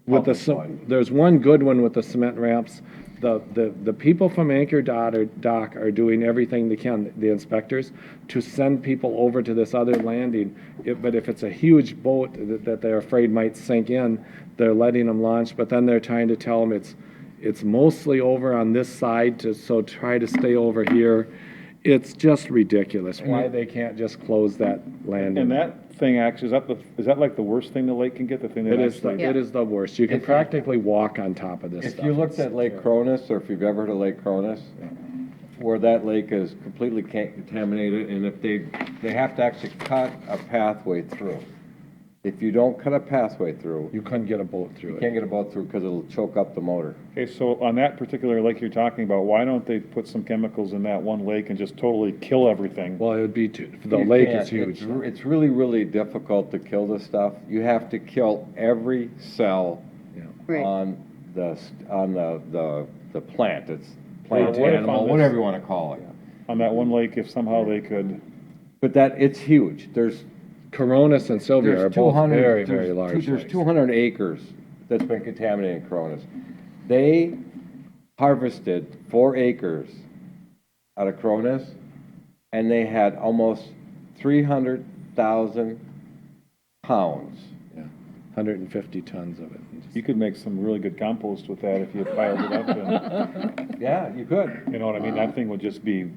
With the, public one. there's one good one with the cement ramps. The people from Anchor Dock are doing everything they can, the inspectors, to send people over to this other landing. But if it's a huge boat that they're afraid might sink in, they're letting them launch, but then they're trying to tell them it's mostly over on this side, so try to stay over here. It's just ridiculous why they can't just close that landing. And that thing actually, is that like the worst thing the lake can get, the thing that It is, actually? it is the worst. You can practically walk on top of this If stuff. you looked at Lake Cronus, or if you've ever heard of Lake Cronus, where that lake is completely contaminated, and if they have to actually cut a pathway through. If you don't cut a pathway through, You couldn't get a boat through you it. can't get a boat through because it'll choke up the motor. Okay, so on that particular lake you're talking about, why don't they put some chemicals in that one lake and just totally kill everything? Well, it would be, the You lake can't. is huge. It's really, really difficult to kill this stuff. You have to kill every cell Right. on the plant. It's plant, What if animal, on this- whatever you want to call it. On that one lake, if somehow they could, But it's huge. Coronis and Sylvia are There's both 200 very, very large There's lakes. 200 acres that's been contaminated in Cronus. They harvested 4 acres out of Cronus, and they had almost 300,000 pounds. 150 tons of it. you could make some really good compost with that if you piled it up and, Yeah, you could. you know what I mean? That thing would just be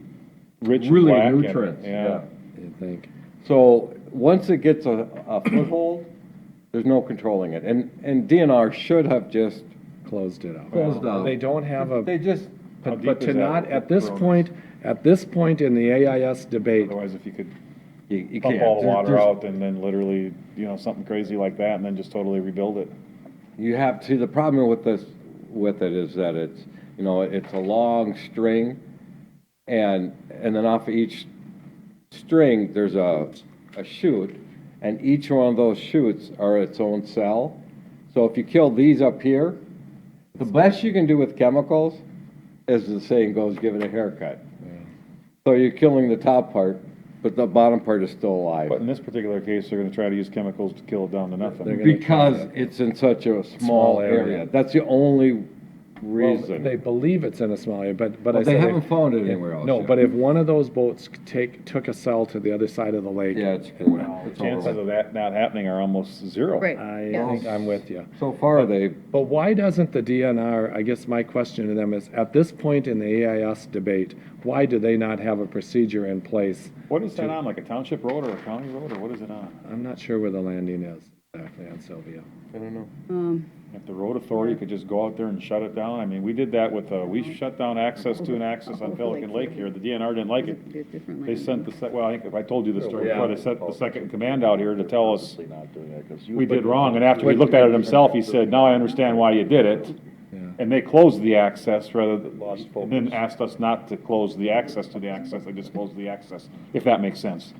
rich and really black in it, nutrients, yeah. I think. So, once it gets a foothold, there's no controlling it. And DNR should have just Closed it out. closed down. They don't have a, They just, How but deep to is that not, with at this Coronas? point in the AIS debate, Otherwise, if you could you pump can't. all the There's- water there's- out and then literally, something crazy like that, and then just totally rebuild it. You have to, the problem with it is that it's, it's a long string, and then off of each string, there's a chute, and each one of those chutes are its own cell. So if you kill these up here, the best you can do with chemicals, as the saying goes, give it a haircut. So you're killing the top part, but the bottom part is still alive. But in this particular case, they're gonna try to use chemicals to kill it down to nothing. Because it's in such a small area. That's the only reason. they believe it's in a small area, but Well, I they said haven't if- found it if- anywhere else No, yet. but if one of those boats took a cell to the other side of the lake. Yeah, it's Chances of that not happening are almost zero. Right. I Yeah. think I'm with you. So far, But why doesn't the DNR, I guess my question to them is, at this point in the AIS debate, why do they not have a procedure in place? What is that on, like a township road or a county road, or what is it on? I'm not sure where the landing is exactly on Sylvia. I don't know. If the road authority could just go out there and shut it down, I mean, we did that with, we shut down access to an access on Pelican Lake here, the DNR didn't like it. They sent well, I think, if I told you the story before, they sent the second in command out here to tell us we did wrong, and after we looked at it himself, he said, now I understand why you did it. And they closed the access rather than, and then asked us not to close the access to the access, they just closed the access, if that makes sense.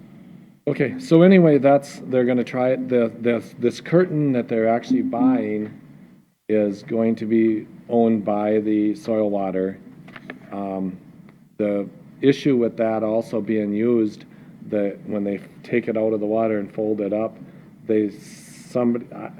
Okay, so anyway, they're gonna try it, this curtain that they're actually buying is going to be owned by the soil water. The issue with that also being used, when they take it out of the water and fold it up,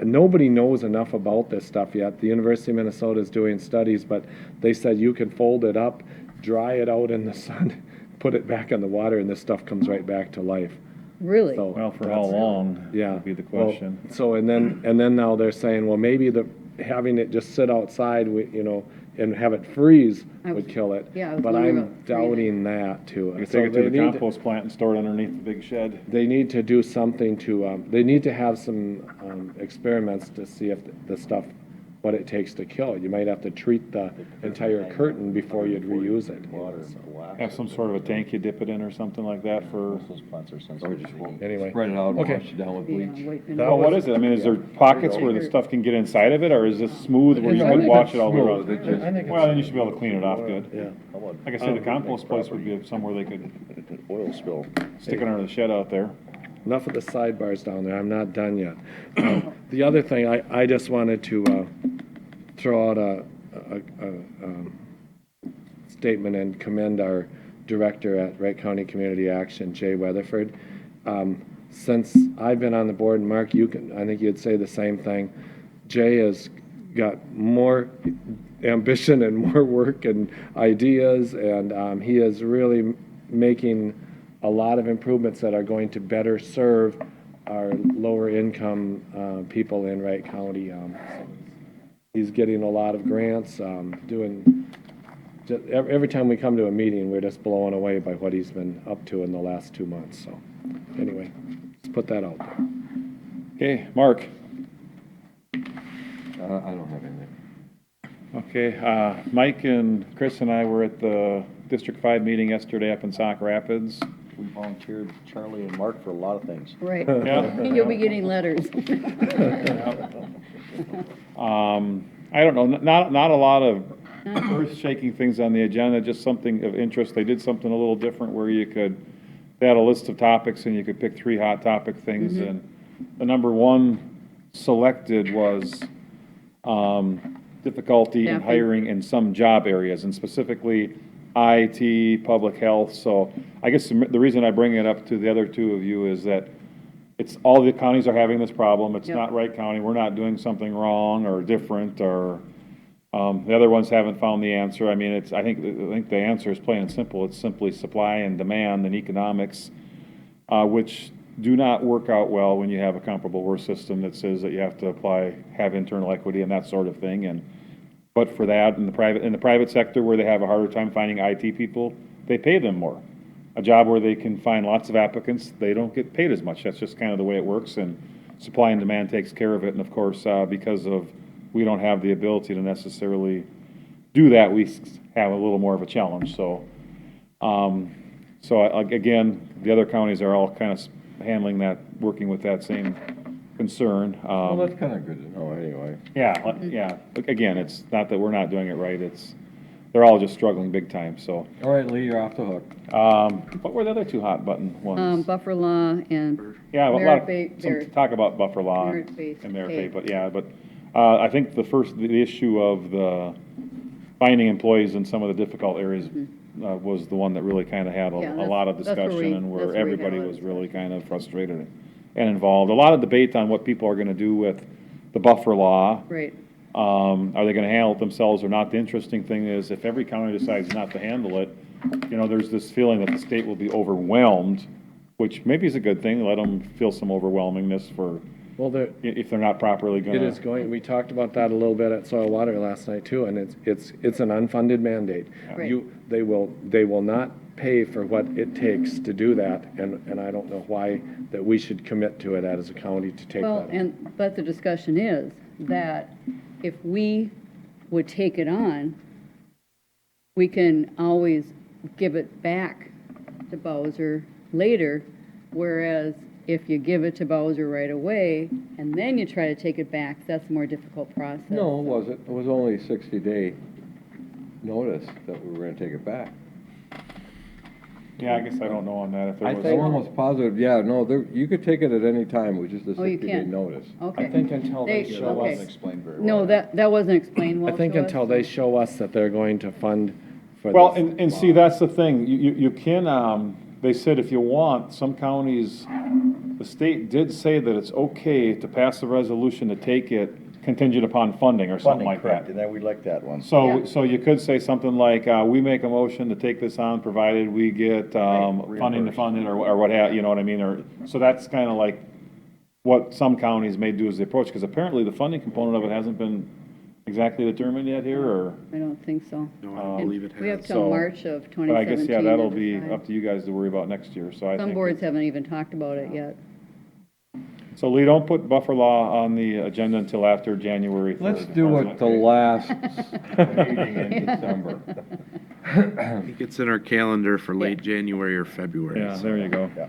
nobody knows enough about this stuff yet. The University of Minnesota is doing studies, but they said you can fold it up, dry it out in the sun, put it back in the water, and this stuff comes right back to life. Really? So Well, for how that's- long, Yeah. would be the Well, question. So, and then now they're saying, well, maybe having it just sit outside, and have it freeze would kill it. Yeah, I was But wondering I'm about freezing. doubting that too. You could So take it to they the need compost plant and store it underneath the big shed. They need to do something they need to have some experiments to see if the stuff, what it takes to kill it. You might have to treat the entire curtain before you'd reuse it. Have some sort of a tank you dip it in or something like that for, Anyway. Spread it out and Okay. wash it down with bleach. well, what is it? I mean, is there pockets where the stuff can get inside of it, or is this smooth where you can wash it all the way around? Smooth, it just- Well, then you should be able to clean it off good. Yeah. Like I said, the compost place would be somewhere they could Oil spill. stick it under the shed out there. Enough of the sidebars down there, I'm not done yet. The other thing, I just wanted to throw out a statement and commend our director at Wright County Community Action, Jay Weatherford. Since I've been on the board, and Mark, I think you'd say the same thing, Jay has got more ambition and more work and ideas, and he is really making a lot of improvements that are going to better serve our lower income people in Wright County. He's getting a lot of grants, every time we come to a meeting, we're just blown away by what he's been up to in the last 2 months. So anyway, let's put that out there. Okay, Mark. I don't have anything. Okay, Mike and Chris and I were at the District 5 meeting yesterday up in Sauk Rapids. We volunteered Charlie and Mark for a lot of things. Right. Yeah. You'll be getting letters. I don't know, not a lot of earth-shaking things on the agenda, just something of interest. They did something a little different where they had a list of topics and you could pick 3 hot topic things. And the number 1 selected was difficulty in Staffing. hiring in some job areas, and specifically IT, public health. So I guess the reason I bring it up to the other 2 of you is that all the counties are having this problem. It's Yep. not Wright County. We're not doing something wrong or different, or the other ones haven't found the answer. I mean, I think the answer is plain and simple. It's simply supply and demand and economics, which do not work out well when you have a comparable WER system that says that you have to have internal equity and that sort of thing. But for that, in the private sector where they have a harder time finding IT people, they pay them more. a job where they can find lots of applicants, they don't get paid as much. That's just kind of the way it works, and supply and demand takes care of it. And of course, because of, we don't have the ability to necessarily do that, we have a little more of a challenge. So, again, the other counties are all kind of handling that, working with that same concern. Well, that's kind of good to know anyway. Yeah, yeah. Again, it's not that we're not doing it right, it's, they're all just struggling big time, so. All right, Lee, you're off the hook. What were the other two hot button ones? Buffer law and Yeah, a lot of, merit-based some talk about buffer law merit-based and merit pay. pay, but yeah, but, I think the issue of the finding employees in some of the difficult areas, was the one that really kind of had Yeah, a lot of that's where discussion we- and that's where where we had a everybody lot of was really kind of frustrated and involved. A lot of debate on what people are gonna do with the buffer law. Right. Are they gonna handle it themselves or not? The interesting thing is, if every county decides not to handle it, there's this feeling that the state will be overwhelmed, which maybe is a good thing, let them feel some overwhelmingness for, Well, if they're not properly gonna. it is going, we talked about that a little bit at Soil Water last night too, and it's an unfunded mandate. Right. They will not pay for what it takes to do that, and I don't know why that we should commit to it as a county to take Well, that. but the discussion is that if we would take it on, we can always give it back to Bowser later, whereas if you give it to Bowser right away and then you try to take it back, that's a more difficult process. No, it wasn't. It was only a 60-day notice that we were gonna take it back. Yeah, I guess I don't know on that, if there was. I'm almost positive, yeah, no, you could take it at any time with just a Oh, you 60-day can? notice. Okay. I think until they They- show okay. us. Explained very No, well. that wasn't explained well I think to us. until they show us that they're going to fund for this. Well, and see, that's the thing, you can, they said if you want, some counties, the state did say that it's okay to pass a resolution to take it contingent upon funding or something Funding, like correct, that. and then we like that one. So you could say something like, we make a motion to take this on, provided we get, funding to fund it, or what you know what I mean, or, so that's kind of like what some counties may do as the approach, because apparently the funding component of it hasn't been exactly determined yet here, or? I don't think so. No, I don't believe it We have has. till So- March of 2017. But I guess, yeah, that'll to be decide. up to you guys to worry about next year, so I think. Some boards haven't even talked about it yet. So Lee, don't put buffer law on the agenda until after January 3rd. Let's do it the last meeting in December. I think it's in our calendar for late January or February. Yeah, so. there you go. Yeah.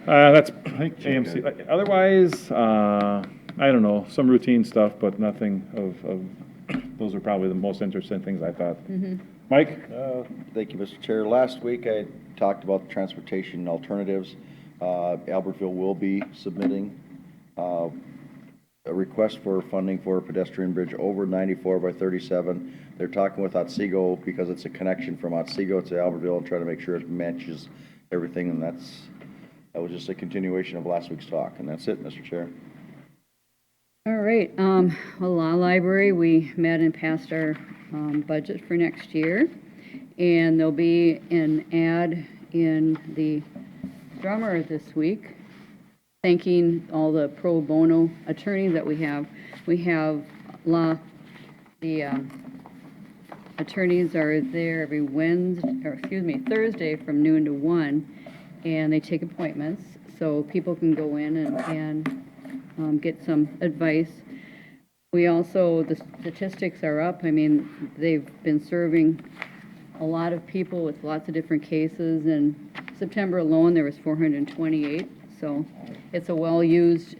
That's, I think, AMC. Otherwise, I don't know, some routine stuff, but nothing of, those are probably the most interesting things I thought. Mike? Thank you, Mr. Chair. Last week, I talked about transportation alternatives. Albertville will be submitting a request for funding for a pedestrian bridge over 94 by 37. They're talking with Otsego because it's a connection from Otsego to Albertville and trying to make sure it matches everything, and that was just a continuation of last week's talk, and that's it, Mr. Chair. All right, well, Law Library, we met and passed our budget for next year, and there'll be an ad in the Drummer this week, thanking all the pro bono attorneys that we have. We have the attorneys are there every Thursday from noon to 1, and they take appointments, so people can go in and get some advice. We also, the statistics are up. I mean, they've been serving a lot of people with lots of different cases. In September alone, there was 428. So it's a well-used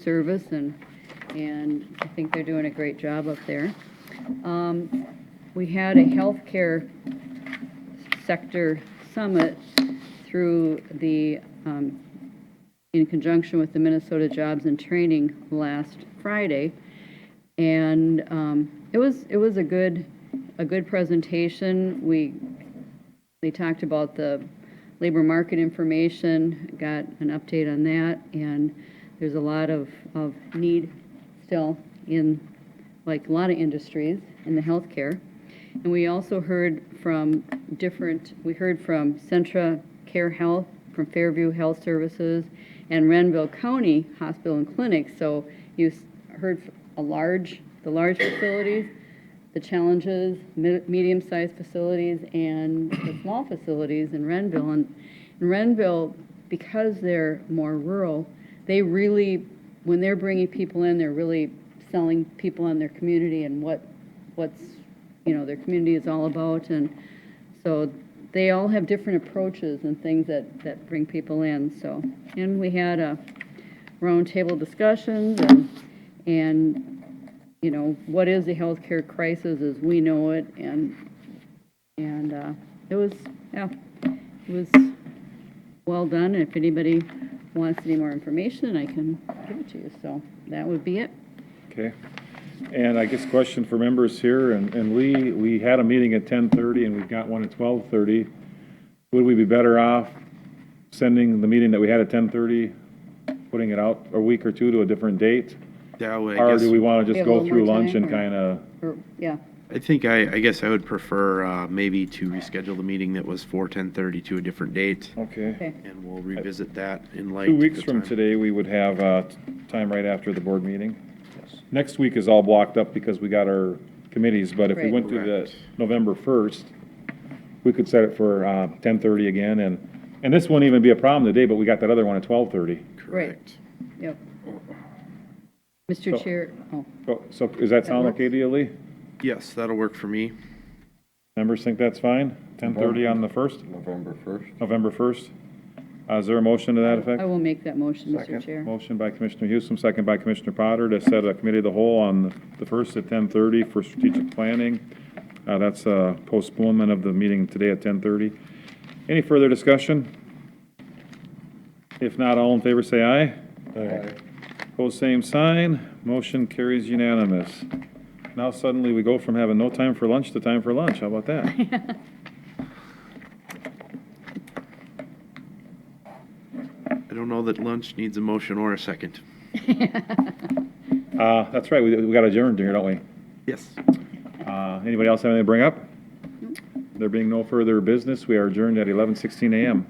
service, and I think they're doing a great job up there. We had a healthcare sector summit through the in conjunction with the Minnesota Jobs and Training last Friday, and it was a good presentation. They talked about the labor market information, got an update on that, and there's a lot of need still in, like, a lot of industries in the healthcare. And we also heard from Centra Care Health, from Fairview Health Services, and Renville County Hospital and Clinic. So you heard the large facilities. the challenges, medium-sized facilities and the small facilities in Renville. And in Renville, because they're more rural, they really, when they're bringing people in, they're really selling people on their community and what's, their community is all about. And so they all have different approaches and things that bring people in. So, and we had a roundtable discussions and what is the healthcare crisis as we know it, and it was well done. If anybody wants any more information, I can give it to you. So that would be it. Okay. And I guess question for members here, and Lee, we had a meeting at 10:30 and we've got one at 12:30. Would we be better off sending the meeting that we had at 10:30, putting it out a week or two to a different date? That way, Or do we want to just Have a go little through more lunch time, and or- kind of, Yeah. I think I guess I would prefer maybe to reschedule the meeting that was for 10:30 to a different date, okay. Okay. and we'll revisit that in light. 2 of weeks the from time. today, we would have time right after the board meeting. Next week is all blocked up because we got our committees, but if we Right. went to the Correct. November 1st, we could set it for 10:30 again, and this won't even be a problem today, but we got that other one at 12:30. Correct. Yep. Mr. So- Chair, So does that sound okay to you, Lee? Yes, that'll work for me. Members think that's fine? 10:30 on the 1st, November 1st. November 1st? Is there a motion to that effect? I will make that motion, Mr. Chair. Motion by Commissioner Houston, second by Commissioner Potter to set a committee of the whole on the 1st at 10:30 for strategic planning. That's a postponement of the meeting today at 10:30. Any further discussion? If not, all in favor say aye. Aye. Pose same sign. Motion carries unanimous. Now suddenly we go from having no time for lunch to time for lunch. How about that? I don't know that lunch needs a motion or a second. That's right, we got adjourned here, don't we? Yes. Anybody else have anything to bring up? There being no further business, we are adjourned at 11:16 a.m.